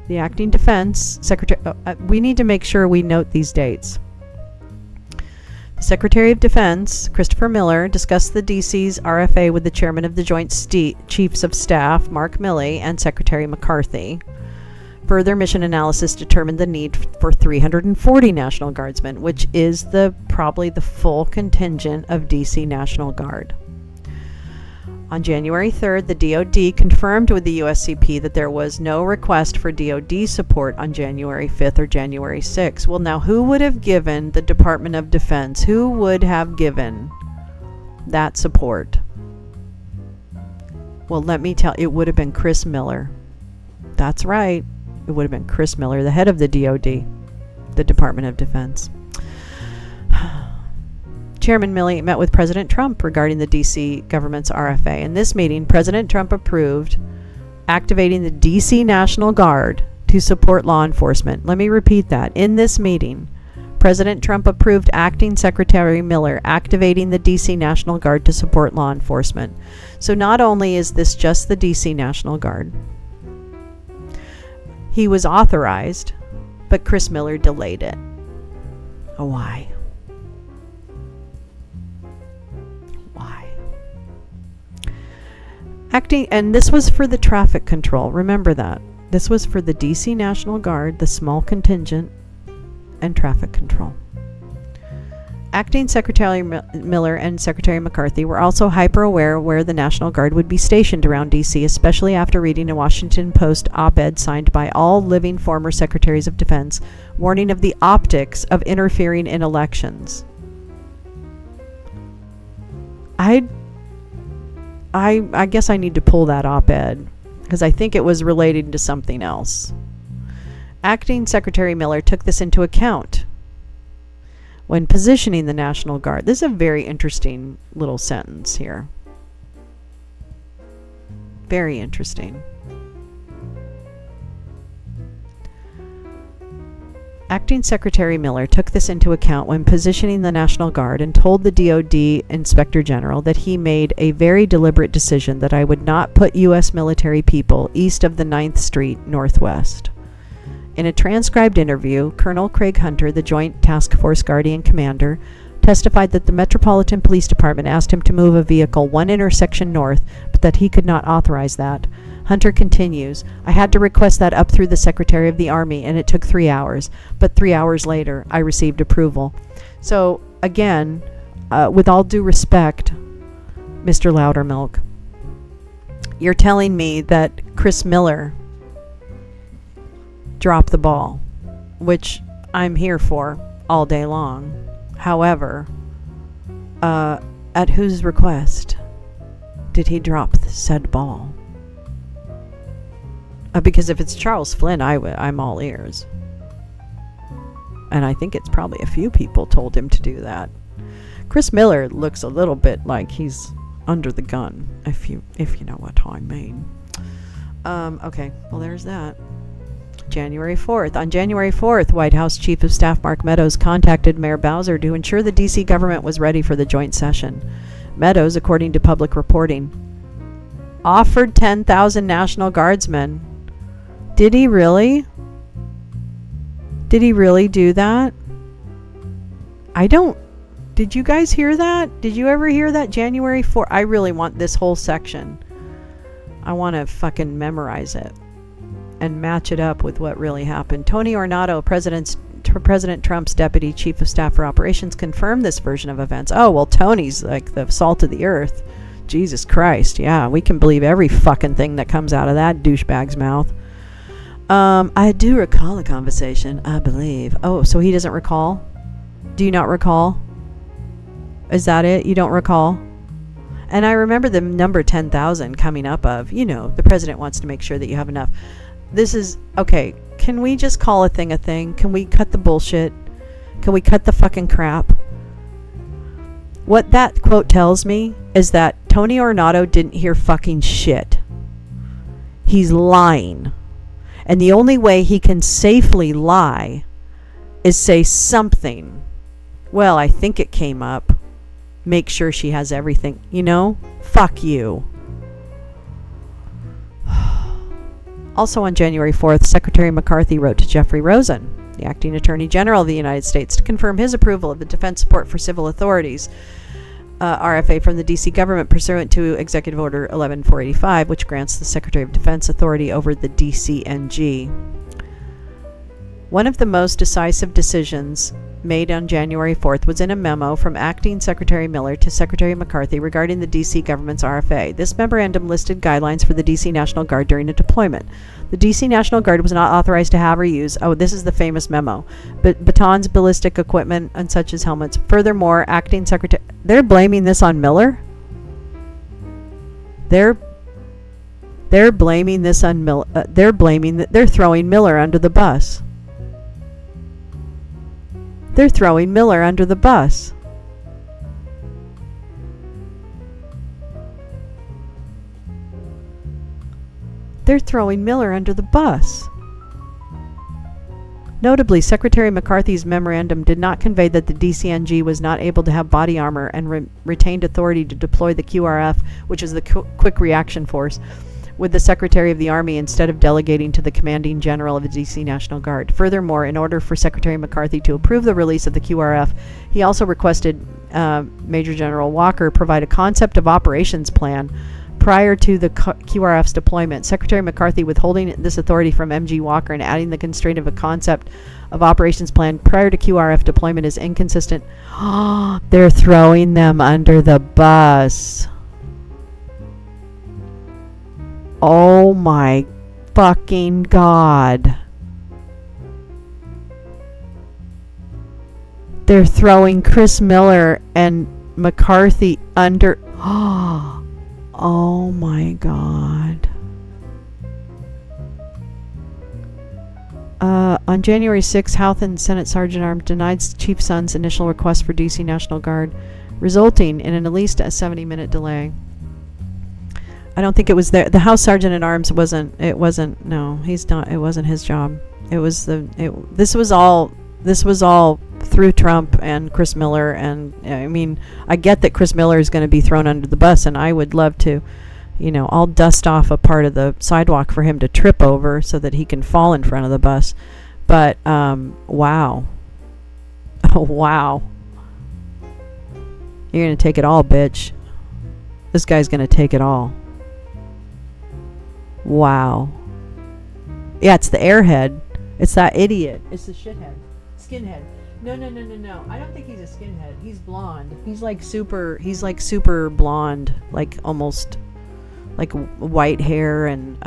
the acting defense secretary... we need to make sure we note these dates. The Secretary of Defense Christopher Miller discussed the DC's RFA with the chairman of the Joint Chiefs of Staff, Mark Milley, and Secretary McCarthy. Further mission analysis determined the need for 340 National Guardsmen, which is probably the full contingent of DC National Guard. On January 3rd, the DoD confirmed with the USCP that there was no request for DoD support on January 5th or January 6th. Well, now, who would have given the Department of Defense? Who would have given that support? Well, let me tell you, it would have been Chris Miller. That's right. It would have been Chris Miller, the head of the DoD, the Department of Defense. Chairman Milley met with President Trump regarding the D.C. government's RFA. In this meeting, President Trump approved activating the D.C. National Guard to support law enforcement. Let me repeat that. In this meeting, President Trump approved Acting Secretary Miller activating the D.C. National Guard to support law enforcement. So not only is this just the D.C. National Guard, he was authorized, but Chris Miller delayed it. Oh, why? And this was for the traffic control. Remember that. This was for the DC National Guard, the small contingent, and traffic control. Acting Secretary Miller and Secretary McCarthy were also hyper aware where the National Guard would be stationed around DC, especially after reading a Washington Post op-ed signed by all living former Secretaries of Defense, warning of the optics of interfering in elections. I guess I need to pull that op-ed because I think it was related to something else. Acting Secretary Miller took this into account when positioning the National Guard. This is a very interesting little sentence here. Very interesting. Acting Secretary Miller took this into account when positioning the National Guard and told the DoD Inspector General that he made a very deliberate decision that I would not put U.S. military people east of the 9th Street Northwest. In a transcribed interview, Colonel Craig Hunter, the Joint Task Force Guardian Commander, testified that the Metropolitan Police Department asked him to move a vehicle one intersection north, but that he could not authorize that. Hunter continues, I had to request that up through the Secretary of the Army, and it took 3 hours. But 3 hours later, I received approval. So, again, with all due respect, Mr. Loudermilk, you're telling me that Chris Miller dropped the ball, which I'm here for all day long. However, at whose request did he drop the said ball? Because if it's Charles Flynn, I'm all ears. And I think it's probably a few people told him to do that. Chris Miller looks a little bit like he's under the gun, if you know what I mean. Okay, well there's that. January 4th. On January 4th, White House Chief of Staff Mark Meadows contacted Mayor Bowser to ensure the D.C. government was ready for the joint session. Meadows, according to public reporting, offered 10,000 National Guardsmen. Did he really? Did he really do that? Did you guys hear that? Did you ever hear that? January 4th. I really want this whole section. I want to fucking memorize it and match it up with what really happened. Tony Ornato, President Trump's Deputy Chief of Staff for Operations, confirmed this version of events. Oh, well, Tony's like the salt of the earth. Jesus Christ. Yeah, we can believe every fucking thing that comes out of that douchebag's mouth. I do recall a conversation, I believe. Oh, so he doesn't recall? Do you not recall? Is that it? You don't recall? And I remember the number 10,000 coming up of, the president wants to make sure that you have enough. This is, okay, can we just call a thing? Can we cut the bullshit? Can we cut the fucking crap? What that quote tells me is that Tony Ornato didn't hear fucking shit. He's lying. And the only way he can safely lie is say something. Well, I think it came up. Make sure she has everything. Fuck you. Also on January 4th, Secretary McCarthy wrote to Jeffrey Rosen. the Acting Attorney General of the United States, to confirm his approval of the Defense Support for Civil Authorities, RFA, from the D.C. government pursuant to Executive Order 11485, which grants the Secretary of Defense authority over the DCNG. One of the most decisive decisions made on January 4th was in a memo from Acting Secretary Miller to Secretary McCarthy regarding the D.C. government's RFA. This memorandum listed guidelines for the D.C. National Guard during a deployment. The D.C. National Guard was not authorized to have or use, this is the famous memo, but batons, ballistic equipment, and such as helmets. Furthermore, Acting Secretary... They're blaming this on Miller? They're blaming this on Miller. They're throwing Miller under the bus. They're throwing Miller under the bus. They're throwing Miller under the bus. Notably, Secretary McCarthy's memorandum did not convey that the DCNG was not able to have body armor and retained authority to deploy the QRF, which is the Quick Reaction Force, with the Secretary of the Army instead of delegating to the Commanding General of the D.C. National Guard. Furthermore, in order for Secretary McCarthy to approve the release of the QRF, he also requested Major General Walker provide a concept of operations plan prior to the QRF's deployment. Secretary McCarthy withholding this authority from MG Walker and adding the constraint of a concept of operations plan prior to QRF deployment is inconsistent. They're throwing them under the bus. Oh my fucking God. They're throwing Chris Miller and McCarthy under... Oh my God. On January 6th, House and Senate Sergeant Arms denied Chief Sun's initial request for D.C. National Guard, resulting in at least a 70-minute delay. I don't think it was there. The House Sergeant at Arms wasn't, no, he's not, it wasn't his job. It was this was all through Trump and Chris Miller, and I mean, I get that Chris Miller is going to be thrown under the bus, and I would love to, I'll dust off a part of the sidewalk for him to trip over so that he can fall in front of the bus. But, wow. Oh, wow. You're going to take it all, bitch. This guy's going to take it all. Wow. Yeah, it's the airhead. It's that idiot. It's the shithead. Skinhead. No. I don't think he's a skinhead. He's blonde. He's like super blonde. Like almost like white hair and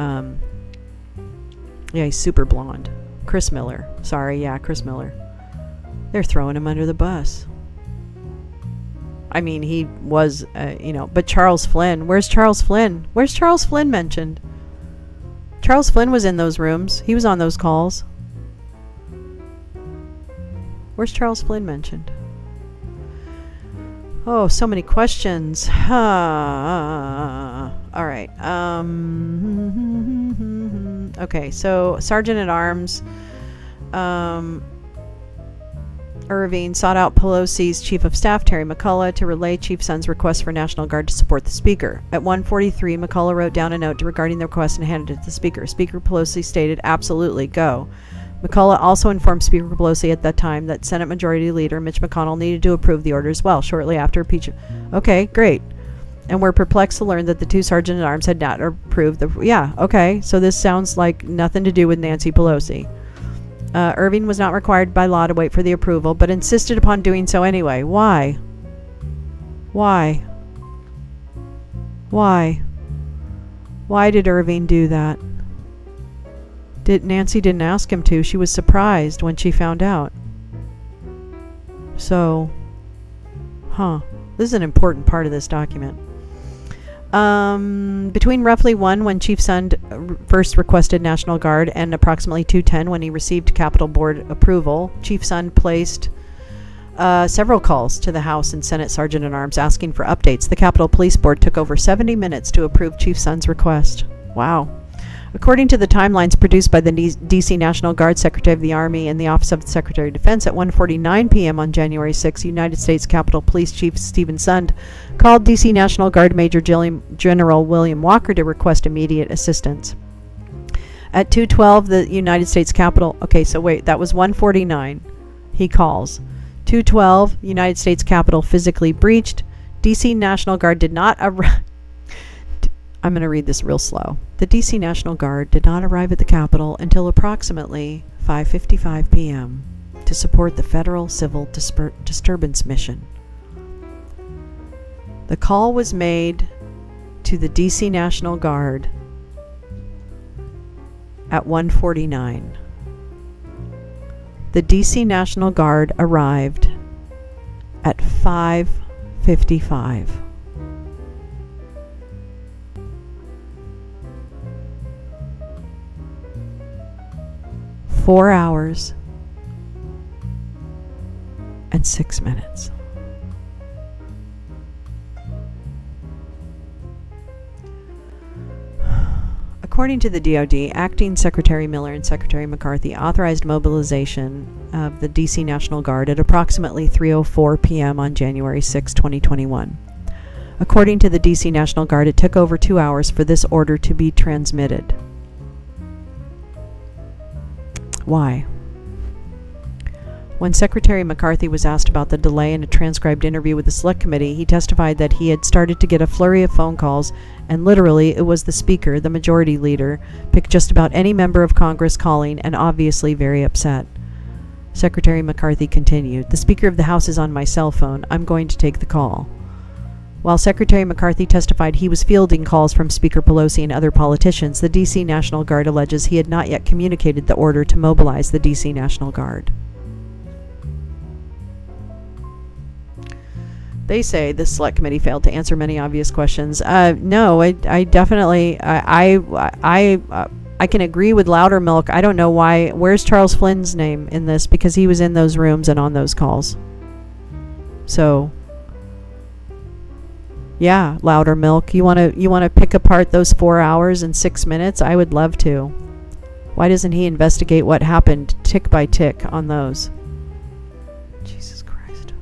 yeah, he's super blonde. Chris Miller. Sorry, yeah, Chris Miller. They're throwing him under the bus. I mean, he was, but Charles Flynn. Where's Charles Flynn? Where's Charles Flynn mentioned? Charles Flynn was in those rooms. He was on those calls. Where's Charles Flynn mentioned? Oh, so many questions. All right. Okay, so Sergeant at Arms Irving sought out Pelosi's Chief of Staff, Terry McCullough, to relay Chief Sun's request for National Guard to support the Speaker. At 1:43, McCullough wrote down a note regarding the request and handed it to the Speaker. Speaker Pelosi stated, "Absolutely, go." McCullough also informed Speaker Pelosi at that time that Senate Majority Leader Mitch McConnell needed to approve the order as well, shortly after impeachment. Okay, great. And we're perplexed to learn that the two Sergeant-at-Arms had not approved the... Yeah, okay, so this sounds like nothing to do with Nancy Pelosi. Irving was not required by law to wait for the approval, but insisted upon doing so anyway. Why? Why? Why? Why did Irving do that? Nancy didn't ask him to. She was surprised when she found out. So, this is an important part of this document. Between roughly 1 when Chief Sund first requested National Guard and approximately 2:10 when he received Capitol Board approval, Chief Sund placed several calls to the House and Senate Sergeant-at-Arms asking for updates. The Capitol Police Board took over 70 minutes to approve Chief Sund's request. Wow. According to the timelines produced by the D.C. National Guard Secretary of the Army and the Office of the Secretary of Defense, at 1:49 p.m. on January 6, United States Capitol Police Chief Stephen Sund called D.C. National Guard Major General William Walker to request immediate assistance. At 2:12, the United States Capitol. Okay, so wait, that was 1:49. He calls. 2:12, United States Capitol physically breached. DC National Guard did not arrive. I'm going to read this real slow. The DC National Guard did not arrive at the Capitol until approximately 5:55 p.m. to support the federal civil disturbance mission. The call was made to the DC National Guard at 1:49. The DC National Guard arrived at 5:55. Four hours and 6 minutes. According to the DoD, Acting Secretary Miller and Secretary McCarthy authorized mobilization of the DC National Guard at approximately 3:04 p.m. on January 6, 2021. According to the DC National Guard, it took over 2 hours for this order to be transmitted. Why? When Secretary McCarthy was asked about the delay in a transcribed interview with the Select Committee, he testified that he had started to get a flurry of phone calls, and literally it was the Speaker, the Majority Leader, picked just about any member of Congress calling and obviously very upset. Secretary McCarthy continued, "The Speaker of the House is on my cell phone. I'm going to take the call." While Secretary McCarthy testified he was fielding calls from Speaker Pelosi and other politicians, the DC National Guard alleges he had not yet communicated the order to mobilize the DC National Guard. They say the Select Committee failed to answer many obvious questions. No, I definitely, I can agree with Loudermilk. I don't know why. Where's Charles Flynn's name in this? Because he was in those rooms and on those calls. So, yeah, Loudermilk. You wanna pick apart those 4 hours and 6 minutes? I would love to. Why doesn't he investigate what happened tick by tick on those? Jesus Christ.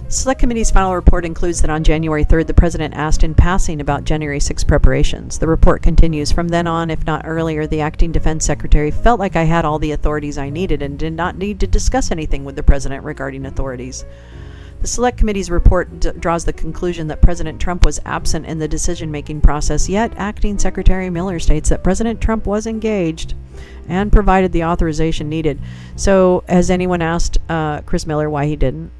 The Select Committee's final report includes that on January 3rd, the President asked in passing about January 6 preparations. The report continues, "From then on, if not earlier, the Acting Defense Secretary felt like I had all the authorities I needed and did not need to discuss anything with the President regarding authorities." The Select Committee's report draws the conclusion that President Trump was absent in the decision-making process, yet Acting Secretary Miller states that President Trump was engaged and provided the authorization needed. So, has anyone asked Chris Miller why he didn't?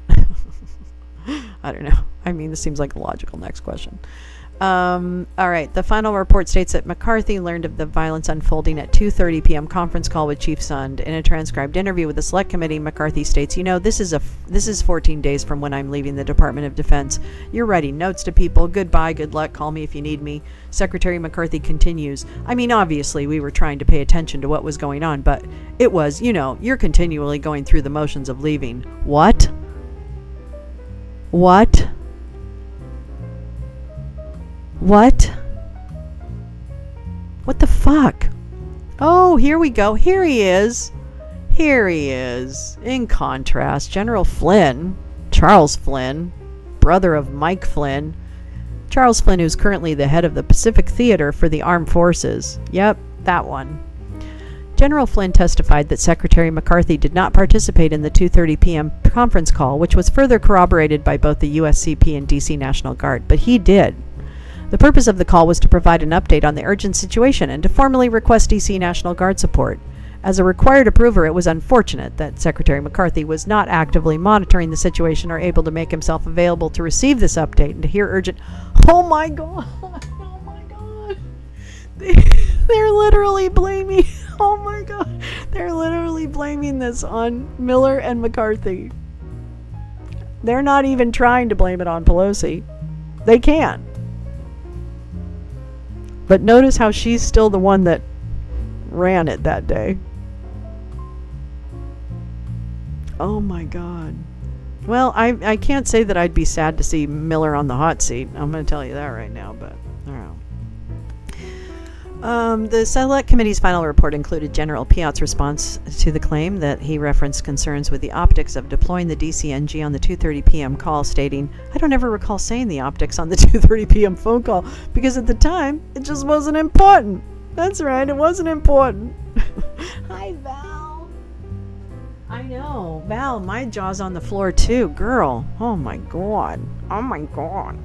I don't know. I mean, this seems like the logical next question. All right. The final report states that McCarthy learned of the violence unfolding at 2:30 p.m. conference call with Chief Sund. In a transcribed interview with the Select Committee, McCarthy states, this is 14 days from when I'm leaving the Department of Defense. You're writing notes to people. Goodbye, good luck, call me if you need me." Secretary McCarthy continues, "I mean, obviously we were trying to pay attention to what was going on, but it was, you're continually going through the motions of leaving." What? What? What? What the fuck? Oh, here we go. Here he is. Here he is. In contrast, General Flynn, Charles Flynn, brother of Mike Flynn. Charles Flynn, who's currently the head of the Pacific Theater for the Armed Forces. Yep, that one. General Flynn testified that Secretary McCarthy did not participate in the 2:30 p.m. conference call, which was further corroborated by both the USCP and DC National Guard, but he did. The purpose of the call was to provide an update on the urgent situation and to formally request DC National Guard support. As a required approver, it was unfortunate that Secretary McCarthy was not actively monitoring the situation or able to make himself available to receive this update and to hear urgent... Oh my God! Oh my God! They're literally blaming... Oh my God! They're literally blaming this on Miller and McCarthy. They're not even trying to blame it on Pelosi. They can't. But notice how she's still the one that ran it that day. Oh my God. Well, I can't say that I'd be sad to see Miller on the hot seat. I'm going to tell you that right now, but I don't know. The Select Committee's final report included General Piatt's response to the claim that he referenced concerns with the optics of deploying the DCNG on the 2:30 p.m. call, stating, "I don't ever recall saying the optics on the 2:30 p.m. phone call because at the time, it just wasn't important." That's right. It wasn't important. Hi, Val. I know. Val, my jaw's on the floor too. Girl. Oh my god. Oh my god.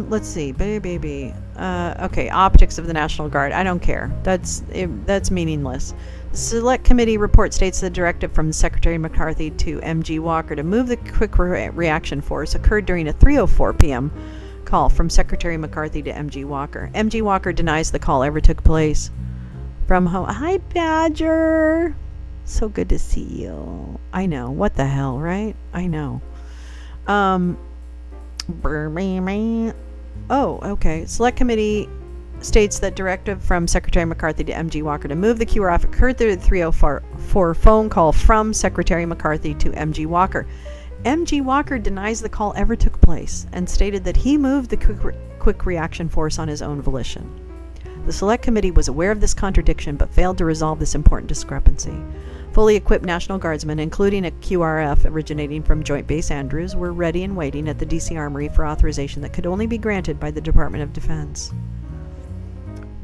Let's see. Baby. Okay, optics of the National Guard. I don't care. That's meaningless. The Select Committee report states the directive from Secretary McCarthy to M.G. Walker to move the quick reaction force occurred during a 3:04 p.m. call from Secretary McCarthy to M.G. Walker. M.G. Walker denies the call ever took place. From home. Hi, Badger. So good to see you. I know. What the hell, right? I know. Oh, okay. Select Committee states that directive from Secretary McCarthy to M.G. Walker to move the QRF occurred through the 3:04 phone call from Secretary McCarthy to M.G. Walker. M.G. Walker denies the call ever took place and stated that he moved the quick reaction force on his own volition. The Select Committee was aware of this contradiction but failed to resolve this important discrepancy. Fully equipped National Guardsmen, including a QRF originating from Joint Base Andrews, were ready and waiting at the D.C. Armory for authorization that could only be granted by the Department of Defense.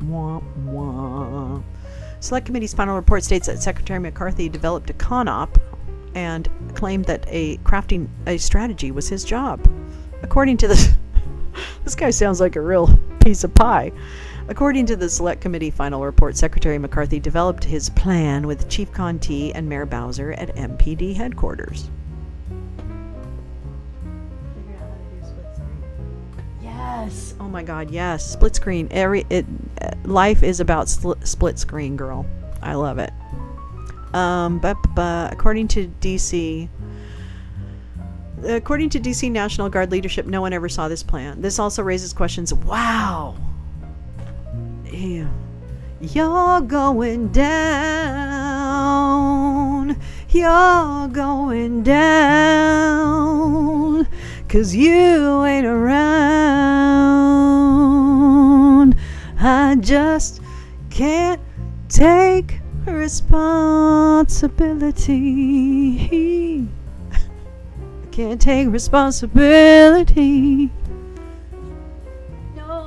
Wah, wah. Select Committee's final report states that Secretary McCarthy developed a con-op and claimed that crafting a strategy was his job. According to this, this guy sounds like a real piece of pie. According to the Select Committee final report, Secretary McCarthy developed his plan with Chief Conti and Mayor Bowser at MPD headquarters. Yes. Oh my God. Yes. Split screen. Life is about split screen, girl. I love it. According to DC National Guard leadership, no one ever saw this plan. This also raises questions. Wow. Yeah. You're going down. You're going down. 'Cause you ain't around. I just can't take responsibility. I can't take responsibility. No.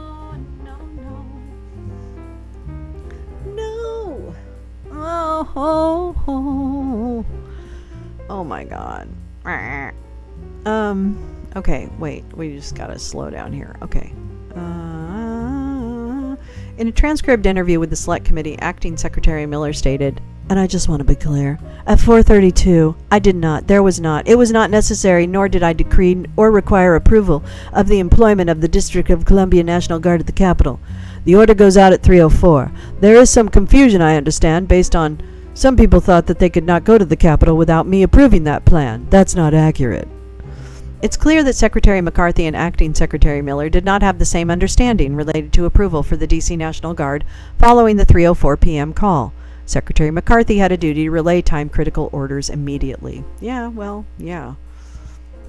Oh my God. Okay, wait. We just gotta slow down here. Okay. In a transcribed interview with the Select Committee, Acting Secretary Miller stated, and I just want to be clear, at 4:32, it was not necessary, nor did I decree or require approval of the employment of the District of Columbia National Guard at the Capitol. The order goes out at 3:04. There is some confusion, I understand, based on some people thought that they could not go to the Capitol without me approving that plan. That's not accurate. It's clear that Secretary McCarthy and Acting Secretary Miller did not have the same understanding related to approval for the D.C. National Guard following the 3:04 p.m. call. Secretary McCarthy had a duty to relay time-critical orders immediately. Yeah.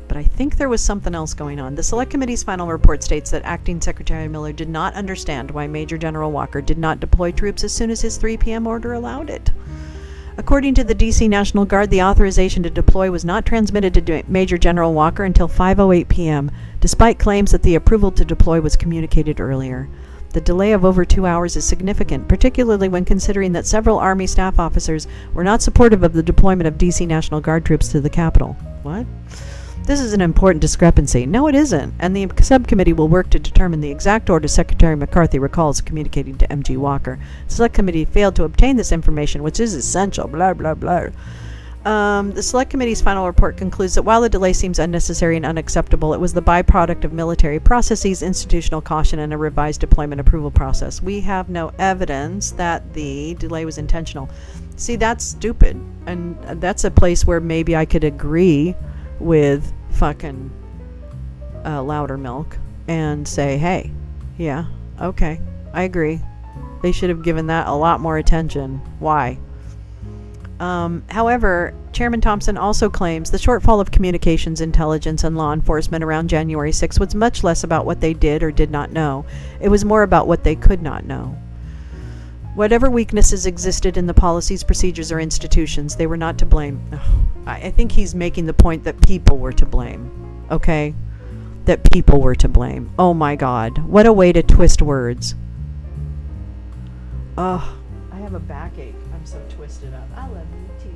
But I think there was something else going on. The Select Committee's final report states that Acting Secretary Miller did not understand why Major General Walker did not deploy troops as soon as his 3 p.m. order allowed it. According to the D.C. National Guard, the authorization to deploy was not transmitted to Major General Walker until 5:08 p.m., despite claims that the approval to deploy was communicated earlier. The delay of over 2 hours is significant, particularly when considering that several Army staff officers were not supportive of the deployment of D.C. National Guard troops to the Capitol. What? This is an important discrepancy. No, it isn't, and the subcommittee will work to determine the exact order Secretary McCarthy recalls communicating to M.G. Walker. The Select Committee failed to obtain this information, which is essential, blah, blah, blah. The Select Committee's final report concludes that while the delay seems unnecessary and unacceptable, it was the byproduct of military processes, institutional caution, and a revised deployment approval process. We have no evidence that the delay was intentional. See, that's stupid, and that's a place where maybe I could agree with fucking Loudermilk and say, hey, yeah, okay, I agree. They should have given that a lot more attention. Why? However, Chairman Thompson also claims the shortfall of communications, intelligence, and law enforcement around January 6 was much less about what they did or did not know. It was more about what they could not know. Whatever weaknesses existed in the policies, procedures, or institutions, they were not to blame. I think he's making the point that people were to blame. Okay? That people were to blame. Oh my God. What a way to twist words. Oh, I have a backache. I'm so twisted up. I love you too.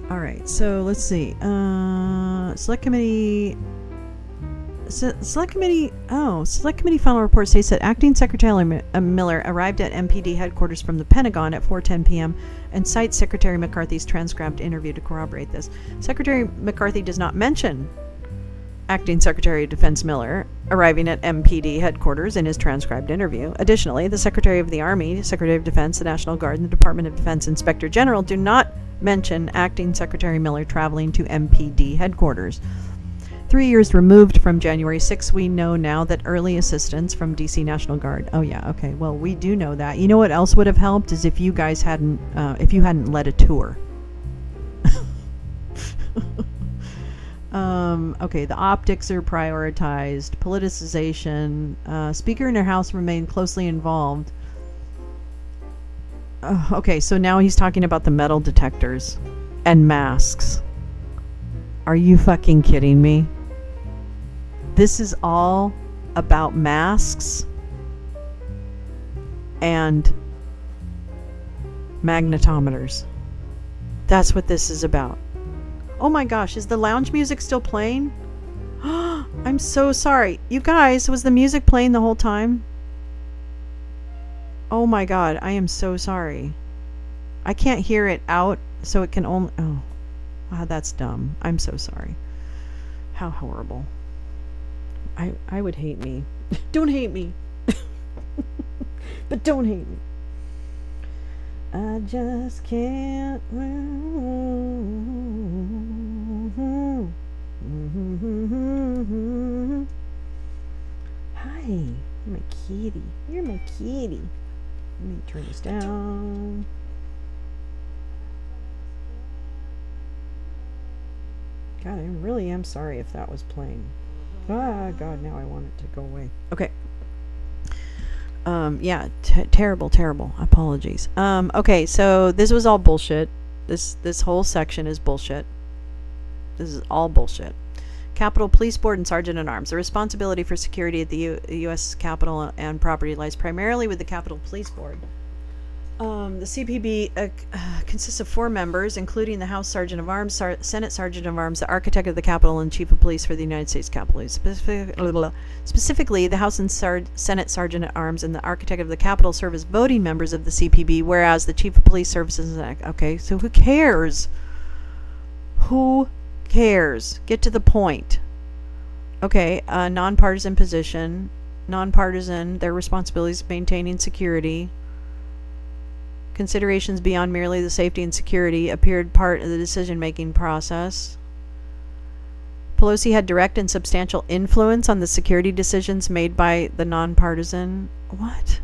All right, so let's see. Select committee final report states that Acting Secretary Miller arrived at MPD headquarters from the Pentagon at 4:10 p.m. and cites Secretary McCarthy's transcribed interview to corroborate this. Secretary McCarthy does not mention Acting Secretary of Defense Miller arriving at MPD headquarters in his transcribed interview. Additionally, the Secretary of the Army, Secretary of Defense, the National Guard, and the Department of Defense Inspector General do not mention Acting Secretary Miller traveling to MPD headquarters. 3 years removed from January 6, we know now that early assistance from DC National Guard. Oh yeah, okay. Well, we do know that. You know what else would have helped is if you guys hadn't, if you hadn't led a tour. Okay, the optics are prioritized. Politicization. Speaker and her House remain closely involved. Okay, so now he's talking about the metal detectors and masks. Are you fucking kidding me? This is all about masks and magnetometers. That's what this is about. Oh my gosh, is the lounge music still playing? I'm so sorry. You guys, was the music playing the whole time? Oh my god, I am so sorry. I can't hear it out, so it can only... Oh, that's dumb. I'm so sorry. How horrible. I would hate me. Don't hate me. But don't hate me. I just can't... Hi, you're my kitty. You're my kitty. Let me turn this down. God, I really am sorry if that was playing. Ah, God, now I want it to go away. Okay. Yeah, terrible. Apologies. Okay, so this was all bullshit. This whole section is bullshit. This is all bullshit. Capitol Police Board and Sergeant at Arms. The responsibility for security at the U.S. Capitol and property lies primarily with the Capitol Police Board. The CPB consists of 4 members, including the House Sergeant of Arms, Senate Sergeant of Arms, the Architect of the Capitol, and Chief of Police for the United States Capitol. Specifically, the House and Senate Sergeant at Arms and the Architect of the Capitol serve as voting members of the CPB, whereas the Chief of Police services... Okay, so who cares? Who cares? Get to the point. Okay, nonpartisan position. Nonpartisan, their responsibilities maintaining security. Considerations beyond merely the safety and security appeared part of the decision-making process. Pelosi had direct and substantial influence on the security decisions made by the nonpartisan. What?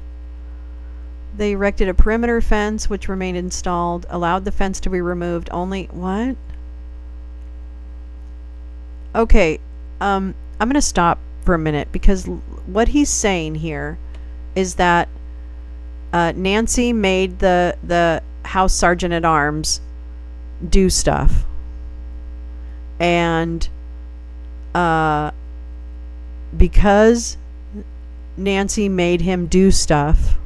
They erected a perimeter fence, which remained installed, allowed the fence to be removed only... What? Okay, I'm going to stop for a minute, because what he's saying here is that Nancy made the House Sergeant at Arms do stuff, and because Nancy made him do stuff,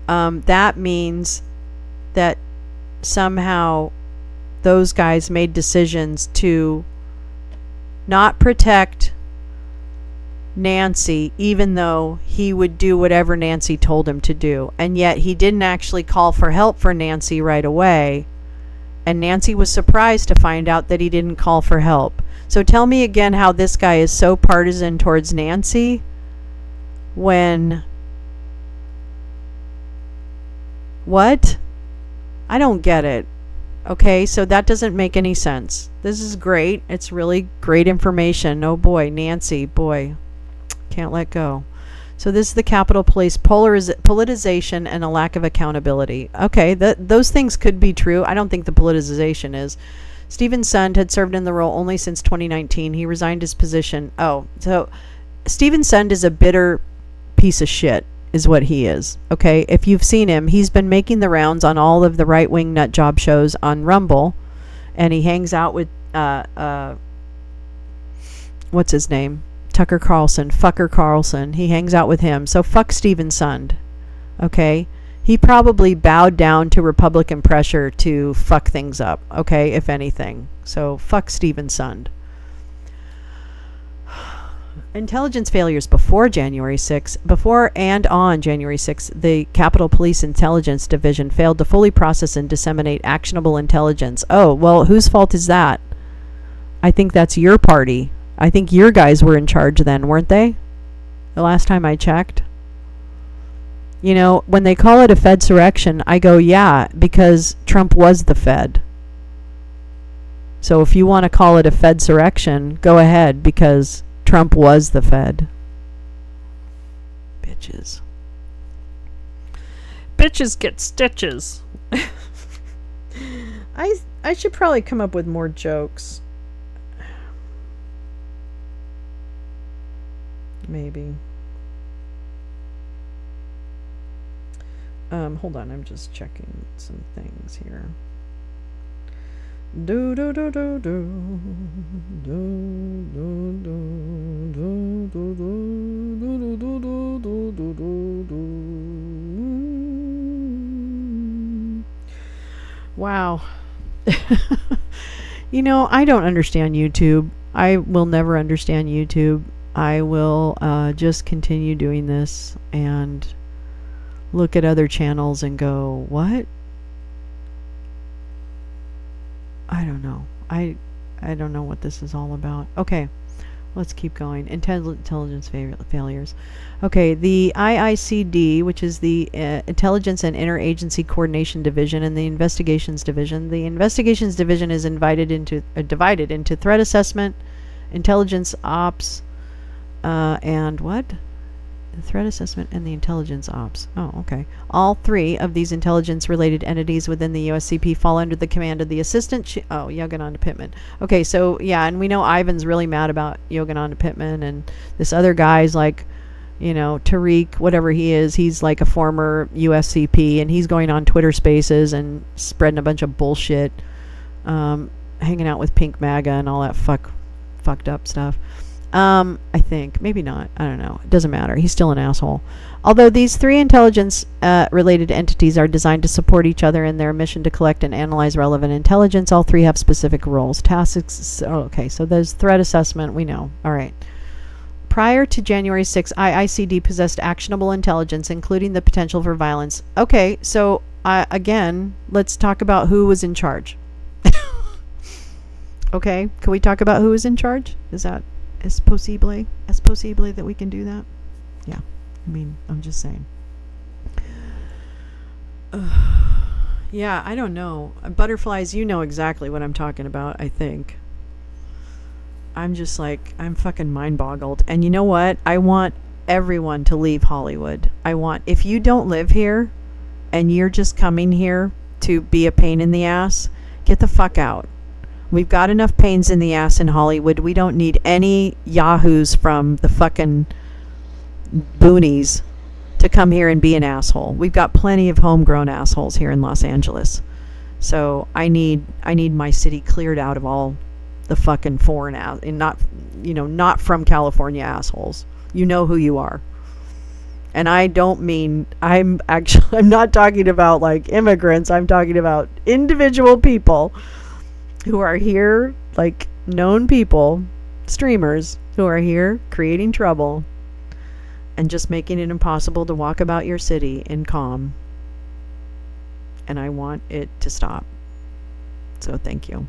that means that somehow those guys made decisions to not protect Nancy, even though he would do whatever Nancy told him to do. And yet he didn't actually call for help for Nancy right away. And Nancy was surprised to find out that he didn't call for help. So tell me again how this guy is so partisan towards Nancy when... What? I don't get it. Okay, so that doesn't make any sense. This is great. It's really great information. Oh boy, Nancy, boy. Can't let go. So this is the Capitol Police politicization and a lack of accountability. Okay, those things could be true. I don't think the politicization is. Stephen Sund had served in the role only since 2019. He resigned his position. Oh, so Stephen Sund is a bitter piece of shit, is what he is. Okay, if you've seen him, he's been making the rounds on all of the right-wing nut job shows on Rumble, and he hangs out with what's his name? Tucker Carlson, fucker Carlson. He hangs out with him. So fuck Steven Sund. Okay? He probably bowed down to Republican pressure to fuck things up. Okay? If anything. So fuck Steven Sund. Intelligence failures before January 6th. Before and on January 6th, the Capitol Police Intelligence Division failed to fully process and disseminate actionable intelligence. Oh, well, whose fault is that? I think that's your party. I think your guys were in charge then, weren't they? The last time I checked. You know, when they call it a Fedsurrection, I go, yeah, because Trump was the Fed. So if you want to call it a Fedsurrection, go ahead, because Trump was the Fed. Bitches. Bitches get stitches. I should probably come up with more jokes. Maybe. Hold on, I'm just checking some things here. Do do do do do do do do do do do do do do do. Wow. You know, I don't understand YouTube. I will never understand YouTube. I will just continue doing this and look at other channels and go, what? I don't know. I don't know what this is all about. Okay, let's keep going. Intelligence failures. Okay, the IICD, which is the Intelligence and Interagency Coordination Division, and the Investigations Division. The Investigations Division is divided into threat assessment, intelligence ops, and what? The threat assessment and the intelligence ops. Oh, okay. All three of these intelligence-related entities within the USCP fall under the command of the Assistant Yogananda Pittman. Okay, so yeah, and we know Ivan's really mad about Yogananda Pittman, and this other guy's like, you know, Tariq, whatever he is, he's like a former USCP, and he's going on Twitter Spaces and spreading a bunch of bullshit, hanging out with Pink MAGA and all that fucked up stuff. I think. Maybe not. I don't know. It doesn't matter. He's still an asshole. Although these three intelligence related entities are designed to support each other in their mission to collect and analyze relevant intelligence, all three have specific roles. Tasks. Okay, so there's threat assessment. We know. All right. Prior to January 6th, IICD possessed actionable intelligence, including the potential for violence. Okay, so again, let's talk about who was in charge. Okay, can we talk about who was in charge? Is possibly that we can do that? Yeah, I mean, I'm just saying. Yeah, I don't know. Butterflies, you know exactly what I'm talking about, I think. I'm just like, I'm fucking mind boggled. And you know what? I want everyone to leave Hollywood. If you don't live here and you're just coming here to be a pain in the ass, get the fuck out. We've got enough pains in the ass in Hollywood. We don't need any yahoos from the fucking boonies to come here and be an asshole. We've got plenty of homegrown assholes here in Los Angeles. So I need my city cleared out of all the fucking foreign and not from California assholes. You know who you are. And I don't mean, I'm not talking about like immigrants. I'm talking about individual people who are here, like known people, streamers who are here creating trouble and just making it impossible to walk about your city in calm. And I want it to stop. So thank you.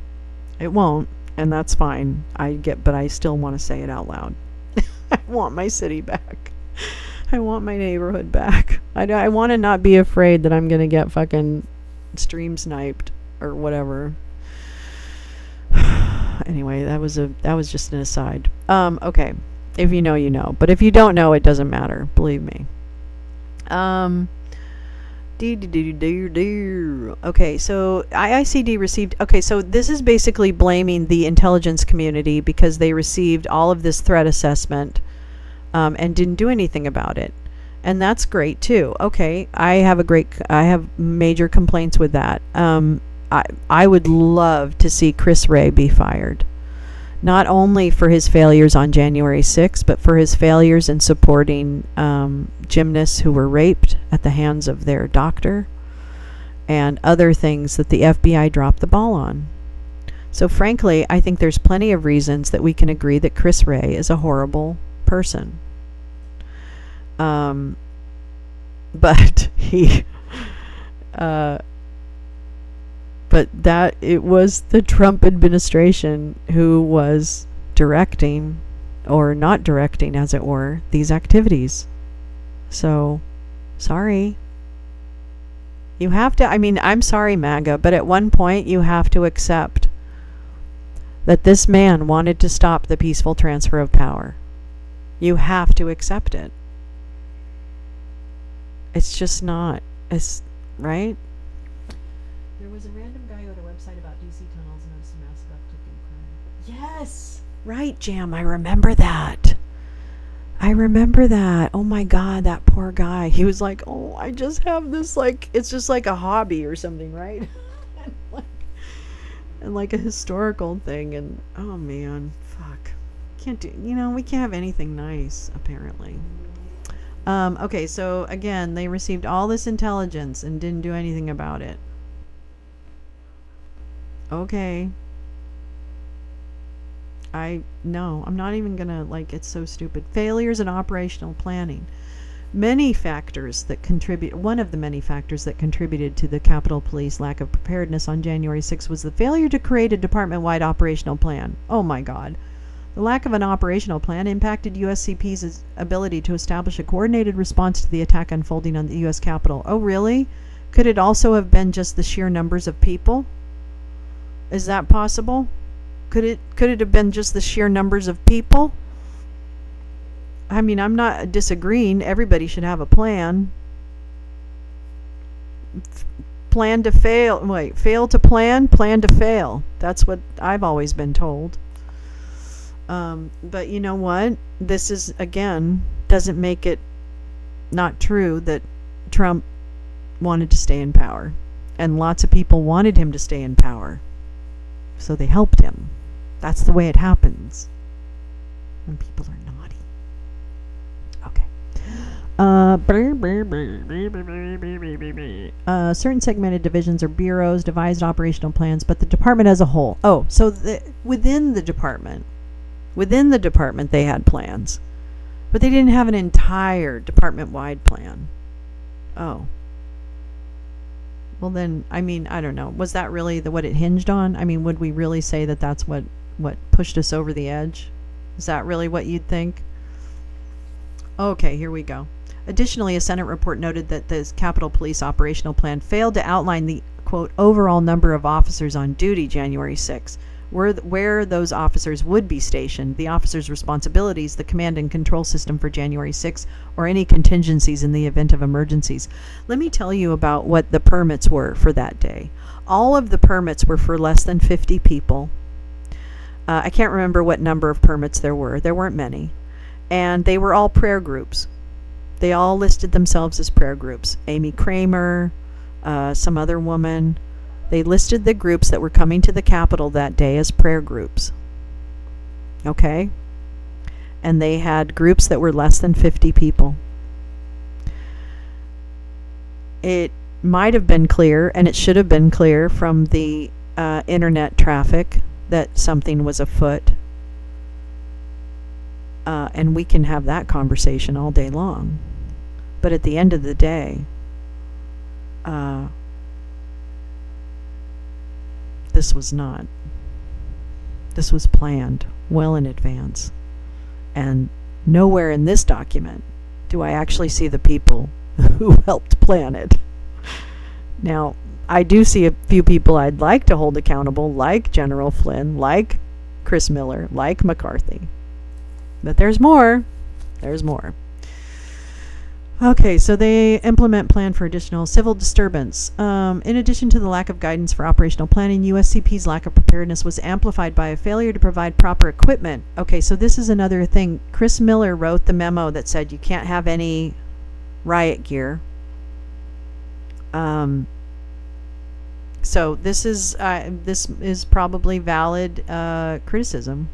It won't, and that's fine. But I still want to say it out loud. I want my city back. I want my neighborhood back. I want to not be afraid that I'm going to get fucking stream sniped or whatever. Anyway, that was just an aside. Okay. If you know, you know. But if you don't know, it doesn't matter. Believe me. Okay, so IICD received... Okay, so this is basically blaming the intelligence community because they received all of this threat assessment and didn't do anything about it. And that's great, too. Okay, I have major complaints with that. I would love to see Chris Wray be fired. not only for his failures on January 6th, but for his failures in supporting gymnasts who were raped at the hands of their doctor and other things that the FBI dropped the ball on. So frankly, I think there's plenty of reasons that we can agree that Chris Wray is a horrible person. But he... but that it was the Trump administration who was directing, or not directing as it were, these activities. So, sorry. You have to, I mean, I'm sorry, MAGA, but at one point you have to accept that this man wanted to stop the peaceful transfer of power. You have to accept it. It's just not, it's, right? There was a random guy who had a website about DC tunnels and noticed a massive uptick in crime. Yes! Right, Jam, I remember that. Oh my God, that poor guy. He was like, oh, I just have this, like, it's just like a hobby or something, right? and like a historical thing, and oh man, fuck. Can't do, we can't have anything nice, apparently. Okay, so again, they received all this intelligence and didn't do anything about it. Okay. No, I'm not even gonna, it's so stupid. Failures in operational planning. Many factors that contribute, one of the many factors that contributed to the Capitol Police lack of preparedness on January 6th was the failure to create a department-wide operational plan. Oh my God. The lack of an operational plan impacted USCP's ability to establish a coordinated response to the attack unfolding on the U.S. Capitol. Oh really? Could it also have been just the sheer numbers of people? Is that possible? Could it have been just the sheer numbers of people? I mean, I'm not disagreeing. Everybody should have a plan. Plan to fail. Wait, fail to plan to fail. That's what I've always been told. But you know what? This is, again, doesn't make it not true that Trump wanted to stay in power. And lots of people wanted him to stay in power. So they helped him. That's the way it happens when people are naughty. Okay. Certain segmented divisions or bureaus devised operational plans, but the department as a whole. Oh, so within the department they had plans, but they didn't have an entire department-wide plan. Oh. Well then, I mean, I don't know. Was that really what it hinged on? I mean, would we really say that that's what pushed us over the edge? Is that really what you'd think? Okay, here we go. Additionally, a Senate report noted that the Capitol Police operational plan failed to outline the, quote, overall number of officers on duty January 6th, where those officers would be stationed, the officers' responsibilities, the command and control system for January 6th, or any contingencies in the event of emergencies. Let me tell you about what the permits were for that day. All of the permits were for less than 50 people. I can't remember what number of permits there were. There weren't many. And they were all prayer groups. They all listed themselves as prayer groups. Amy Kramer, some other woman. They listed the groups that were coming to the Capitol that day as prayer groups. Okay? And they had groups that were less than 50 people. It might have been clear, and it should have been clear from the internet traffic, that something was afoot. And we can have that conversation all day long. But at the end of the day, this was not. This was planned well in advance. And nowhere in this document do I actually see the people who helped plan it. Now, I do see a few people I'd like to hold accountable, like General Flynn, like Chris Miller, like McCarthy. But there's more. There's more. Okay, so they implement plan for additional civil disturbance. In addition to the lack of guidance for operational planning, USCP's lack of preparedness was amplified by a failure to provide proper equipment. Okay, so this is another thing. Chris Miller wrote the memo that said you can't have any riot gear. So this is probably valid criticism.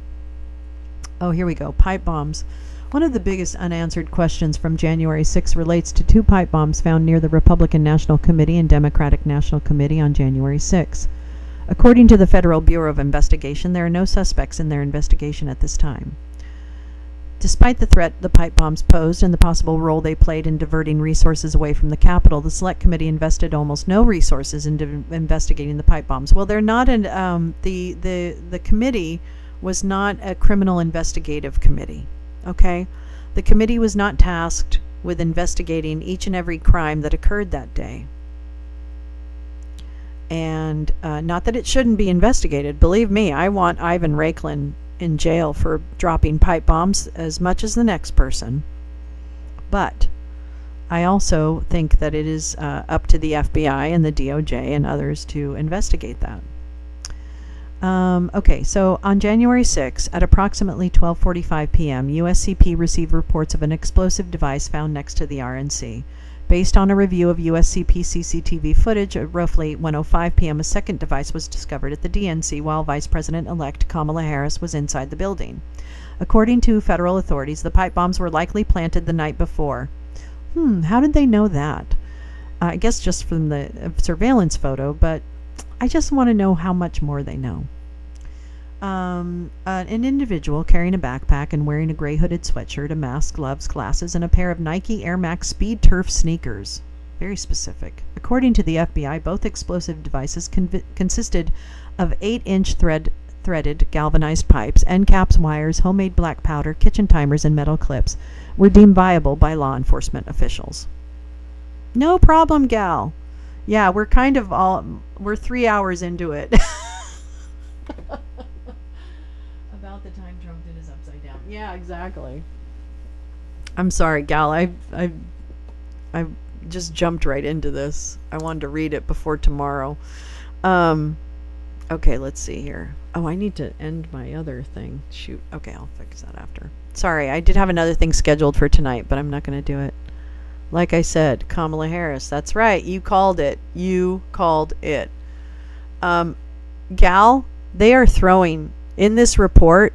Oh, here we go. Pipe bombs. One of the biggest unanswered questions from January 6 relates to 2 pipe bombs found near the Republican National Committee and Democratic National Committee on January 6. According to the Federal Bureau of Investigation, there are no suspects in their investigation at this time. Despite the threat the pipe bombs posed and the possible role they played in diverting resources away from the Capitol, the Select Committee invested almost no resources into investigating the pipe bombs. Well, they're not the committee was not a criminal investigative committee. Okay? The committee was not tasked with investigating each and every crime that occurred that day. And not that it shouldn't be investigated. Believe me, I want Ivan Raiklin in jail for dropping pipe bombs as much as the next person. But I also think that it is up to the FBI and the DOJ and others to investigate that. Okay, so on January 6, at approximately 12:45 p.m., USCP received reports of an explosive device found next to the RNC. Based on a review of USCP CCTV footage, at roughly 1:05 p.m., a second device was discovered at the DNC while Vice President-elect Kamala Harris was inside the building. According to federal authorities, the pipe bombs were likely planted the night before. How did they know that? I guess just from the surveillance photo, but I just want to know how much more they know. An individual carrying a backpack and wearing a gray hooded sweatshirt, a mask, gloves, glasses, and a pair of Nike Air Max Speed Turf sneakers. Very specific. According to the FBI, both explosive devices consisted of 8-inch threaded galvanized pipes, end caps, wires, homemade black powder, kitchen timers, and metal clips were deemed viable by law enforcement officials. No problem, gal. Yeah, we're 3 hours into it. About the time Trump did his upside down. Yeah, exactly. I'm sorry, gal. I just jumped right into this. I wanted to read it before tomorrow. Okay, let's see here. Oh, I need to end my other thing. Shoot. Okay, I'll fix that after. Sorry, I did have another thing scheduled for tonight, but I'm not going to do it. Like I said, Kamala Harris. That's right. You called it. You called it. Gal, they are throwing, in this report,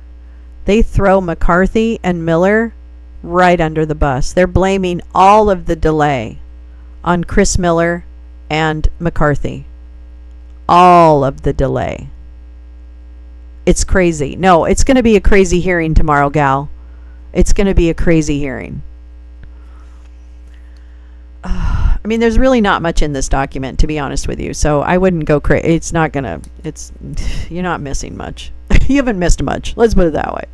they throw McCarthy and Miller right under the bus. They're blaming all of the delay on Chris Miller and McCarthy. All of the delay. It's crazy. No, it's going to be a crazy hearing tomorrow, gal. It's going to be a crazy hearing. I mean, there's really not much in this document, to be honest with you. So I wouldn't go crazy. It's not going to, you're not missing much. You haven't missed much. Let's put it that way.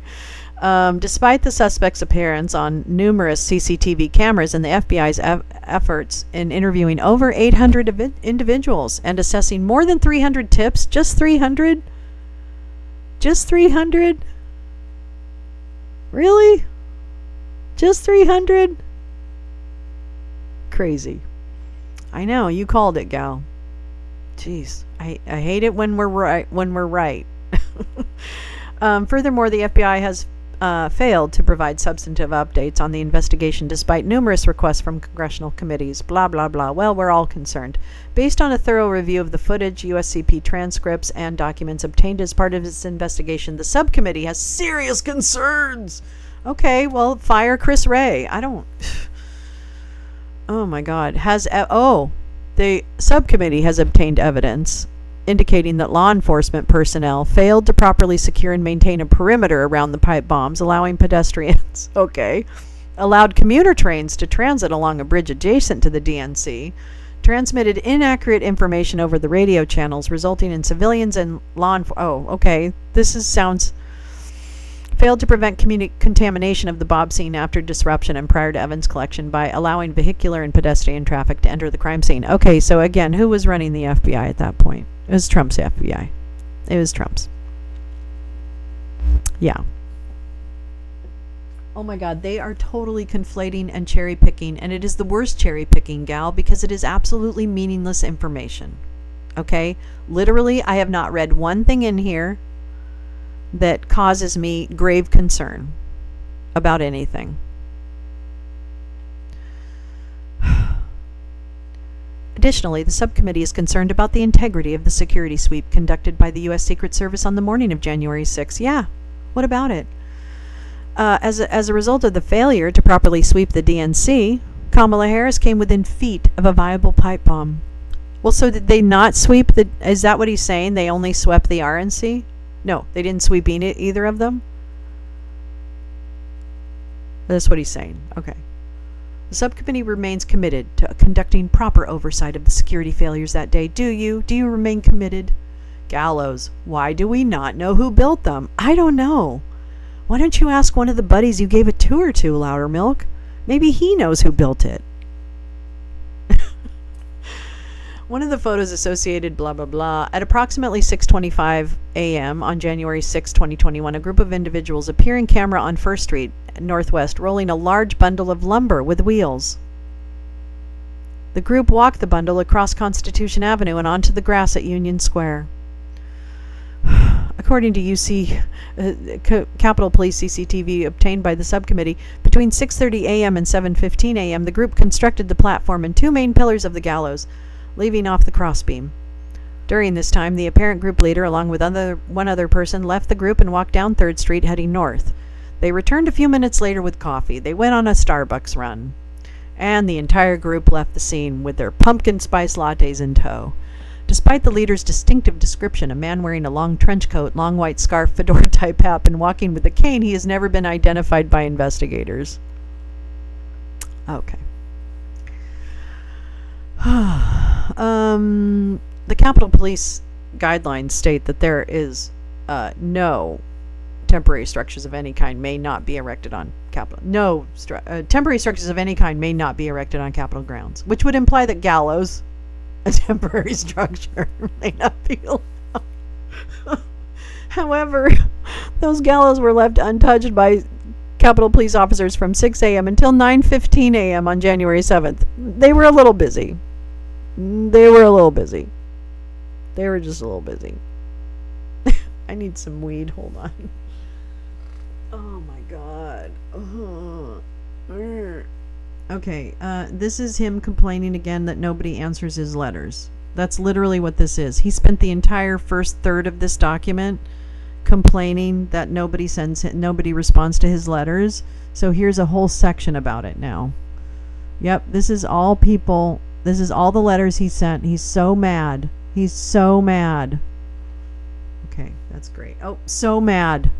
Despite the suspect's appearance on numerous CCTV cameras and the FBI's efforts in interviewing over 800 individuals and assessing more than 300 tips, just 300? Just 300? Really? Just 300? Crazy. I know, you called it, gal. Jeez, I hate it when we're right. Furthermore, the FBI has failed to provide substantive updates on the investigation despite numerous requests from congressional committees. Blah, blah, blah. Well, we're all concerned. Based on a thorough review of the footage, USCP transcripts, and documents obtained as part of its investigation, the subcommittee has serious concerns. Okay, well, fire Chris Wray. I don't... Oh my God. The subcommittee has obtained evidence indicating that law enforcement personnel failed to properly secure and maintain a perimeter around the pipe bombs, allowing pedestrians, allowed commuter trains to transit along a bridge adjacent to the DNC, transmitted inaccurate information over the radio channels, resulting in civilians and failed to prevent contamination of the Bob scene after disruption and prior to Evans collection by allowing vehicular and pedestrian traffic to enter the crime scene. Okay, so again, who was running the FBI at that point? It was Trump's FBI. It was Trump's. Yeah. Oh my God, they are totally conflating and cherry picking, and it is the worst cherry picking, gal, because it is absolutely meaningless information. Okay? Literally, I have not read one thing in here that causes me grave concern about anything. Additionally, the subcommittee is concerned about the integrity of the security sweep conducted by the U.S. Secret Service on the morning of January 6. Yeah, what about it? As a result of the failure to properly sweep the DNC, Kamala Harris came within feet of a viable pipe bomb. Well, so did they not sweep the... Is that what he's saying? They only swept the RNC? No, they didn't sweep either of them? That's what he's saying. Okay. The subcommittee remains committed to conducting proper oversight of the security failures that day. Do you? Do you remain committed? Gallows. Why do we not know who built them? I don't know. Why don't you ask one of the buddies you gave a tour to, Loudermilk? Maybe he knows who built it. One of the photos associated blah blah blah. At approximately 6:25 a.m. on January 6, 2021, a group of individuals appear in camera on First Street Northwest, rolling a large bundle of lumber with wheels. The group walked the bundle across Constitution Avenue and onto the grass at Union Square. According to Capitol Police CCTV obtained by the subcommittee, between 6:30 a.m. and 7:15 a.m., the group constructed the platform and two main pillars of the gallows, leaving off the crossbeam. During this time, the apparent group leader, along with one other person, left the group and walked down 3rd Street, heading north. They returned a few minutes later with coffee. They went on a Starbucks run. And the entire group left the scene with their pumpkin spice lattes in tow. Despite the leader's distinctive description, a man wearing a long trench coat, long white scarf, fedora-type hat, and walking with a cane, he has never been identified by investigators. Okay. The Capitol Police guidelines state that there is no temporary structures of any kind may not be erected on Capitol. Temporary structures of any kind may not be erected on Capitol grounds, which would imply that gallows, a temporary structure, may not be allowed. However, those gallows were left untouched by Capitol Police officers from 6 a.m. until 9:15 a.m. on January 7th. They were a little busy. They were just a little busy. I need some weed. Hold on. Oh my god. Okay, this is him complaining again that nobody answers his letters. That's literally what this is. He spent the entire first third of this document complaining that nobody responds to his letters. So here's a whole section about it now. Yep, this is all people. This is all the letters he sent. He's so mad. He's so mad. Okay, that's great. Oh, so mad.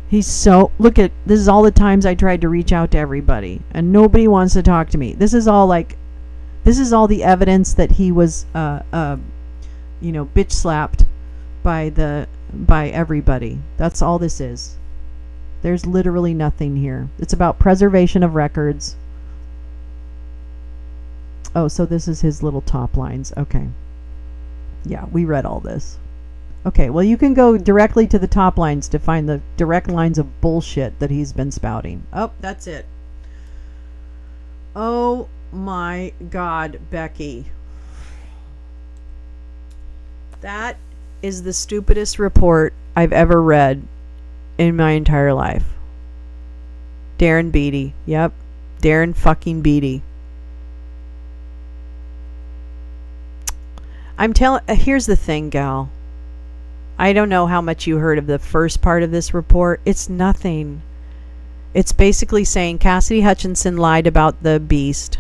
Look at, this is all the times I tried to reach out to everybody and nobody wants to talk to me. This is all the evidence that he was, bitch slapped by everybody. That's all this is. There's literally nothing here. It's about preservation of records. Oh, so this is his little top lines. Okay. Yeah, we read all this. Okay, well, you can go directly to the top lines to find the direct lines of bullshit that he's been spouting. Oh, that's it. Oh my God, Becky. That is the stupidest report I've ever read in my entire life. Darren Beatty. Yep. Darren fucking Beatty. Here's the thing, gal. I don't know how much you heard of the first part of this report. It's nothing. It's basically saying Cassidy Hutchinson lied about the beast.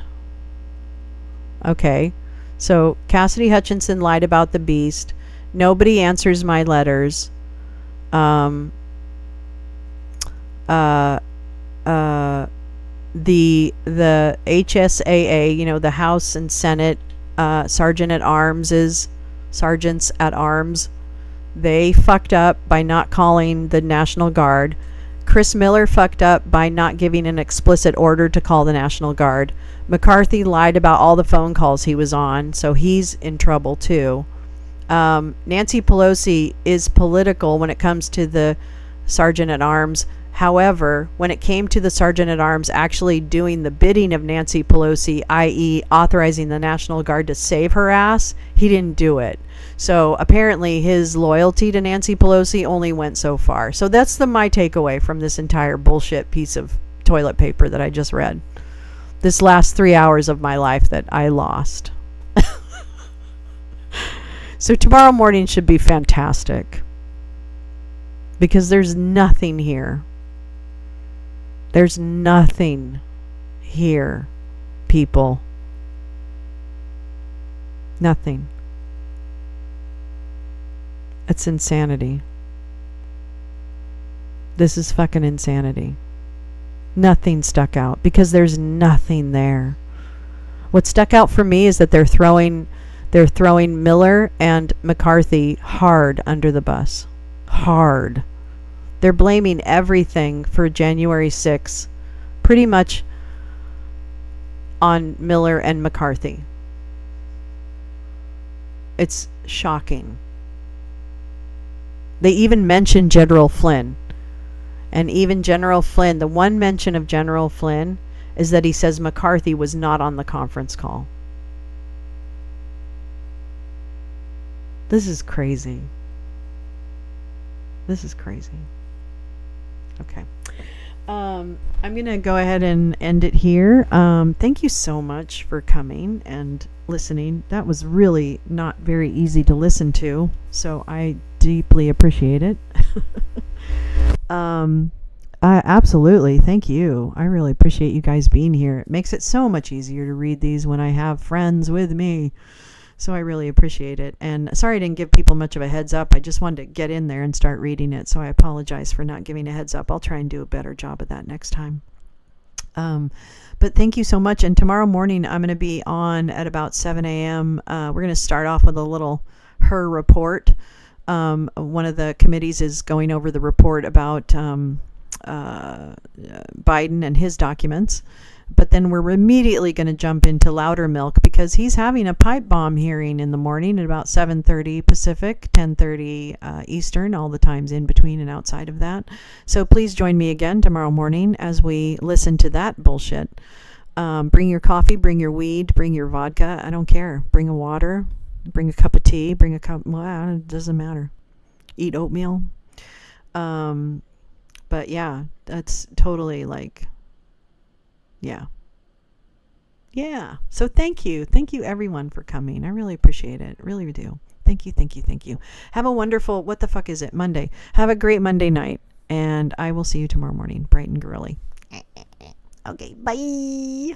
Okay. So Cassidy Hutchinson lied about the beast. Nobody answers my letters. The HSAA, the House and Senate sergeants at arms, they fucked up by not calling the National Guard. Chris Miller fucked up by not giving an explicit order to call the National Guard. McCarthy lied about all the phone calls he was on, so he's in trouble too. Nancy Pelosi is political when it comes to the Sergeant at Arms. However, when it came to the Sergeant at Arms actually doing the bidding of Nancy Pelosi, i.e. authorizing the National Guard to save her ass, he didn't do it. So apparently his loyalty to Nancy Pelosi only went so far. So that's my takeaway from this entire bullshit piece of toilet paper that I just read. This last 3 hours of my life that I lost. So tomorrow morning should be fantastic. Because there's nothing here. There's nothing here, people. Nothing. It's insanity. This is fucking insanity. Nothing stuck out because there's nothing there. What stuck out for me is that they're throwing Miller and McCarthy hard under the bus. Hard. They're blaming everything for January 6th pretty much on Miller and McCarthy. It's shocking. They even mention General Flynn. And even General Flynn, the one mention of General Flynn is that he says McCarthy was not on the conference call. This is crazy. This is crazy. Okay. I'm going to go ahead and end it here. Thank you so much for coming and listening. That was really not very easy to listen to, so I deeply appreciate it. Absolutely. Thank you. I really appreciate you guys being here. It makes it so much easier to read these when I have friends with me. So I really appreciate it. And sorry I didn't give people much of a heads up. I just wanted to get in there and start reading it. So I apologize for not giving a heads up. I'll try and do a better job of that next time. But thank you so much. And tomorrow morning, I'm going to be on at about 7 a.m. We're going to start off with a little her report. One of the committees is going over the report about Biden and his documents. But then we're immediately going to jump into Loudermilk because he's having a pipe bomb hearing in the morning at about 7:30 Pacific, 10:30 Eastern, all the times in between and outside of that. So please join me again tomorrow morning as we listen to that bullshit. Bring your coffee, bring your weed, bring your vodka. I don't care. Bring a water, bring a cup of tea, bring a cup. Well, it doesn't matter. Eat oatmeal. But yeah, that's totally like... Yeah. So thank you. Thank you everyone for coming. I really appreciate it. Really do. Thank you. Thank you. Thank you. Have a wonderful, what the fuck is it? Monday. Have a great Monday night. And I will see you tomorrow morning, bright and girly. Okay. Bye.